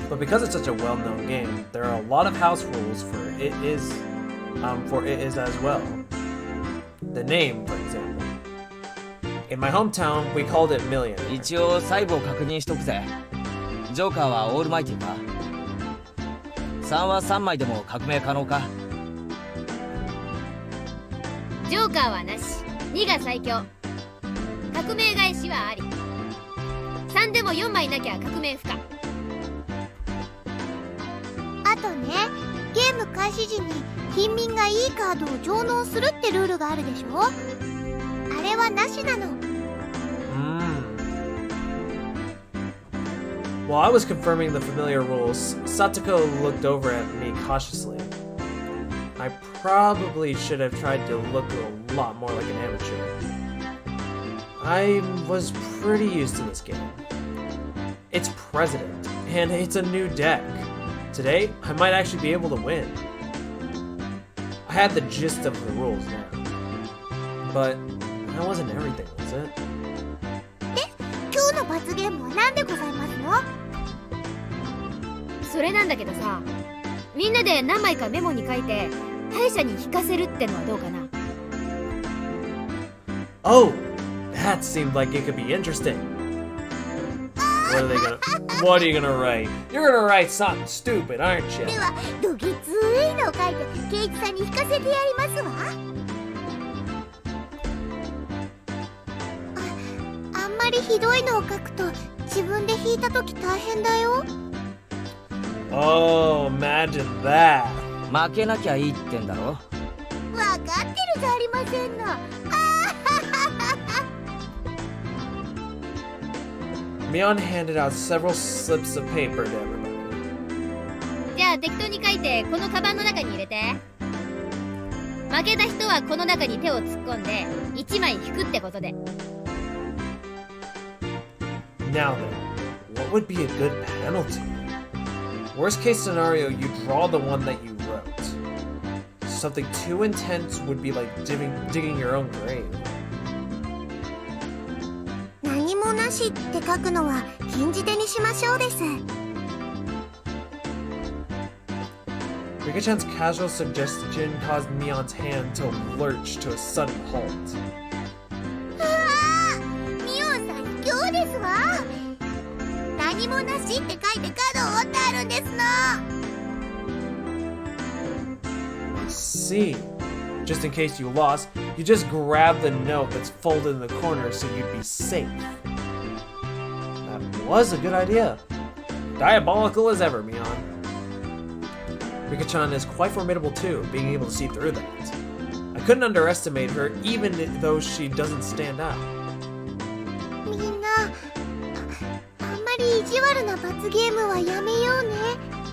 But because it's such a well-known game, there are a lot of house rules for it is as well. The name, for example. In my hometown, we called it Million. 一応細部を確認しとくぜ。ジョーカーはオールマイティか。3は3枚でも革命可能か。ジョーカーはなし、2が最強。革命返しはあり。3でも4枚なきゃ革命不可。あとね、ゲーム開始時に貧民がいいカードを上納するってルールがあるでしょ。あれはなしなの。While I was confirming the familiar rules, Satoko looked over at me cautiously. I probably should have tried to look a lot more like an amateur. I was pretty used to this game. It's President, and it's a new deck. Today, I might actually be able to win. I had the gist of the rules now. But that wasn't everything, was it? 今日の罰ゲームは何でございますの？それなんだけどさ、みんなで何枚かメモに書いて敗者に引かせるってのはどうかな。 Oh, that seemed like it could be interesting. What are you gonna write? You're gonna write something stupid, aren't you? では、どぎついのを書いてケイチさんに引かせてやりますわ。あんまりひどいのを書くと自分で引いたとき大変だよ。Oh, imagine that. 負けなきゃいいってんだろ。わかってるじゃありませんの。Mion handed out several slips of paper to everybody. じゃあ適当に書いてこのカバンの中に入れて。負けた人はこの中に手を突っ込んで1枚引くってことで。 Now then, what would be a good penalty? Worst case scenario, you draw the one that you wrote. Something too intense would be like digging your own grave. 何もなしって書くのは禁じ手にしましょうです。 Rika-chan's casual suggestion caused Mion's hand to lurch to a sudden halt. ミオンさん卑怯ですわ。何もなしって書いてカードを折ってあるんですの。 I see. Just in case you lost, you just grab the note that's folded in the corner so you'd be safe. That was a good idea. Diabolical as ever, Mion. Rika-chan is quite formidable too, being able to see through that. I couldn't underestimate her, even though she doesn't stand out. みんな、あんまり意地悪な罰ゲームはやめようね。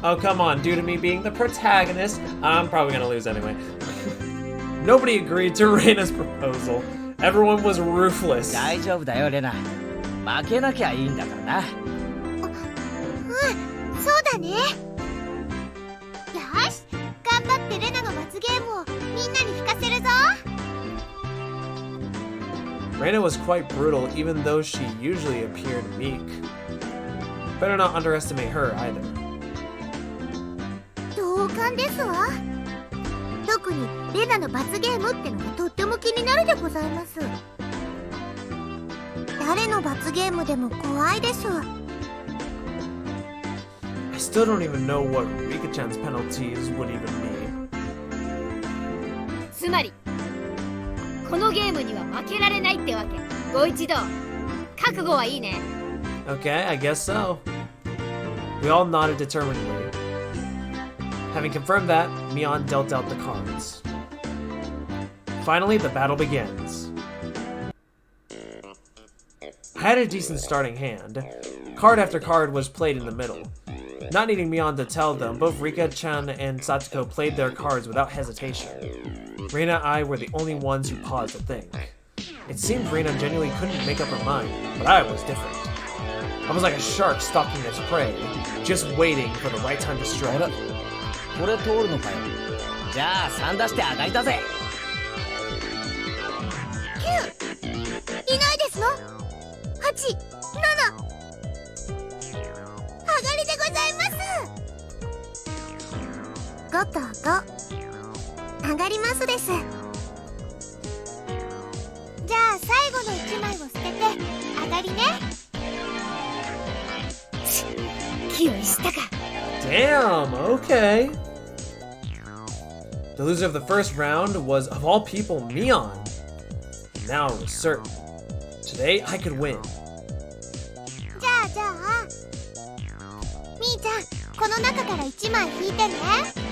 Oh, come on, due to me being the protagonist, I'm probably gonna lose anyway. Nobody agreed to Reina's proposal. Everyone was ruthless. 大丈夫だよレナ。負けなきゃいいんだからな。そうだね。よし、頑張ってレナの罰ゲームをみんなに引かせるぞ。 Reina was quite brutal, even though she usually appeared meek. Better not underestimate her either. 同感ですわ。特にレナの罰ゲームってのがとっても気になるでございます。誰の罰ゲームでも怖いです。 I still don't even know what Rika-chan's penalties would even be. つまりこのゲームには負けられないってわけ。ご一同覚悟はいいね。 Okay, I guess so. We all nodded determinedly. Having confirmed that, Mion dealt out the cards. Finally, the battle begins. I had a decent starting hand. Card after card was played in the middle. Not needing Mion to tell them, both Rika-chan and Satoko played their cards without hesitation. Reina and I were the only ones who paused to think. It seemed Reina genuinely couldn't make up her mind, but I was different. I was like a shark stalking its prey, just waiting for the right time to strike. これ通るのかよ。じゃあ3出して上がりだぜ。9いないですの。8、7、上がりでございます。5と5、上がりますです。じゃあ最後の1枚を捨てて上がりね。気をしたか。 Damn, okay. The loser of the first round was, of all people, Mion. Now it was certain. Today I could win. じゃあみーちゃん、この中から1枚引いてね。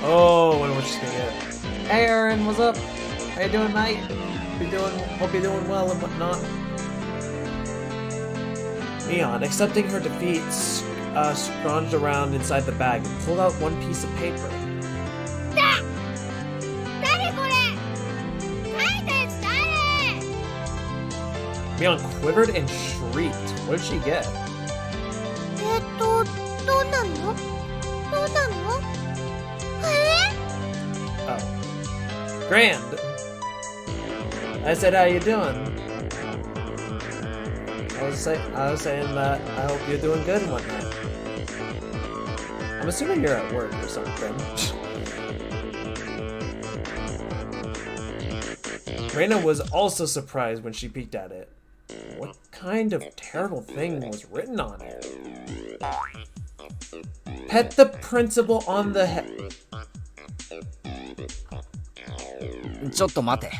Oh, wonder what she's gonna get. Hey Aaron, what's up? How you doing, mate? Hope you're doing well and whatnot. Mion, accepting her defeat, scrounged around inside the bag and pulled out one piece of paper. 誰これ。書いたやつ誰。 Mion quivered and shrieked. What did she get? どうなの。Oh. Grand. I said, how you doing? I was saying that I hope you're doing good and whatnot. I'm assuming you're at work or something. Reina was also surprised when she peeked at it. What kind of terrible thing was written on it? Pet the principal on the head. ちょっと待て、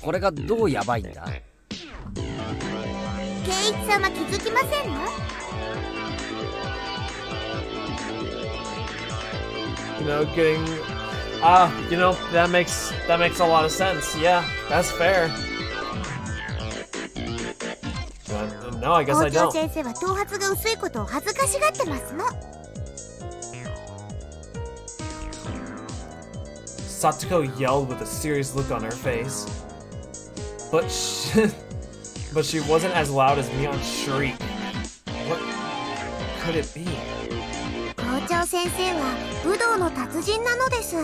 これがどうやばいんだ。圭一様気づきませんの。 You know, getting you know, that makes a lot of sense. Yeah, that's fair. But, no, I guess I 校長 don't. 先生は頭髪が薄いことを恥ずかしがってますの。 Satoko yelled with a serious look on her face. But she wasn't as loud as Mion's shriek. What could it be? 校長先生は武道の達人なのです。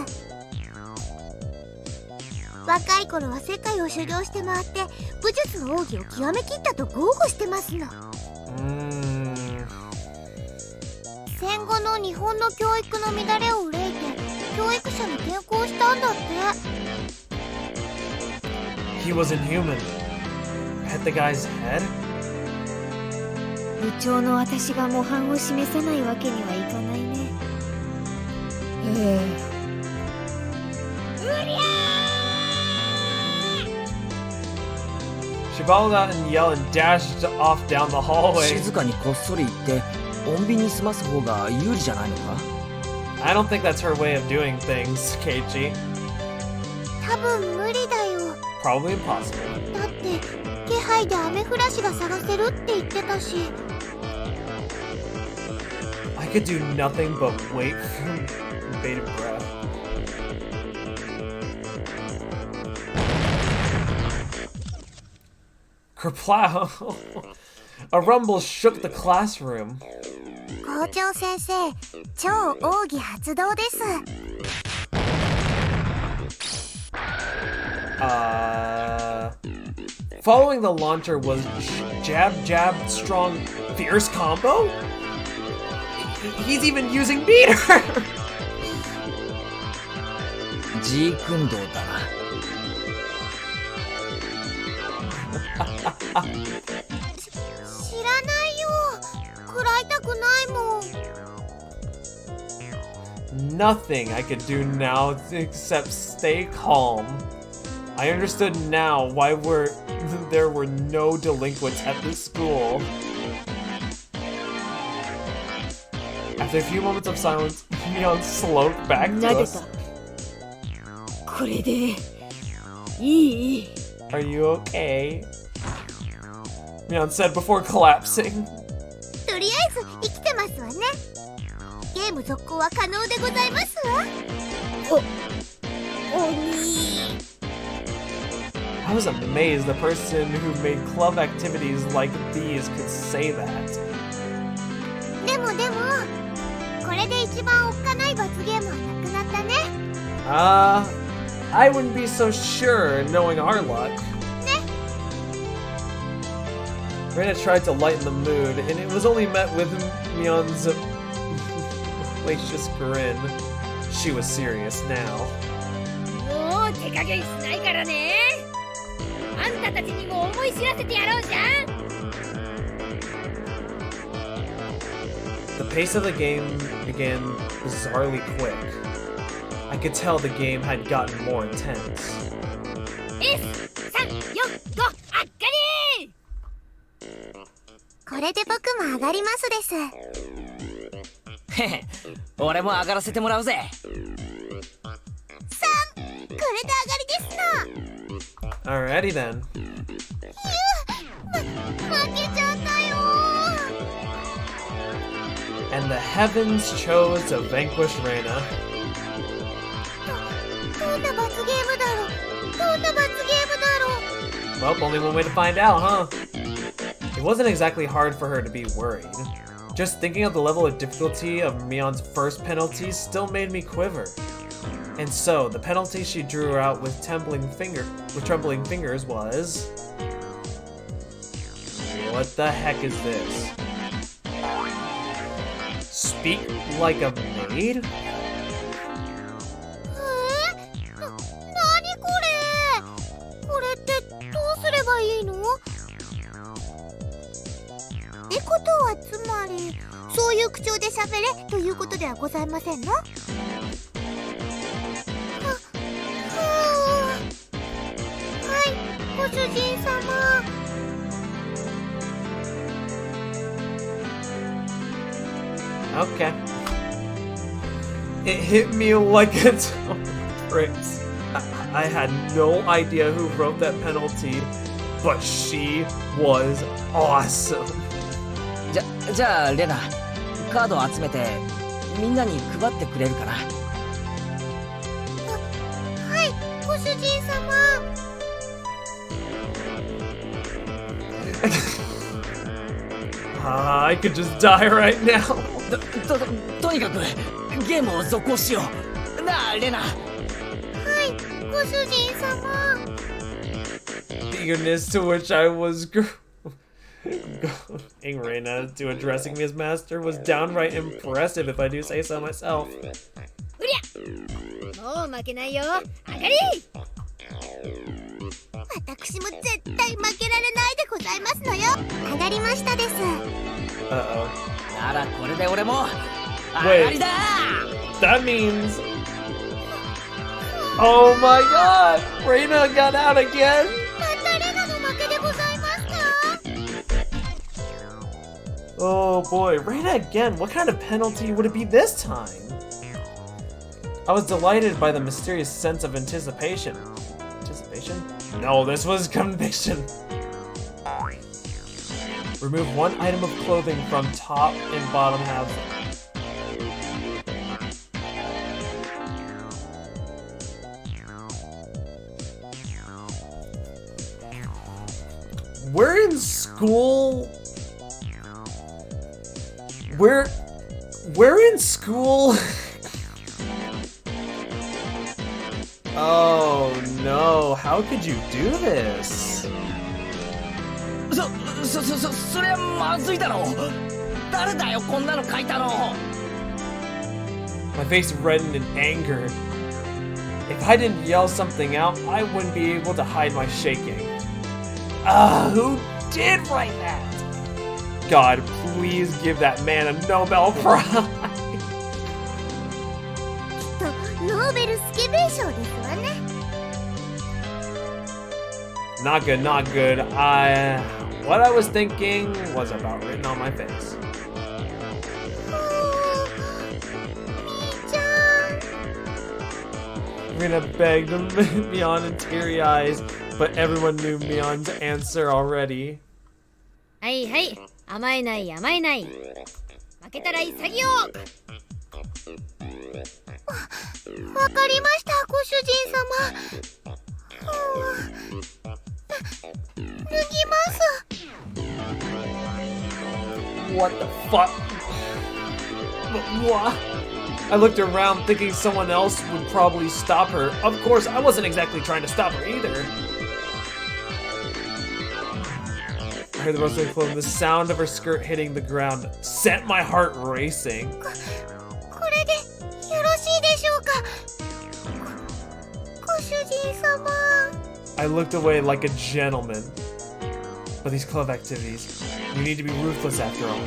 若い頃は世界を修行して回って武術の奥義を極めきったと豪語してますの。戦後の日本の教育の乱れを憂いて教育者に転校したんだって。 He wasn't human. At the guy's head? 部長の私が模範を示さないわけにはいかないね。She bawled out and yelled and dashed off down the hallway. 静かにこっそり行って穏便に済ます方が有利じゃないのか。 I don't think that's her way of doing things, Keiichi. 多分無理だよ。 Probably impossible. だって気配でアメフラシが探せるって言ってたし。 I could do nothing but wait for bated breath. Kerplow! A rumble shook the classroom. 校長先生、超奥義発動です。 Following the launcher was jab, jab, strong, fierce combo? He's even using meter! ジークンドーだな。知らないよ。食らいたくないもん。 Nothing I could do now except stay calm. I understood now why there were no delinquents at this school. After a few moments of silence, Mion slowed back to us. これでいい。 Are you okay? Mion said before collapsing. とりあえず生きてますわね。ゲーム続行は可能でございますわ。鬼。 I was amazed the person who made club activities like these could say that. でもこれで一番おっかない罰ゲームはなくなったね。I wouldn't be so sure knowing our luck. Reina tried to lighten the mood, and it was only met with Mion's malicious grin. She was serious now. もう手加減しないからね。あんたたちにも思い知らせてやろうじゃん。 The pace of the game began bizarrely quick. I could tell the game had gotten more intense. S345 あっかり。これで僕も上がりますです。へへ、俺も上がらせてもらうぜ。これで上がりですの。 Alrighty then. 負けちゃったよ。 And the heavens chose to vanquish Reina. どんな罰ゲームだろう。どんな罰ゲームだろう。 Well, only one way to find out, huh? It wasn't exactly hard for her to be worried. Just thinking of the level of difficulty of Mion's first penalty still made me quiver. And so, the penalty she drew out with trembling fingers was... What the heck is this? Speak like a maid? なにこれ。これってどうすればいいの？ってことはつまりそういう口調で喋れということではございませんの？はい、ご主人様。 Okay. It hit me like a ton of bricks. I had no idea who wrote that penalty, but she was awesome. じゃあレナ、カードを集めてみんなに配ってくれるかな。はい、ご主人様。 I could just die right now. とにかくゲームを続行しよう。なあレナ。はい、ご主人様。 The eagerness to which I was going Reina to addressing me as master was downright impressive, if I do say so myself. うりゃ、もう負けないよ。上がり。 私も絶対負けられないでございますのよ。上がりましたです。 Uh-oh. ならこれで俺も上がりだ。 That means... Oh my god! Reina got out again! またレナの負けでございますか？ Oh boy, Reina again! What kind of penalty would it be this time? I was delighted by the mysterious sense of anticipation. Anticipation? No, this was conviction. Remove one item of clothing from top and bottom halves. We're in school. We're in school. Oh no, how could you do this? それはまずいだろう。誰だよこんなの書いたの。 My face reddened in anger. If I didn't yell something out, I wouldn't be able to hide my shaking. Who did write that? God, please give that man a Nobel Prize. きっとノーベルスケベ賞ですわね。 Not good, not good. What I was thinking was about written on my face. みーちゃん。 Rina begged Mion in teary eyes, but everyone knew Mion's answer already. はいはい、甘えない甘えない。負けたら潔よ。わかりました、ご主人様。脱ぎます。 What the fuck? What? I looked around thinking someone else would probably stop her. Of course, I wasn't exactly trying to stop her either. I heard the rustling clothing. The sound of her skirt hitting the ground sent my heart racing. これでよろしいでしょうか。ご主人様。 I looked away like a gentleman. But these club activities, you need to be ruthless after all.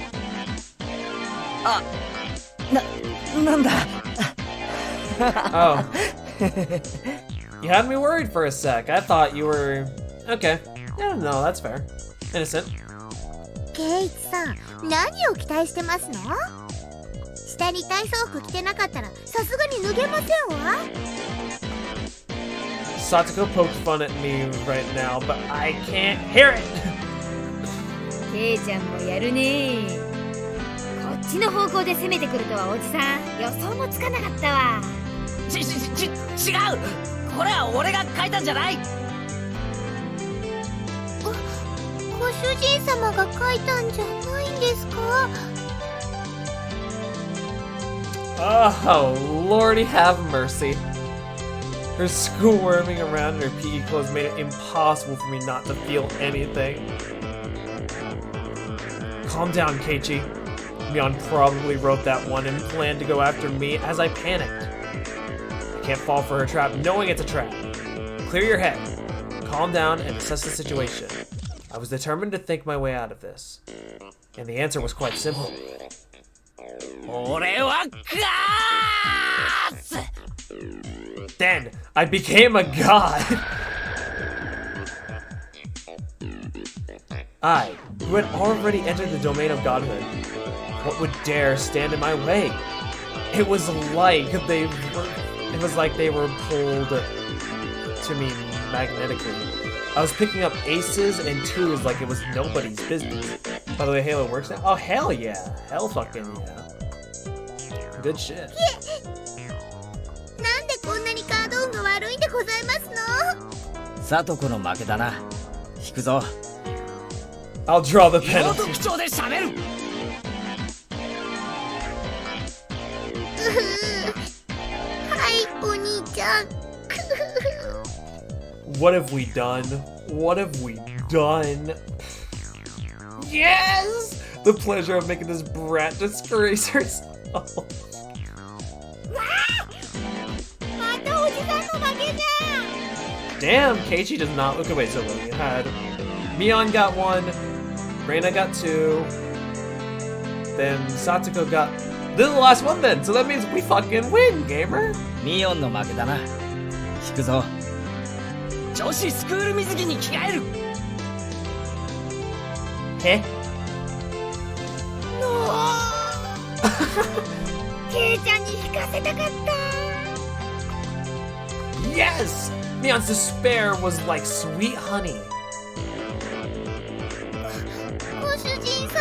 なんだ Oh. You had me worried for a sec. I thought you were... Okay. Yeah, no, that's fair. Innocent. ケイチさん、何を期待してますの？下に体操服着てなかったらさすがに脱げませんわ。 Satoko poked fun at me right now, but I can't hear it. ケイちゃんもやるね。こっちの方向で攻めてくるとはおじさん予想もつかなかったわ。違うこれは俺が書いたんじゃない。ご主人様が書いたんじゃないんですか？ Oh, lordy have mercy. Her squirming around in her PE clothes made it impossible for me not to feel anything. Calm down, Keiichi. Mion probably wrote that one and planned to go after me as I panicked. I can't fall for her trap knowing it's a trap. Clear your head. Calm down and assess the situation. I was determined to think my way out of this. And the answer was quite simple. 俺はガース Then, I became a god! I, who had already entered the domain of godhood, what would dare stand in my way? It was like they were pulled to me magnetically. I was picking up aces and twos like it was nobody's business. By the way, Halo works now? Oh, hell yeah. Hell fucking yeah. Good shit. なんでこんなにカード運が悪いんでございますの？サトコの負けだな。引くぞ。 I'll draw the 妹 penalty. 口調で喋る。はい、お兄ちゃん。 What have we done? What have we done? Yes! The pleasure of making this brat disgrace herself. またおじさんの負けじゃん。 Damn, Keiichi does not look away. So we had Mion got 1, Reina got 2, then Satoko got... This is the last one then, so that means we fucking win, gamer! ミオンの負けだな。引くぞ。女子スクール水着に着替える。Heh? ケイちゃんに引かせたかった。 Yes! Mion's despair was like sweet honey. ご主人様。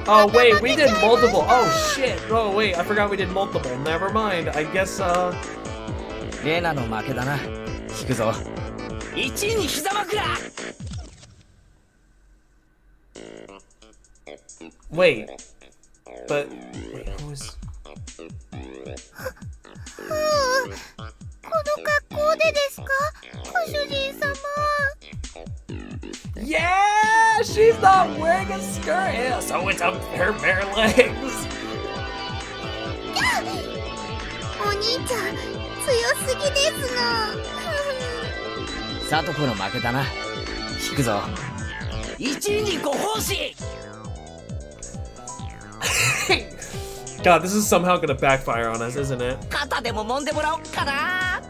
Oh wait, we did multiple. Oh shit. Oh wait, I forgot we did multiple. Never mind. I guess レナの負けだな。引くぞ。1位に膝枕。 wait. But wait, who was この格好でですか？ご主人様。 Yeah, she's not wearing a skirt. Yeah, so it's up her bare legs. お兄ちゃん、強すぎですの。サトコの負けだな。引くぞ。1位にご奉仕。 God, this is somehow gonna backfire on us, isn't it? 肩でも揉んでもらおっかな。は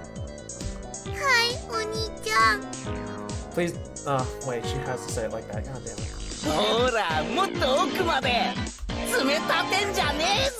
い、お兄ちゃん。 Please. Wait, she has to say it like that. God damn it. ほら、もっと奥まで詰め立てんじゃねえぞ。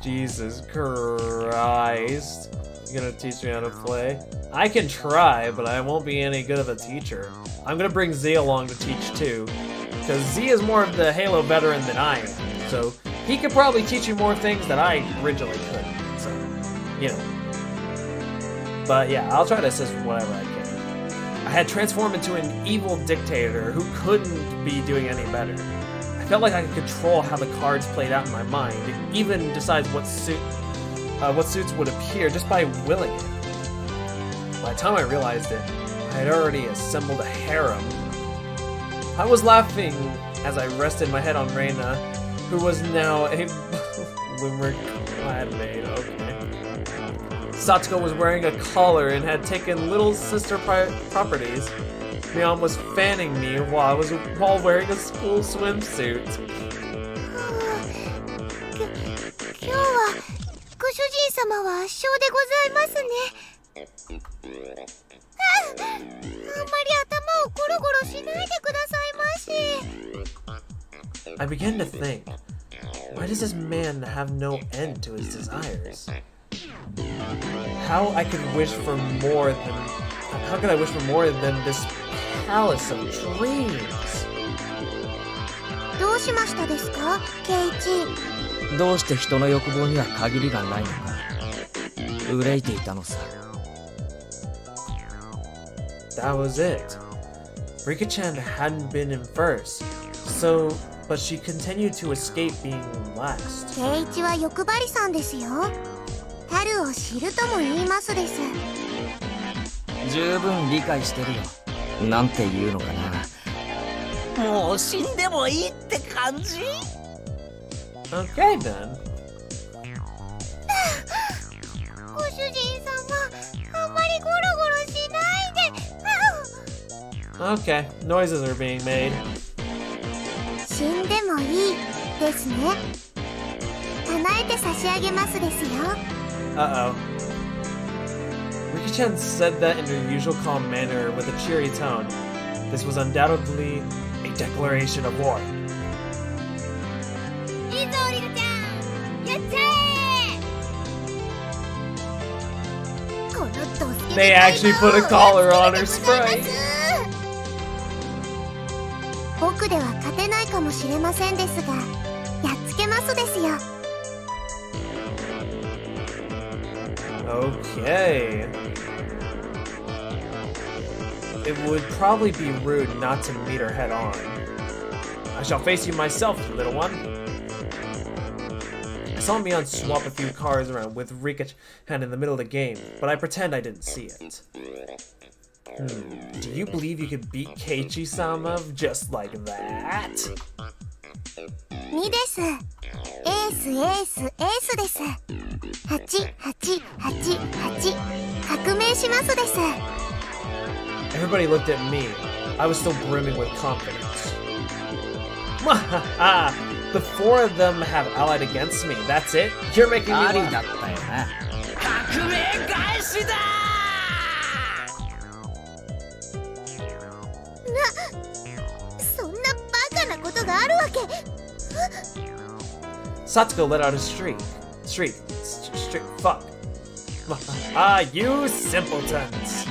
Jesus Christ. You're gonna teach me how to play? I can try, but I won't be any good of a teacher. I'm gonna bring Z along to teach too, because Z is more of the Halo veteran than I am, so he could probably teach you more things that I originally couldn't, so, you know. But yeah, I'll try to assist whatever I can. I had transformed into an evil dictator who couldn't be doing any better. I felt like I could control how the cards played out in my mind, even decide what suits would appear just by willing it. By the time I realized it, I had already assembled a harem. I was laughing as I rested my head on Reina, who was now a bloomer-clad maid. Okay. Satsuko was wearing a collar and had taken little sister properties. Mion was fanning me while wearing a school swimsuit. 今日はご主人様は圧勝でございますね。あんまり頭をゴロゴロしないでくださいまし。 I began to think, why does this man have no end to his desires? How could I wish for more than this palace of dreams? どうしましたですか、ケイチ？どうして人の欲望には限りがないのか憂いていたのさ。 That was it. Rika-chan hadn't been in first, but she continued to escape being last. ケイチは欲張りさんですよ。樽を知るとも言いますです。十分理解してるよ。なんて言うのかな。もう死んでもいいって感じ？ Okay then. ご主人様、あんまりゴロゴロしないで。Okay, noises are being made. 死んでもいいですね。叶えて差し上げますですよ。Uh-oh. Rika-chan said that in her usual calm manner with a cheery tone. This was undoubtedly a declaration of war. いいぞリカちゃん、やっちゃえ。このドスケベ They actually put a collar on her sprite. 僕では勝てないかもしれませんですが、やっつけますですよ。 Okay. It would probably be rude not to meet her head on. I shall face you myself, little one. I saw Mion swap a few cards around with Rika-chan in the middle of the game, but I pretend I didn't see it. Do you believe you could beat Keiichi-sama just like that? 2です。エースエースエースです。88888革命しますです。 Everybody looked at me. I was still brimming with confidence. The four of them have allied against me. That's it? You're making me あり laugh. だったよな。革命返しだそんなバカなことがあるわけ。 Satsuko let out a shriek. Fuck. You simpletons.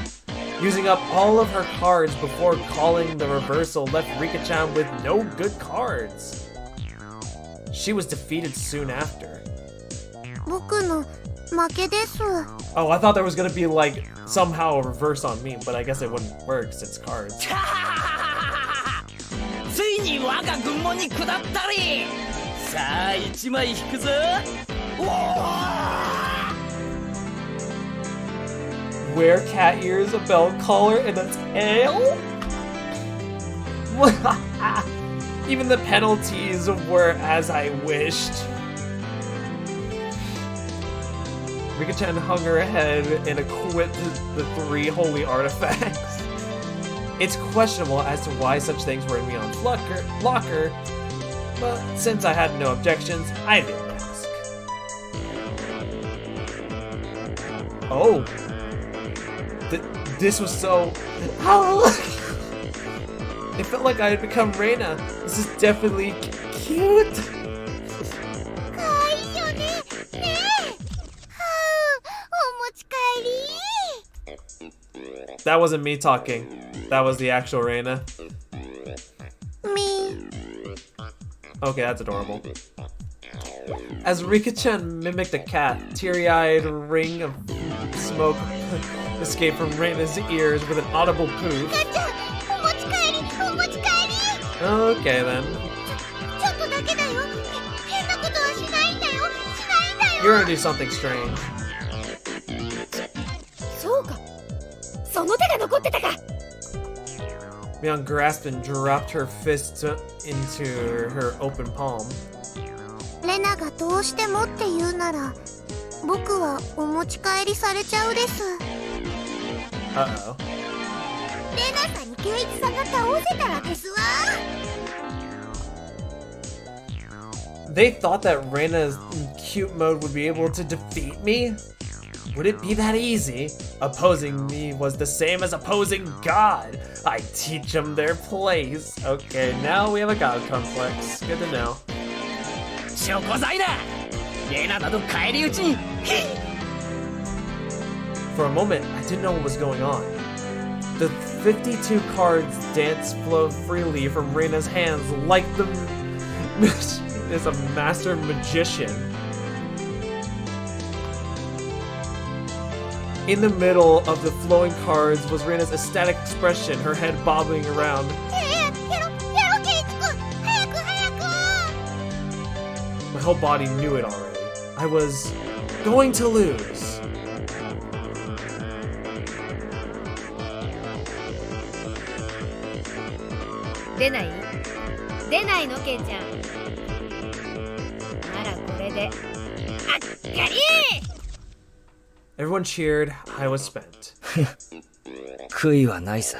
Using up all of her cards before calling the reversal left Rika-chan with no good cards. She was defeated soon after. 僕の負けです。 Oh, I thought there was gonna be like somehow a reverse on me, but I guess it wouldn't work since cards. ついに我が軍門に下ったり。さあ一枚引くぞ。おー Wear cat ears, a bell collar, and a tail? Even the penalties were as I wished. Rika-chan hung her head and equipped the 3 holy artifacts. It's questionable as to why such things were in Mion's locker, but since I had no objections, I didn't ask. Oh. This was so... It felt like I had become Reina. This is definitely cute. かわいいよね。ねえ。お持ち帰り。 That wasn't me talking. That was the actual Reina. Me. Okay, that's adorable. As Rika-chan mimicked a cat, teary-eyed ring of smoke escaped from Reina's ears with an audible poof. 母ちゃん、お持ち帰り、お持ち帰り。 Okay then. ちょっとだけだよ。変なことはしないんだよ。しないんだよ。 You're gonna do something strange. そうか、その手が残ってたか。Myung grasped and dropped her fist into her open palm. レナがどうしてもって言うなら、僕はお持ち帰りされちゃうです。 Uh-oh. レナさんにケイチさんが倒せたらですわ。 They thought that Reina's cute mode would be able to defeat me? Would it be that easy? Opposing me was the same as opposing God. I teach them their place. Okay, now we have a God complex. Good to know. チョコザイだ。レナなど返り討ちに。 For a moment, I didn't know what was going on. The 52 cards danced flow freely from Reina's hands like the is a master magician. In the middle of the flowing cards was Reina's ecstatic expression, her head bobbing around. ヘロケイチ君、早く早く。 My whole body knew it already. I was going to lose. 出ない？出ないのケンちゃん。ならこれであっかり。 Everyone cheered. I was spent. 悔いはないさ。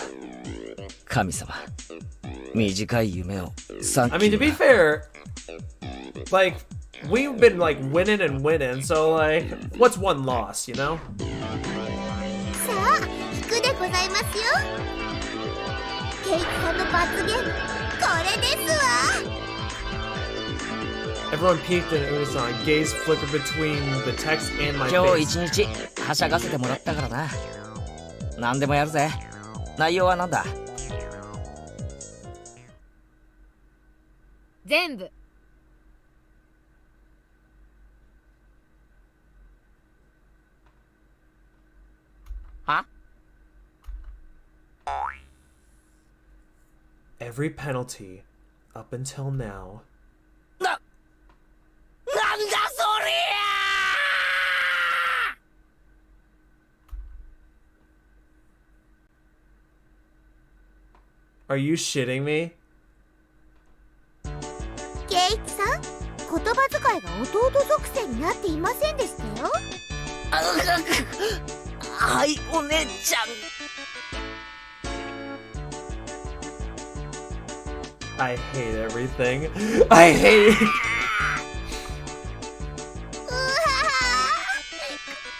神様。短い夢をサンキュ I mean, to ー be だ。 fair, like, we've been, like, winning and winning, so, like, what's one loss, you know? さあ、引くでございますよ。ケイチさんの罰ゲーム、これですわ。 Everyone peeked at Unasan, gaze flickered between the text and my 今日 face. 一日はしゃがせてもらったからな。何でもやるぜ。内容はなんだ？全部。は？ Every penalty, up until now. なんだそりゃ！ Are you shitting me? ケイチさん、言葉遣いが弟属性になっていませんでしたよ。はい、お姉ちゃん。I hate everything. I hate it. うわ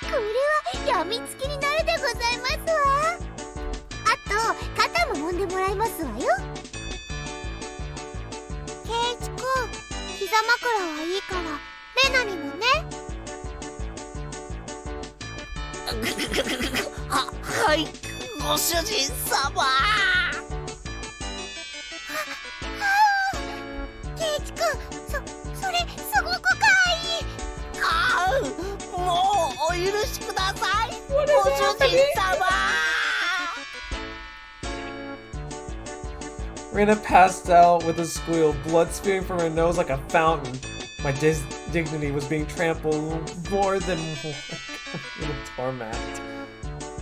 ー、これはやみつきになるでございますわ。あと肩も揉んでもらいますわよ。ケイチくん、膝枕はいいからレナにもね。はい、ご主人様。ケイチくん、それすごくかわいい。ああ、もうお許しください。ご主人様。 Reina passed out with a squeal, blood spewing from her nose like a fountain. My dignity was being trampled more than in a torment.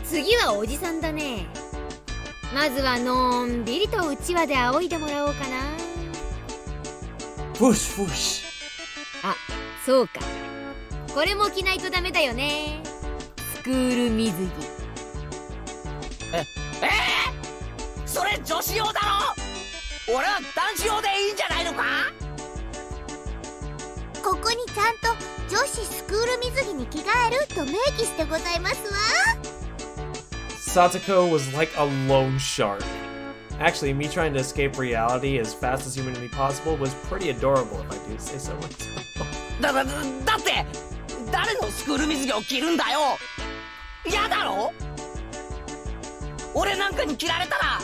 次はおじさんだね。まずはのんびりとうちわで仰いでもらおうかな。 Whoosh, whoosh. あ、そうか。これも着ないとダメだよね。スクール水着。それ女子用だろ。俺は男子用でいいんじゃないのか。ここにちゃんと女子スクール水着に着替えると明記してございますわ。 Satoko was like a loan shark. Actually, me trying to escape reality as fast as humanly possible was pretty adorable, if I do say so myself. だって誰のスクール水着を着るんだよ。嫌だろ。俺なんかに着られたら。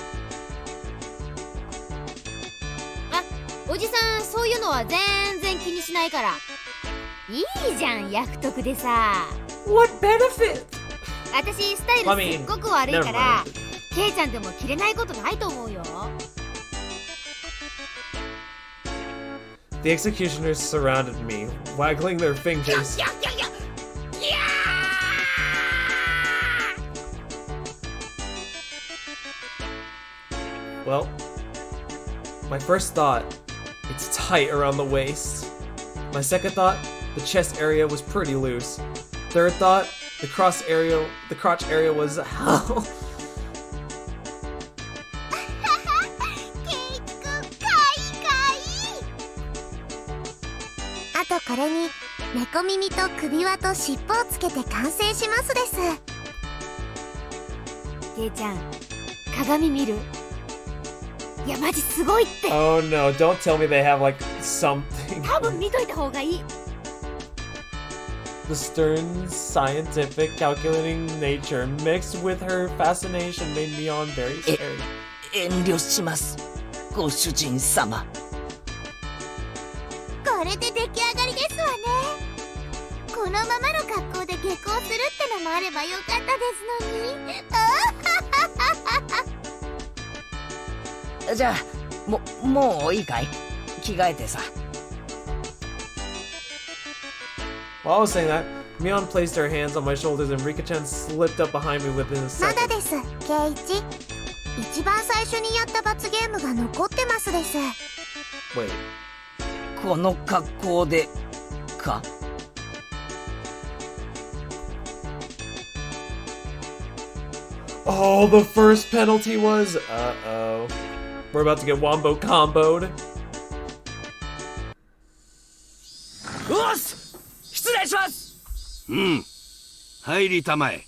あ、おじさんそういうのは全然気にしないから。いいじゃん、約束でさ。 What benefit? 私スタイル I mean, すっごく悪いか never ら mind. ケイちゃんでも着れないことないと思うよ。 The executioners surrounded me, waggling their fingers. Well, my first thought, it's tight around the waist. My second thought, the chest area was pretty loose. Third thought, the crotch area was hell. ケイチくんかいかい。あとこれに猫耳と首輪と尻尾をつけて完成しますです。ケイちゃん鏡見る？いやマジすごいって。 Oh no, don't tell me they have like something. 多分見といた方がいい。 The stern, scientific, calculating nature mixed with her fascination made Mion very scary. 遠慮しますご主人様。これで出来上がりですわね。このままの格好で下校するってのもあればよかったですのに。じゃあもういいかい？着替えてさ。 While I was saying that, Mion placed her hands on my shoulders and Rika-chan slipped up behind me within a まだ second. です、ケイチ。一番最初にやった罰ゲームが残ってますです。 Wait, この格好でか？ oh, the first penalty was... Uh-oh. We're about to get wombo comboed. よし失礼します。入りたまえ。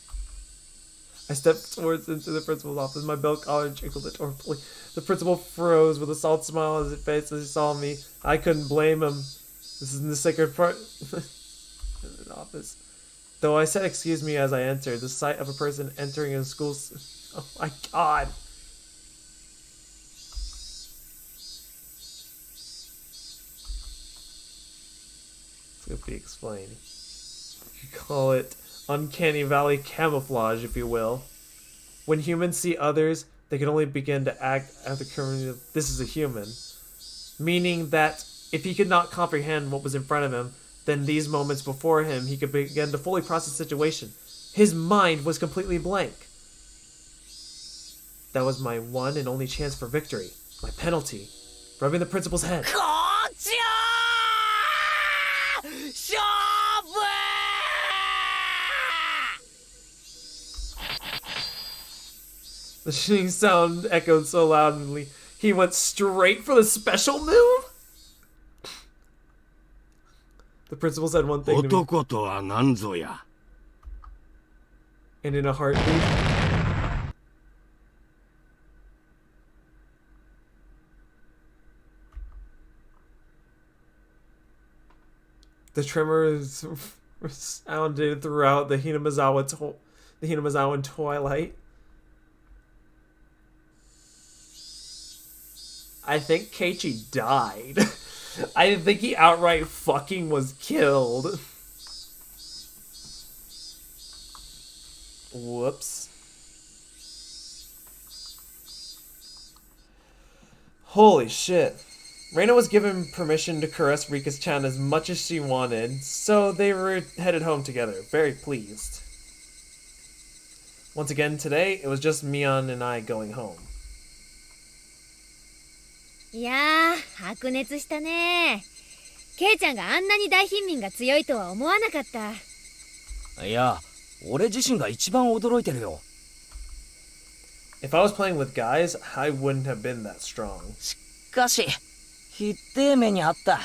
I stepped towards into the principal's office. My belt collar jingled adorably. The principal froze with a soft smile on his face as he saw me. I couldn't blame him. This is in the sacred part in the office. Though I said excuse me as I entered, the sight of a person entering a school... Oh my god. It's gonna be explained. You call it uncanny valley camouflage, if you will. When humans see others, they can only begin to act at the current of this is a human. Meaning that if he could not comprehend what was in front of him, then these moments before him, he could begin to fully process the situation. His mind was completely blank. That was my one and only chance for victory. My penalty. Rubbing the principal's head. こっちよー勝負 The shooting sound echoed so loudly, he went straight for the special move? The principal said one thing to me, 男とは何ぞや。 and in a heartbeat, the tremors resounded throughout the Hinamazawa twilight. I think Keiichi died. I think he outright fucking was killed. Whoops. Holy shit. Reina was given permission to caress Rika's-chan as much as she wanted, so they were headed home together, very pleased. Once again today, it was just Mion and I going home. いやー白熱したね。ケイちゃんがあんなに大貧民が強いとは思わなかった。いや俺自身が一番驚いてるよ。 If I was playing with guys, I wouldn't have been that strong. しかしひってえ目にあった。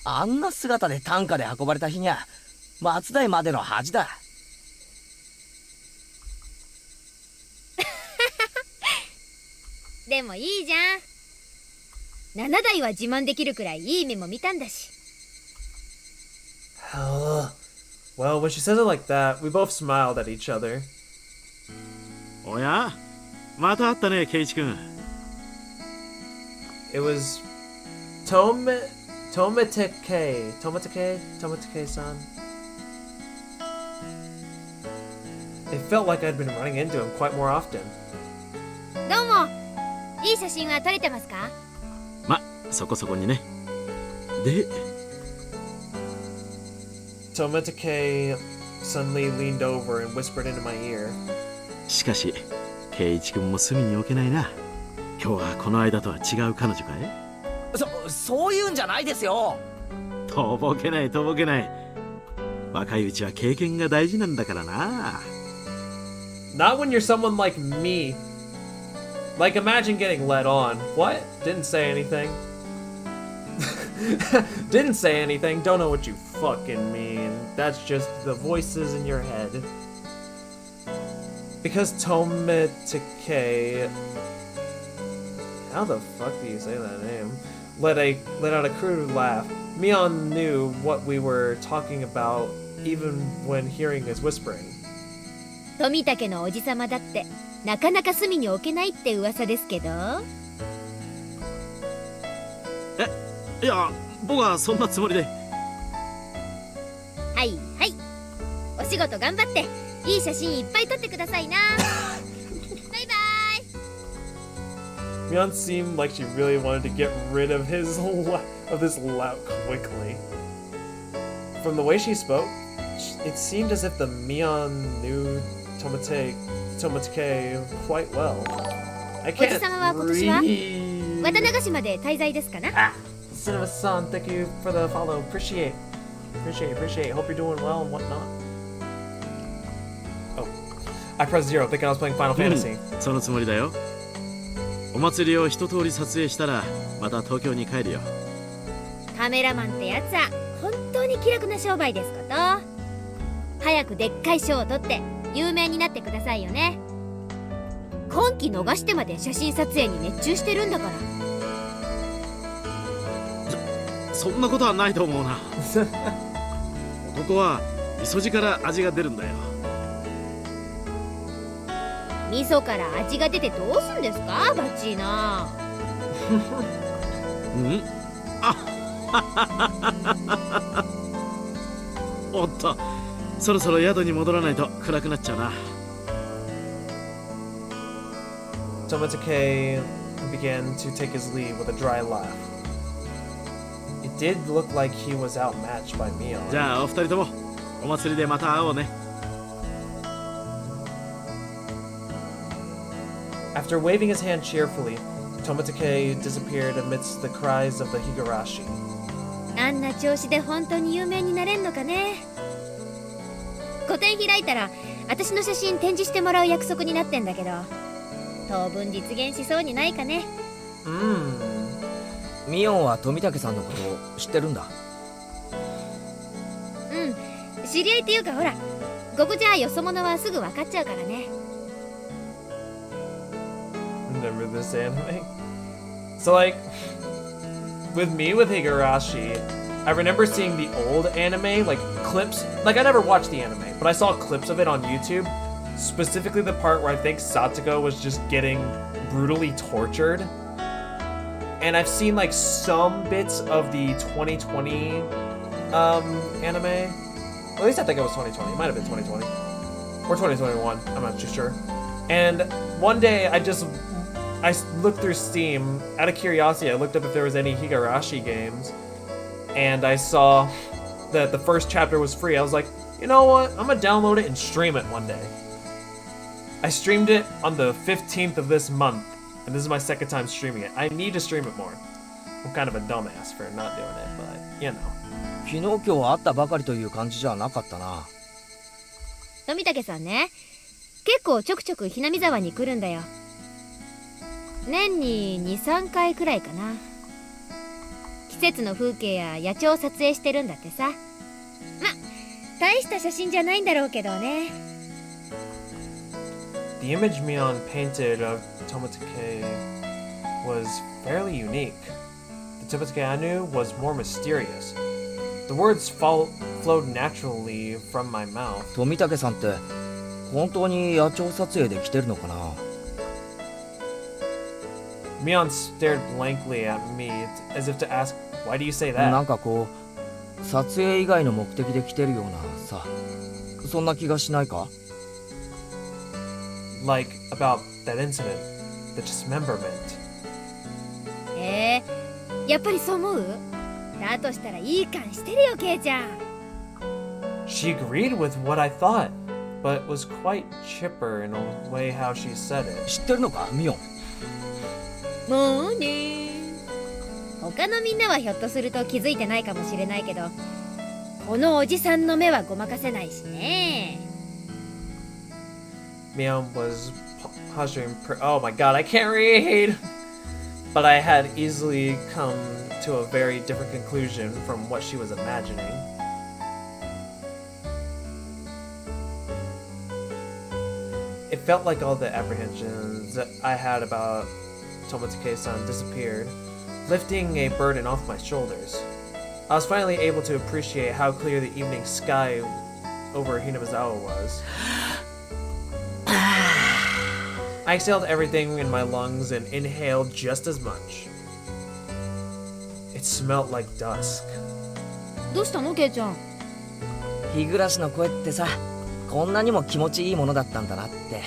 あんな姿で担架で運ばれた日にゃ松代までの恥だ。でもいいじゃん。7台は自慢できるくらいいい目も見たんだし。 Well, when she says it like that, we both smiled at each other. おやまた会ったね、ケイチ君。 It was Tometake-san. It felt like I'd been running into him quite more often. どうも。いい写真は撮れてますか？ま、そこそこにね。で、Tomitake suddenly leaned over and whispered into my ear. しかし圭一君も隅に置けないな。今日はこの間とは違う彼女かい？そういうんじゃないですよ。とぼけないとぼけない。若いうちは経験が大事なんだからな。Not when you're someone like me. Like, imagine getting led on. What? Didn't say anything. Didn't say anything. Don't know what you fucking mean. That's just the voices in your head. Because Tomitake... How the fuck do you say that name? Let out a crude laugh. Mion knew what we were talking about even when hearing his whispering. 富武のおじさまだってなかなか隅に置けないって噂ですけど。いや、僕はそんなつもりで。はいはい。お仕事頑張っていい写真いっぱい撮ってくださいな。バイバイ。 Mion seemed like she really wanted to get rid of this lout quickly. From the way she spoke, it seemed as if the Mion knew Tomitake quite well. I おじ can't さまは今年は read. 綿流しまで滞在ですかな。Ah, Cinema-san, thank you for the follow. Appreciate. Hope you're doing well and whatnot. Oh, I pressed 0, thinking I was playing Final Fantasy. そのつもりだよ。お祭りを一通り撮影したらまた東京に帰るよ。カメラマンってやつは本当に気楽な商売ですこと。早くでっかい賞を取って有名になってくださいよね。今期逃してまで写真撮影に熱中してるんだから。そんなことはないと思うな。男は味噌汁から味が出るんだよ。味噌から味が出てどうすんですか、バチーナ。うんあおっと、そろそろ宿に戻らないと暗くなっちゃうな。Tomitake began to take his leave with a dry laugh. It did look like he was outmatched by Mion. じゃあお二人ともお祭りでまた会おうね。After waving his hand cheerfully, Tomitake disappeared amidst the cries of the Higurashi. あんな調子で本当に有名になれんのかね。個展開いたら私の写真展示してもらう約束になってんだけど、当分実現しそうにないかね。ミオンは富武さんのことを知ってるんだ。うん、知り合いっていうかほら、ここじゃよそ者はすぐ分かっちゃうからね。Remember this anime? So, like, with Higurashi, I remember seeing the old anime, like, clips. Like, I never watched the anime, but I saw clips of it on YouTube. Specifically the part where I think Satsuko was just getting brutally tortured. And I've seen, like, some bits of the 2020 anime. At least I think it was 2020. It might have been 2020. Or 2021. I'm not too sure. And one day I looked through Steam. Out of curiosity, I looked up if there was any Higurashi games. And I saw that the first chapter was free. I was like, you know what? I'm gonna download it and stream it one day. I streamed it on the 15th of this month. And this is my second time streaming it. I need to stream it more. I'm kind of a dumbass for not doing it, but, you know. 昨日今日会ったばかりという感じじゃなかったな。富武さんね、結構ちょくちょくひなみ沢に来るんだよ。年に 2,3 回くらいかな。季節の風景や野鳥を撮影してるんだってさ。ま、大した写真じゃないんだろうけどね。The image Mion painted of Tomitake was fairly unique. The Tomitake I knew was more mysterious. The words flowed naturally from my mouth. 富武さんって本当に野鳥撮影で来てるのかな。Mion stared blankly at me as if to ask, why do you say な that? んかこう撮影以外の目的で来てるようなさ、そんな気がしないか。Like, about that incident. The dismemberment. やっぱりそう思う？だとしたらいい感してるよ、ケイちゃん。She agreed with what I thought, but was quite chipper in a way how she said it. 知ってるのかミオン。もうね。他のみんなはひょっとすると気づいてないかもしれないけど、このおじさんの目はごまかせないしね。Mion was posturing. Oh my god, I can't read! But I had easily come to a very different conclusion from what she was imagining. It felt like all the apprehensions that I had about Tomotsuke-san disappeared, lifting a burden off my shoulders. I was finally able to appreciate how clear the evening sky over Hinamizawa was. I exhaled everything in my lungs and inhaled just as much. It smelled like dusk. どうしたの、ケイちゃん？日暮らしの声ってさ、こんなにも気持ちいいものだったんだなって。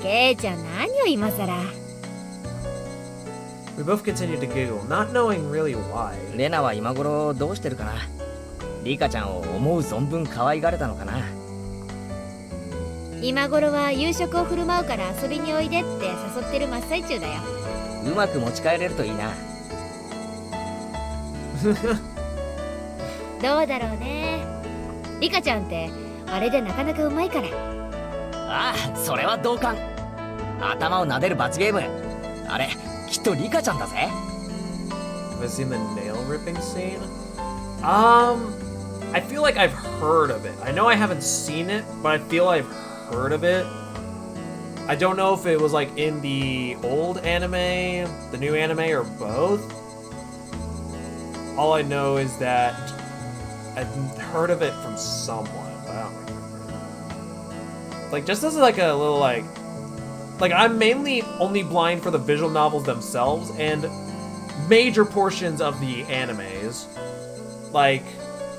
ケイちゃん、何を今さら。We both continued to giggle, not knowing really why. レナは今頃どうしてるかな。リカちゃんを思う存分可愛がれたのかな。今頃は夕食を振る舞うから遊びにおいでって誘ってる真っ最中だよ。うまく持ち帰れるといいな。どうだろうね。リカちゃんってあれでなかなかうまいから。ああ、それは同感。頭を撫でる罰ゲーム。あれ、きっとリカちゃんだぜ。Was in the nail ripping scene? I feel like I've heard of it. I know I haven't seen it, but I feel I've heard of it. I don't know if it was like in the old anime, the new anime, or both. All I know is that I've heard of it from someone, but I don't remember. Like, just as like a little like I'm mainly only blind for the visual novels themselves and major portions of the animes. Like,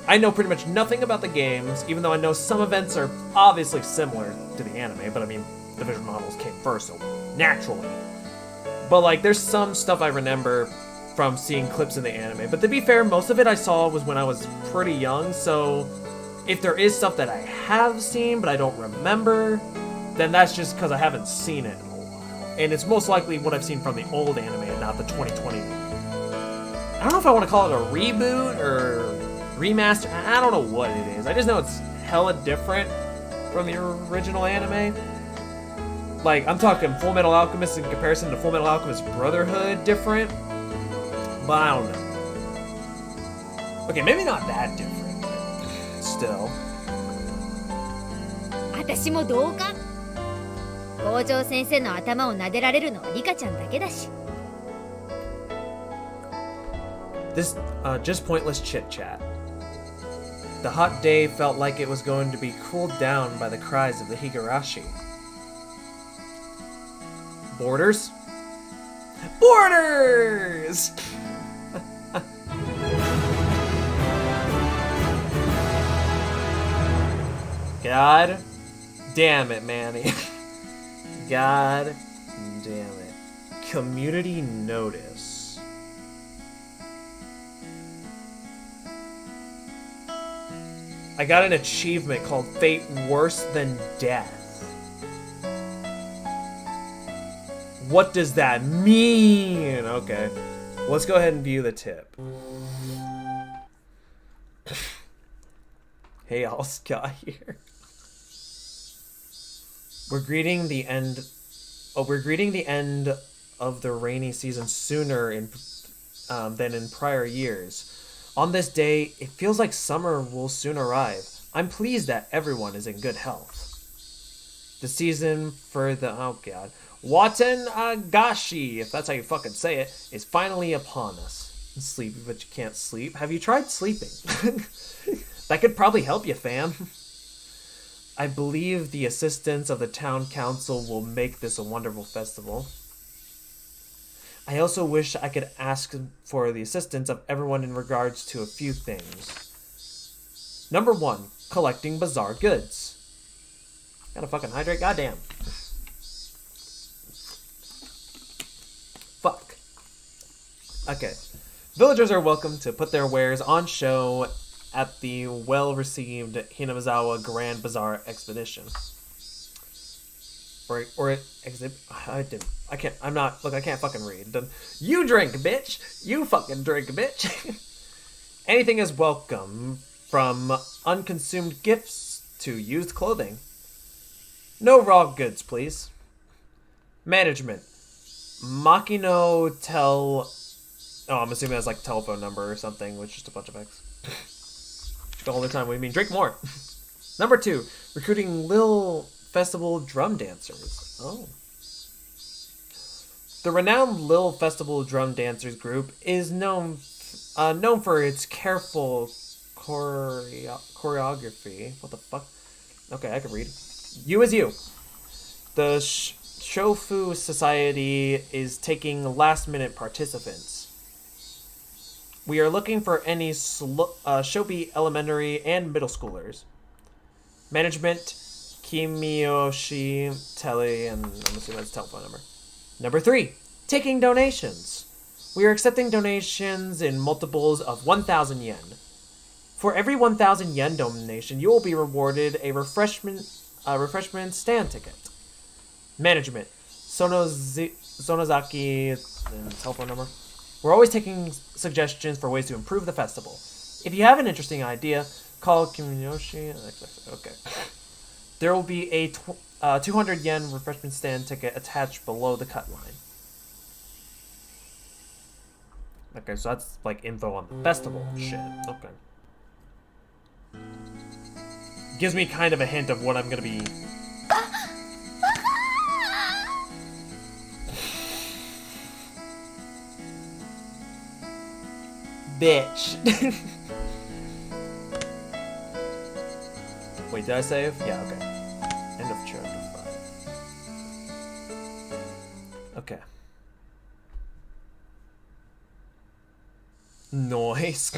I know pretty much nothing about the games, even though I know some events are obviously similar to the anime, but I mean, the visual novels came first, so naturally. But like, there's some stuff I remember from seeing clips in the anime, but to be fair, most of it I saw was when I was pretty young, so if there is stuff that I have seen but I don't remember, then that's just because I haven't seen it in a while. And it's most likely what I've seen from the old anime and not the 2020. I don't know if I want to call it a reboot or remaster. I don't know what it is. I just know it's hella different from the original anime. Like, I'm talking Full Metal Alchemist in comparison to Full Metal Alchemist Brotherhood different. But I don't know. Okay, maybe not that different, but still. 私も同感。校長先生の頭を撫でられるのはリカちゃんだけだし。This, just pointless chit-chat. The hot day felt like it was going to be cooled down by the cries of the Higurashi. Borders? Borders! God damn it, Manny. God damn it. Community notice. I got an achievement called Fate Worse Than Death. What does that mean? Okay. Let's go ahead and view the tip. Hey, all Scott here. We're greeting the end of the rainy season sooner than in prior years. On this day, it feels like summer will soon arrive. I'm pleased that everyone is in good health. The season for the Watan Agashi, if that's how you fucking say it, is finally upon us. Sleepy, but you can't sleep. Have you tried sleeping? That could probably help you, fam. I believe the assistance of the town council will make this a wonderful festival. I also wish I could ask for the assistance of everyone in regards to a few things. Number one, collecting bizarre goods. Gotta fucking hydrate, goddamn. Fuck. Okay. Villagers are welcome to put their wares on show at the well-received Hinamizawa Grand Bazaar Expedition. Or exhibit. I can't. I'm not. Look, I can't fucking read. You drink, bitch. You fucking drink, bitch. Anything is welcome, from unconsumed gifts to used clothing. No raw goods, please. Management. Makino tell. Oh, I'm assuming that's like telephone number or something, with just a bunch of X. All the time. What do you mean? Drink more. Number 2, recruiting Lil Festival drum dancers. Oh. The renowned Lil Festival drum dancers group is known for its careful choreography. What the fuck? Okay, I can read. You is you. The Shofu Society is taking last-minute participants. We are looking for any Shobi elementary and middle schoolers. Management, Kimiyoshi Tele, and I'm assuming that's a telephone number. Number 3, taking donations. We are accepting donations in multiples of 1,000 yen. For every 1,000 yen donation, you will be rewarded a refreshment stand ticket. Management, Sonozaki, and telephone number. We're always taking suggestions for ways to improve the festival. If you have an interesting idea, call Kimiyoshi. Okay. There will be a 200 yen refreshment stand ticket attached below the cut line. Okay, so that's like info on the festival shit. Okay. Gives me kind of a hint of what I'm gonna be. Bitch. Wait, did I save? Yeah, okay. End of chapter 5. Okay. Noise.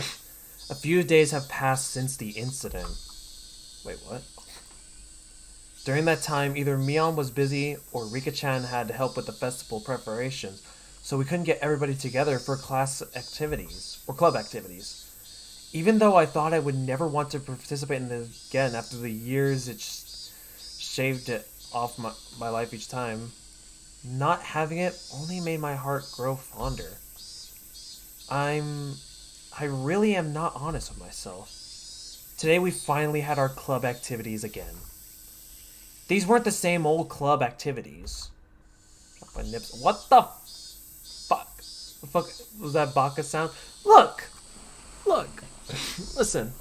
A few days have passed since the incident. Wait, what? During that time, either Mion was busy or Rika-chan had to help with the festival preparations, so we couldn't get everybody together for class activities, or club activities. Even though I thought I would never want to participate in this again after the years it shaved it off my life each time, not having it only made my heart grow fonder. I really am not honest with myself. Today we finally had our club activities again. These weren't the same old club activities. My nips. What the fuck? The fuck was that Baka sound? Look! Listen.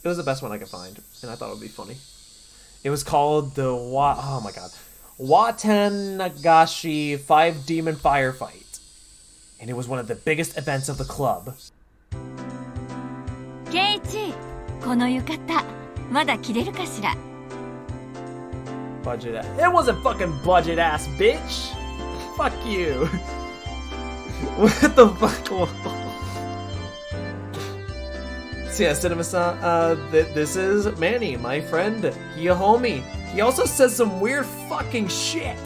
It was the best one I could find, and I thought it would be funny. It was called the oh my god. Watanagashi 5 Demon Firefight. And it was one of the biggest events of the club. Keiichi, この浴衣まだ着れるかしら? Budget ass. It wasn't fucking budget ass, bitch! Fuck you! What the fuck? So yeah, Cinema-san, this is Manny, my friend. He a homie. He also says some weird fucking shit.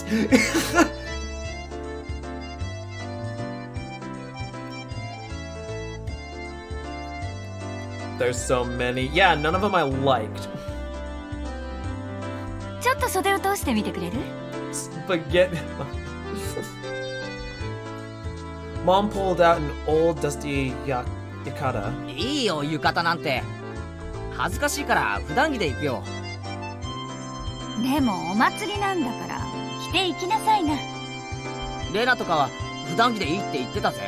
There's so many. Yeah, none of them I liked. ちょっと袖を通してみてくれる? Spaghetti. Mom pulled out an old dusty yukata. いいよ浴衣なんて。恥ずかしいから普段着で行くよ。でもお祭りなんだから着て行きなさいな。レナとかは普段着でいいって言ってたぜ。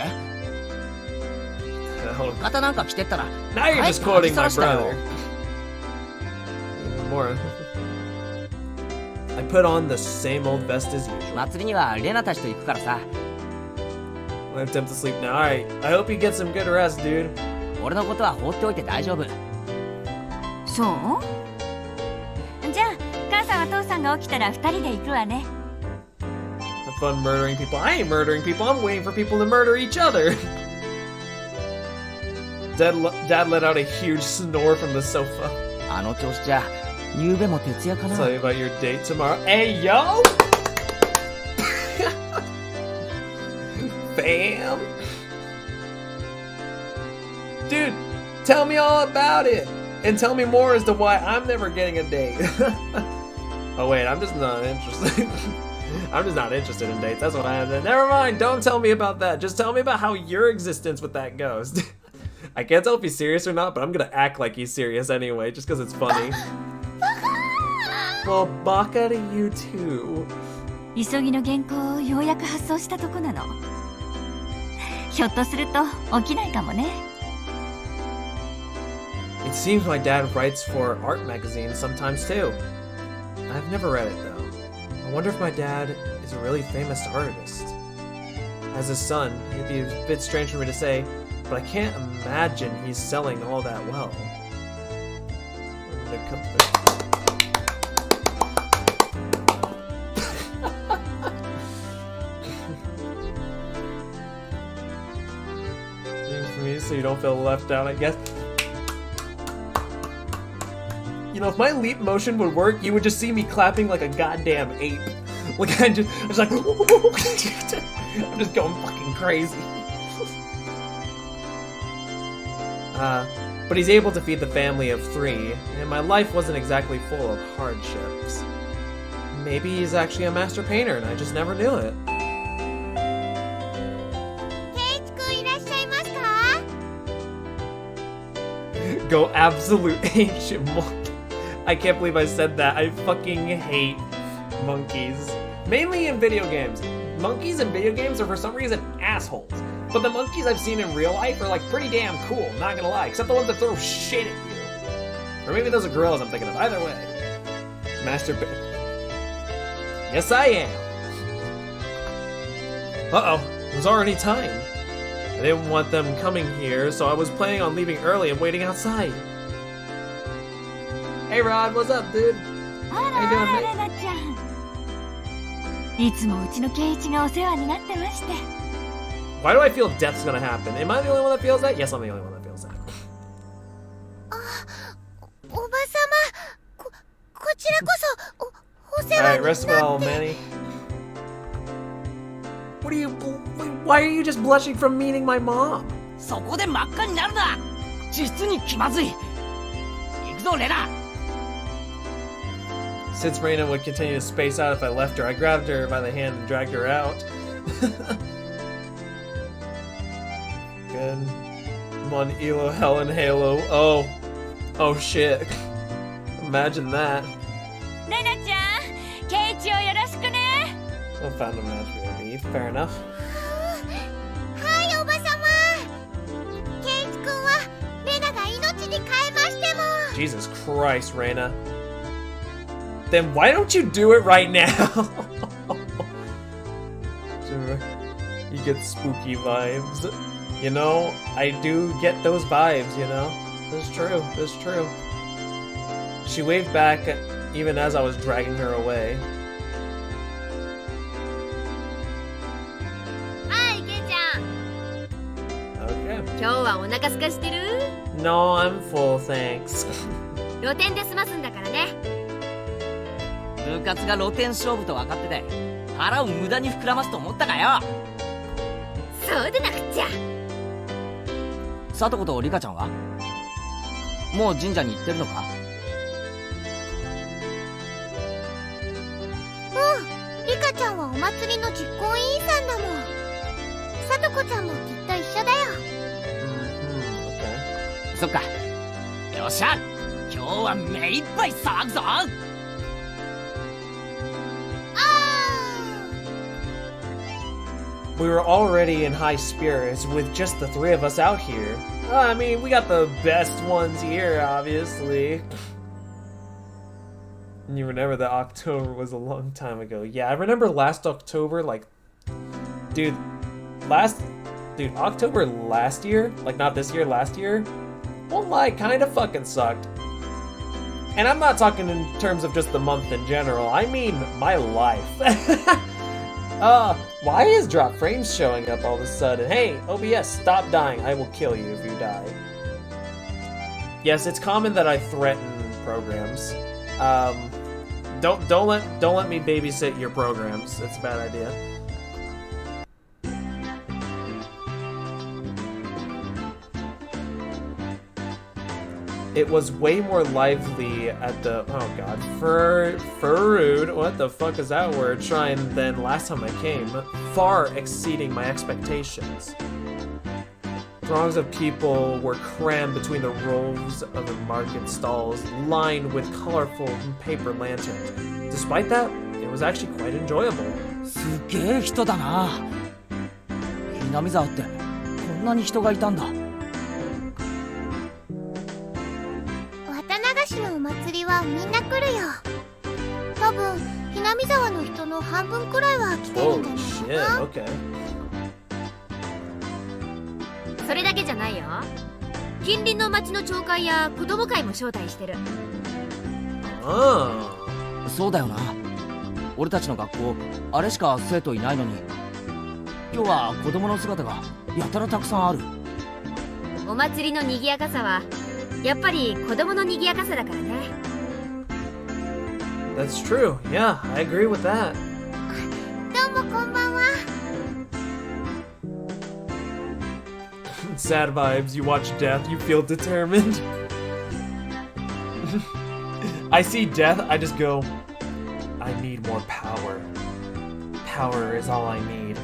浴衣なんか着てったら。Now you're just quoting my brother. More. I put on the same old vest as usual. 祭りにはレナたちと行くからさ。I attempt to sleep now. Alright, I hope you get some good rest, dude. 俺のことは放っておいて大丈夫。そう？じゃあ母さんお父さんが起きたら2人で行くわね。Have fun murdering people. I ain't murdering people. I'm waiting for people to murder each other. Dad let out a huge snore from the sofa. あの調子じゃ夕べも徹夜かな。 Tell you about your date tomorrow. Hey, yo! Fam! Dude, tell me all about it! And tell me more as to why I'm never getting a date. Oh wait, I'm just not interested. I'm just not interested in dates. That's what I have to. Never mind, don't tell me about that. Just tell me about how your existence with that goes. I can't tell if he's serious or not, but I'm gonna act like he's serious anyway, just because it's funny. Well, baka to you too. 急ぎの原稿をようやく発送したとこなの。ひょっとすると起きないかもね。It seems my dad writes for art magazines sometimes too. I've never read it though. I wonder if my dad is a really famous artist. As his son, it'd be a bit strange for me to say, but I can't imagine he's selling all that well. For me, so you don't feel left out, I guess. You know, if my leap motion would work, you would just see me clapping like a goddamn ape. Like I'm just like, I'm just going fucking crazy. But he's able to feed the family of 3, and my life wasn't exactly full of hardships. Maybe he's actually a master painter, and I just never knew it. ケイチ君いらっしゃいますか？ Go absolute ancient monkey. I can't believe I said that. I fucking hate monkeys. Mainly in video games. Monkeys in video games are for some reason assholes. But the monkeys I've seen in real life are like pretty damn cool, not gonna lie. Except the ones that throw shit at you. Or maybe those are gorillas I'm thinking of. Either way. Master Yes, I am. Uh-oh. It was already time. I didn't want them coming here, so I was planning on leaving early and waiting outside. Hey Rod, what's up, dude? あら How you doing, mate? レナちゃん。いつもうちのケイチがお世話になってまして。Why do I feel death's gonna happen? Am I the only one that feels that? Yes, I'm the only one that feels that. おばさま、こちらこそお世話 Alright, に rest な well, って。 Manny. What are you... Why are you just blushing from meeting my mom? そこで真っ赤になるな。実に気まずい。行くぞレナ。 Since Reina would continue to space out if I left her, I grabbed her by the hand and dragged her out. Good. I'm on Elo, Helen, Halo. Oh. Oh shit. Imagine that. レナちゃん、ケイチをよろしくね。 I found a match for me. Fair enough. はいおばさま。ケイチ君はレナが命に変えましても。 Jesus Christ, Reina. Then why don't you do it right now? Sure. You get spooky vibes. You know, I do get those vibes, you know? That's true, that's true. She waved back even as I was dragging her away. はいケイちゃん Okay. 今日はお腹すかしてる？ No, I'm full, thanks. 露店で済ますんだからね。部活が露天勝負と分かってて腹を無駄に膨らますと思ったかよ。そうでなくっちゃ。さとことリカちゃんはもう神社に行ってるのか？うん、リカちゃんはお祭りの実行委員さんだもん。さとこちゃんもきっと一緒だよ。 Mm-hmm, okay. そっか。よっしゃ今日は目いっぱい騒ぐぞ。 We were already in high spirits with just the 3 of us out here. I mean, we got the best ones here, obviously. And you remember that October was a long time ago. Yeah, I remember last October, like... Dude, October last year? Like, not this year, last year? Won't lie, kinda fucking sucked. And I'm not talking in terms of just the month in general. I mean, my life. Why is drop frames showing up all of a sudden? Hey, OBS, stop dying. I will kill you if you die. Yes, it's common that I threaten programs. Don't let me babysit your programs. It's a bad idea. It was way more lively at the Furud, what the fuck is that word, shrine than last time I came, far exceeding my expectations. Throngs of people were crammed between the rows of the market stalls, lined with colorful paper lanterns. Despite that, it was actually quite enjoyable. すげえ人だな。南沢ってこんなに人がいたんだ。綿流しのお祭りはみんな来るよ。多分南沢の人の半分くらいは来てるんじゃないかな。 Okay. それだけじゃないよ。近隣の町の町会や子供会も招待してる。そうだよな。俺たちの学校あれしか生徒いないのに、今日は子供の姿がやたらたくさんある。お祭りの賑やかさはやっぱり子供の賑やかさだからね。 That's true. Yeah, I agree with that. どうもこんばんは。 Sad vibes, you watch death, you feel determined. I see death, I just go, I need more power. Power is all I need.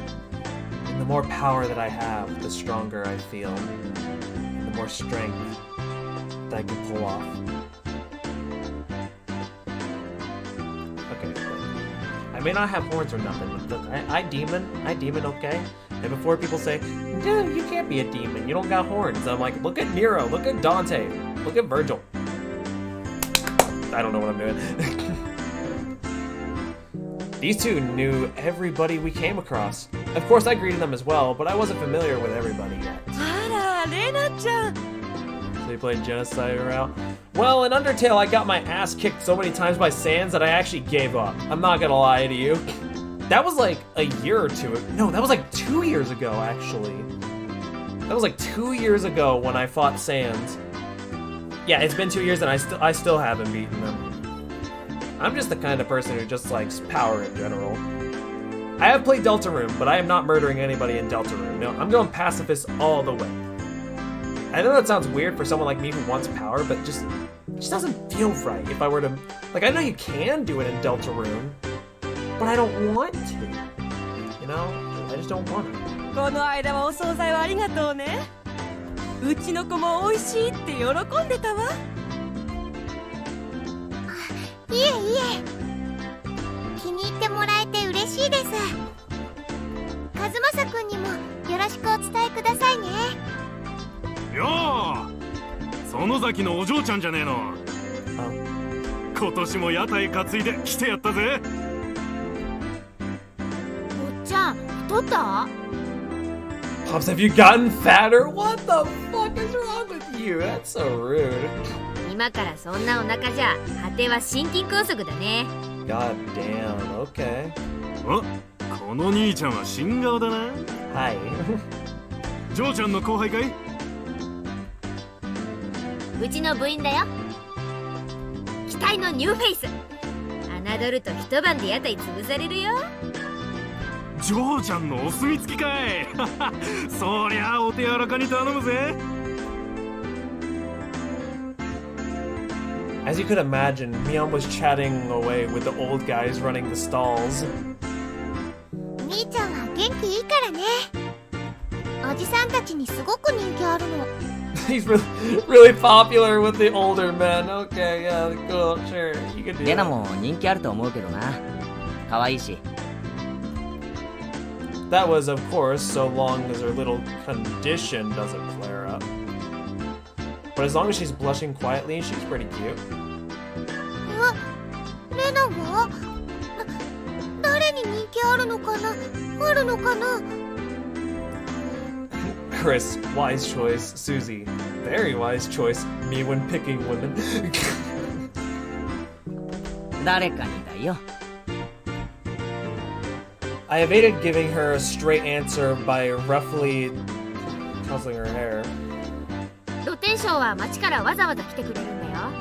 And the more power that I have, the stronger I feel. And the more strength that I can pull off. Okay, look. I may not have horns or nothing, but look, I demon, okay? And before people say, dude, you can't be a demon, you don't got horns. I'm like, look at Nero, look at Dante, look at Virgil. I don't know what I'm doing. These two knew everybody we came across. Of course, I greeted them as well, but I wasn't familiar with everybody yet. So you played Genocide route? Well, in Undertale, I got my ass kicked so many times by Sans that I actually gave up. I'm not gonna lie to you. That was like a year or two. No, that was like 2 years ago, actually. That was like 2 years ago when I fought Sans. Yeah, it's been 2 years and I still haven't beaten them. I'm just the kind of person who just likes power in general. I have played Deltarune, but I am not murdering anybody in Deltarune. No, I'm going pacifist all the way. I know that sounds weird for someone like me who wants power, but it just doesn't feel right if I were to... Like, I know you can do it in Deltarune, but I don't want to. You know? I just don't want to. この間はお惣菜をありがとうね。うちの子も美味しいって喜んでたわ。いえいえ、気に入ってもらえて嬉しいです。和正くんにもよろしくお伝えくださいね。よー、園崎のお嬢ちゃんじゃねえの。今年も屋台担いで来てやったぜ。おっちゃん、太った？ Pops, have you gotten fatter? What the fuck is wrong with you? That's so rude. 今からそんなお腹じゃ果ては心筋梗塞だね。 God damn, okay. お、この兄ちゃんは新顔だな。はい。嬢ちゃんの後輩かい？うちの部員だよ。期待のニューフェイス。侮ると一晩で屋台潰されるよ。嬢ちゃんのお墨付きかい。そりゃお手柔らかに頼むぜ。As you could imagine, Mion was chatting away with the old guys running the stalls. 兄ちゃんは元気いいからね。おじさんたちにすごく人気あるの。He's really popular with the older men. Okay, yeah, cool, sure, you can do レナ that. も人気あると思うけどな。可愛いし。That was, of course, so long as her little condition doesn't flare up. But as long as she's blushing quietly, she's pretty cute. レナが？誰に人気あるのかな？あるのかな？ Chris, wise choice. Susie, very wise choice. Me when picking women. 誰かにだよ。I evaded giving her a straight answer by roughly tousling her hair. 露天商は町からわざわざ来てくれるんだよ。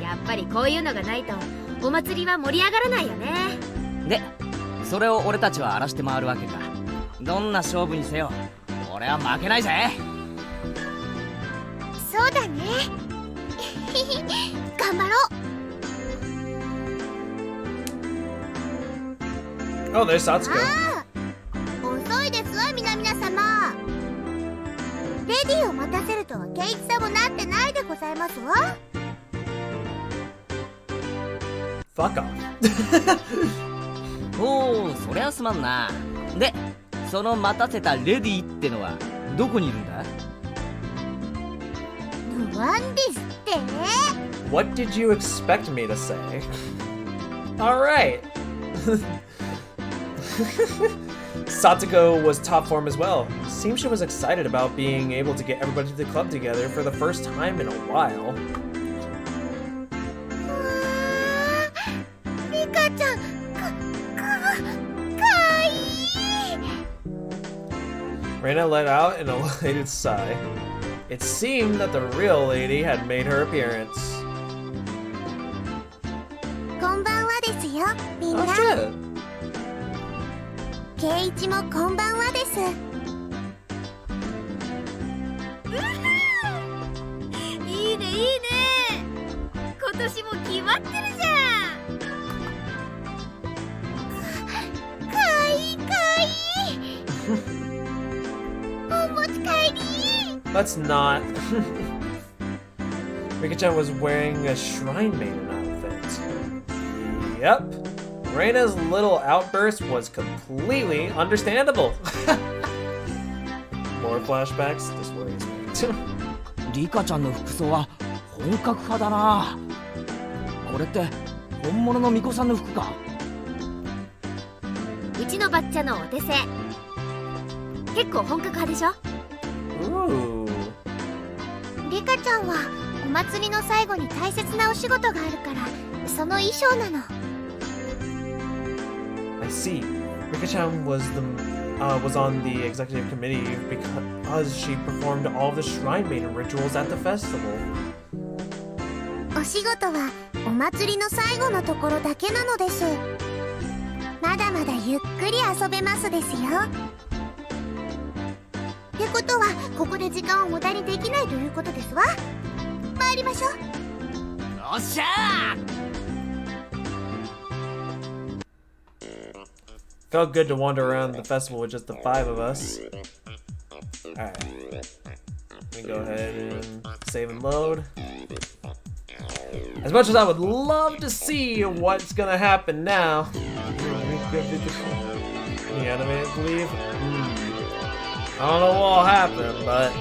やっぱりこういうのがないとお祭りは盛り上がらないよね。でそれを俺たちは荒らして回るわけか。どんな勝負にせよ俺は負けないぜ。そうだね。頑張ろう。 Oh, there's Satsuko. ああ、遅いですわ皆様。レディーを待たせるとはケイチさんもなってないでございますわ。 Fuck off. おお、そりゃすまんな。でその待たせたレディーってのはどこにいるんだ？不安ですって。 What did you expect me to say? Alright. Satsuko was top form as well. Seems she was excited about being able to get everybody to the club together for the first time in a while. リカちゃん、かわいい。 Reina let out an elated sigh. It seemed that the real lady had made her appearance. こんばんはですよ、みん Oh な。 shit. ケイチもこんばんはです。いいねいいね。今年も決まってるじゃん。かわいいかわいい。お持ち帰り。 Let's not. Rika-chan was wearing a shrine maiden outfit. Yep. Reina's little outburst was completely understandable. More flashbacks? This worries me. リカちゃんの服装は本格派だな。これって本物の巫女さんの服か？うちのバッチャのお手製。結構本格派でしょ？ Ooh. リカちゃんはお祭りの最後に大切なお仕事があるからその衣装なの。 I see. Rika-chan was on the executive committee because she performed all of the shrine maiden rituals at the festival. お仕事はお祭りの最後のところだけなのです。まだまだゆっくり遊べますですよ。ってことはここで時間を無駄にできないということですわ。参りましょう。よっしゃー。 Felt good to wander around the festival with just the 5 of us. Alright. Let me go ahead and save and load. As much as I would love to see what's gonna happen now. The anime, I believe. I don't know what'll happen, but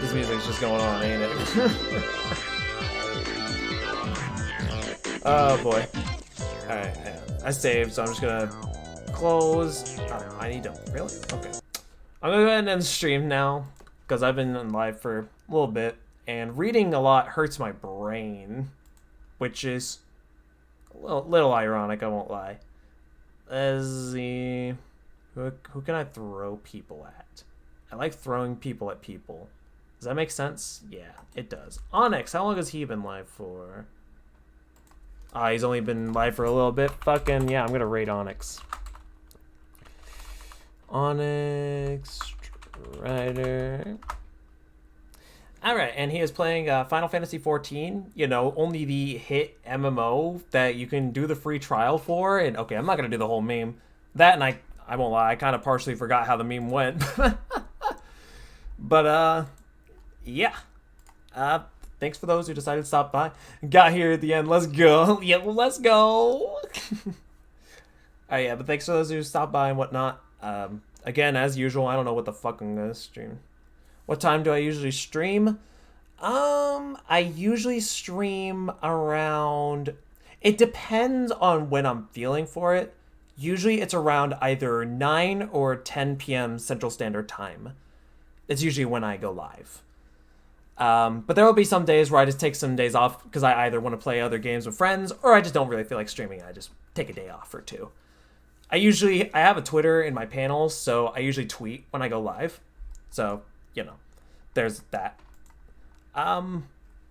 this music's just going on, ain't it? Oh boy. Alright, I saved, so I'm just gonna close. Oh, I need to. Really? Okay. I'm gonna go ahead and end the stream now, because I've been on live for a little bit, and reading a lot hurts my brain, which is a little ironic, I won't lie. Let's see. Who can I throw people at? I like throwing people at people. Does that make sense? Yeah, it does. Onyx, how long has he been live for? He's only been live for a little bit. Fucking, yeah, I'm gonna raid Onyx. Onyx Strider. Alright, and he is playing Final Fantasy XIV. You know, only the hit MMO that you can do the free trial for. And okay, I'm not gonna do the whole meme. That, and I won't lie, I kind of partially forgot how the meme went. But, yeah. Thanks for those who decided to stop by. Got here at the end. Let's go. Yeah, well, let's go. Oh, yeah, but thanks for those who stopped by and whatnot. Again, as usual, I don't know what the fuck I'm gonna stream. What time do I usually stream? I usually stream around... It depends on when I'm feeling for it. Usually it's around either 9 or 10 p.m. Central Standard Time. It's usually when I go live. But there will be some days where I just take some days off because I either want to play other games with friends or I just don't really feel like streaming. I just take a day off or two. I have a Twitter in my panels, so I usually tweet when I go live. So, you know, there's that.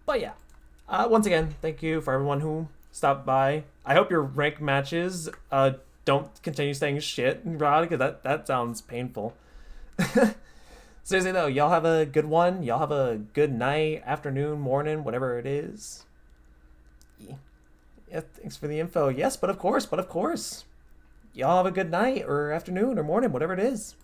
But yeah, once again, thank you for everyone who stopped by. I hope your rank matches don't continue saying shit, Rod, because that sounds painful. Seriously though, y'all have a good one. Y'all have a good night, afternoon, morning, whatever it is. Yeah, thanks for the info. Yes, but of course. Y'all have a good night or afternoon or morning, whatever it is.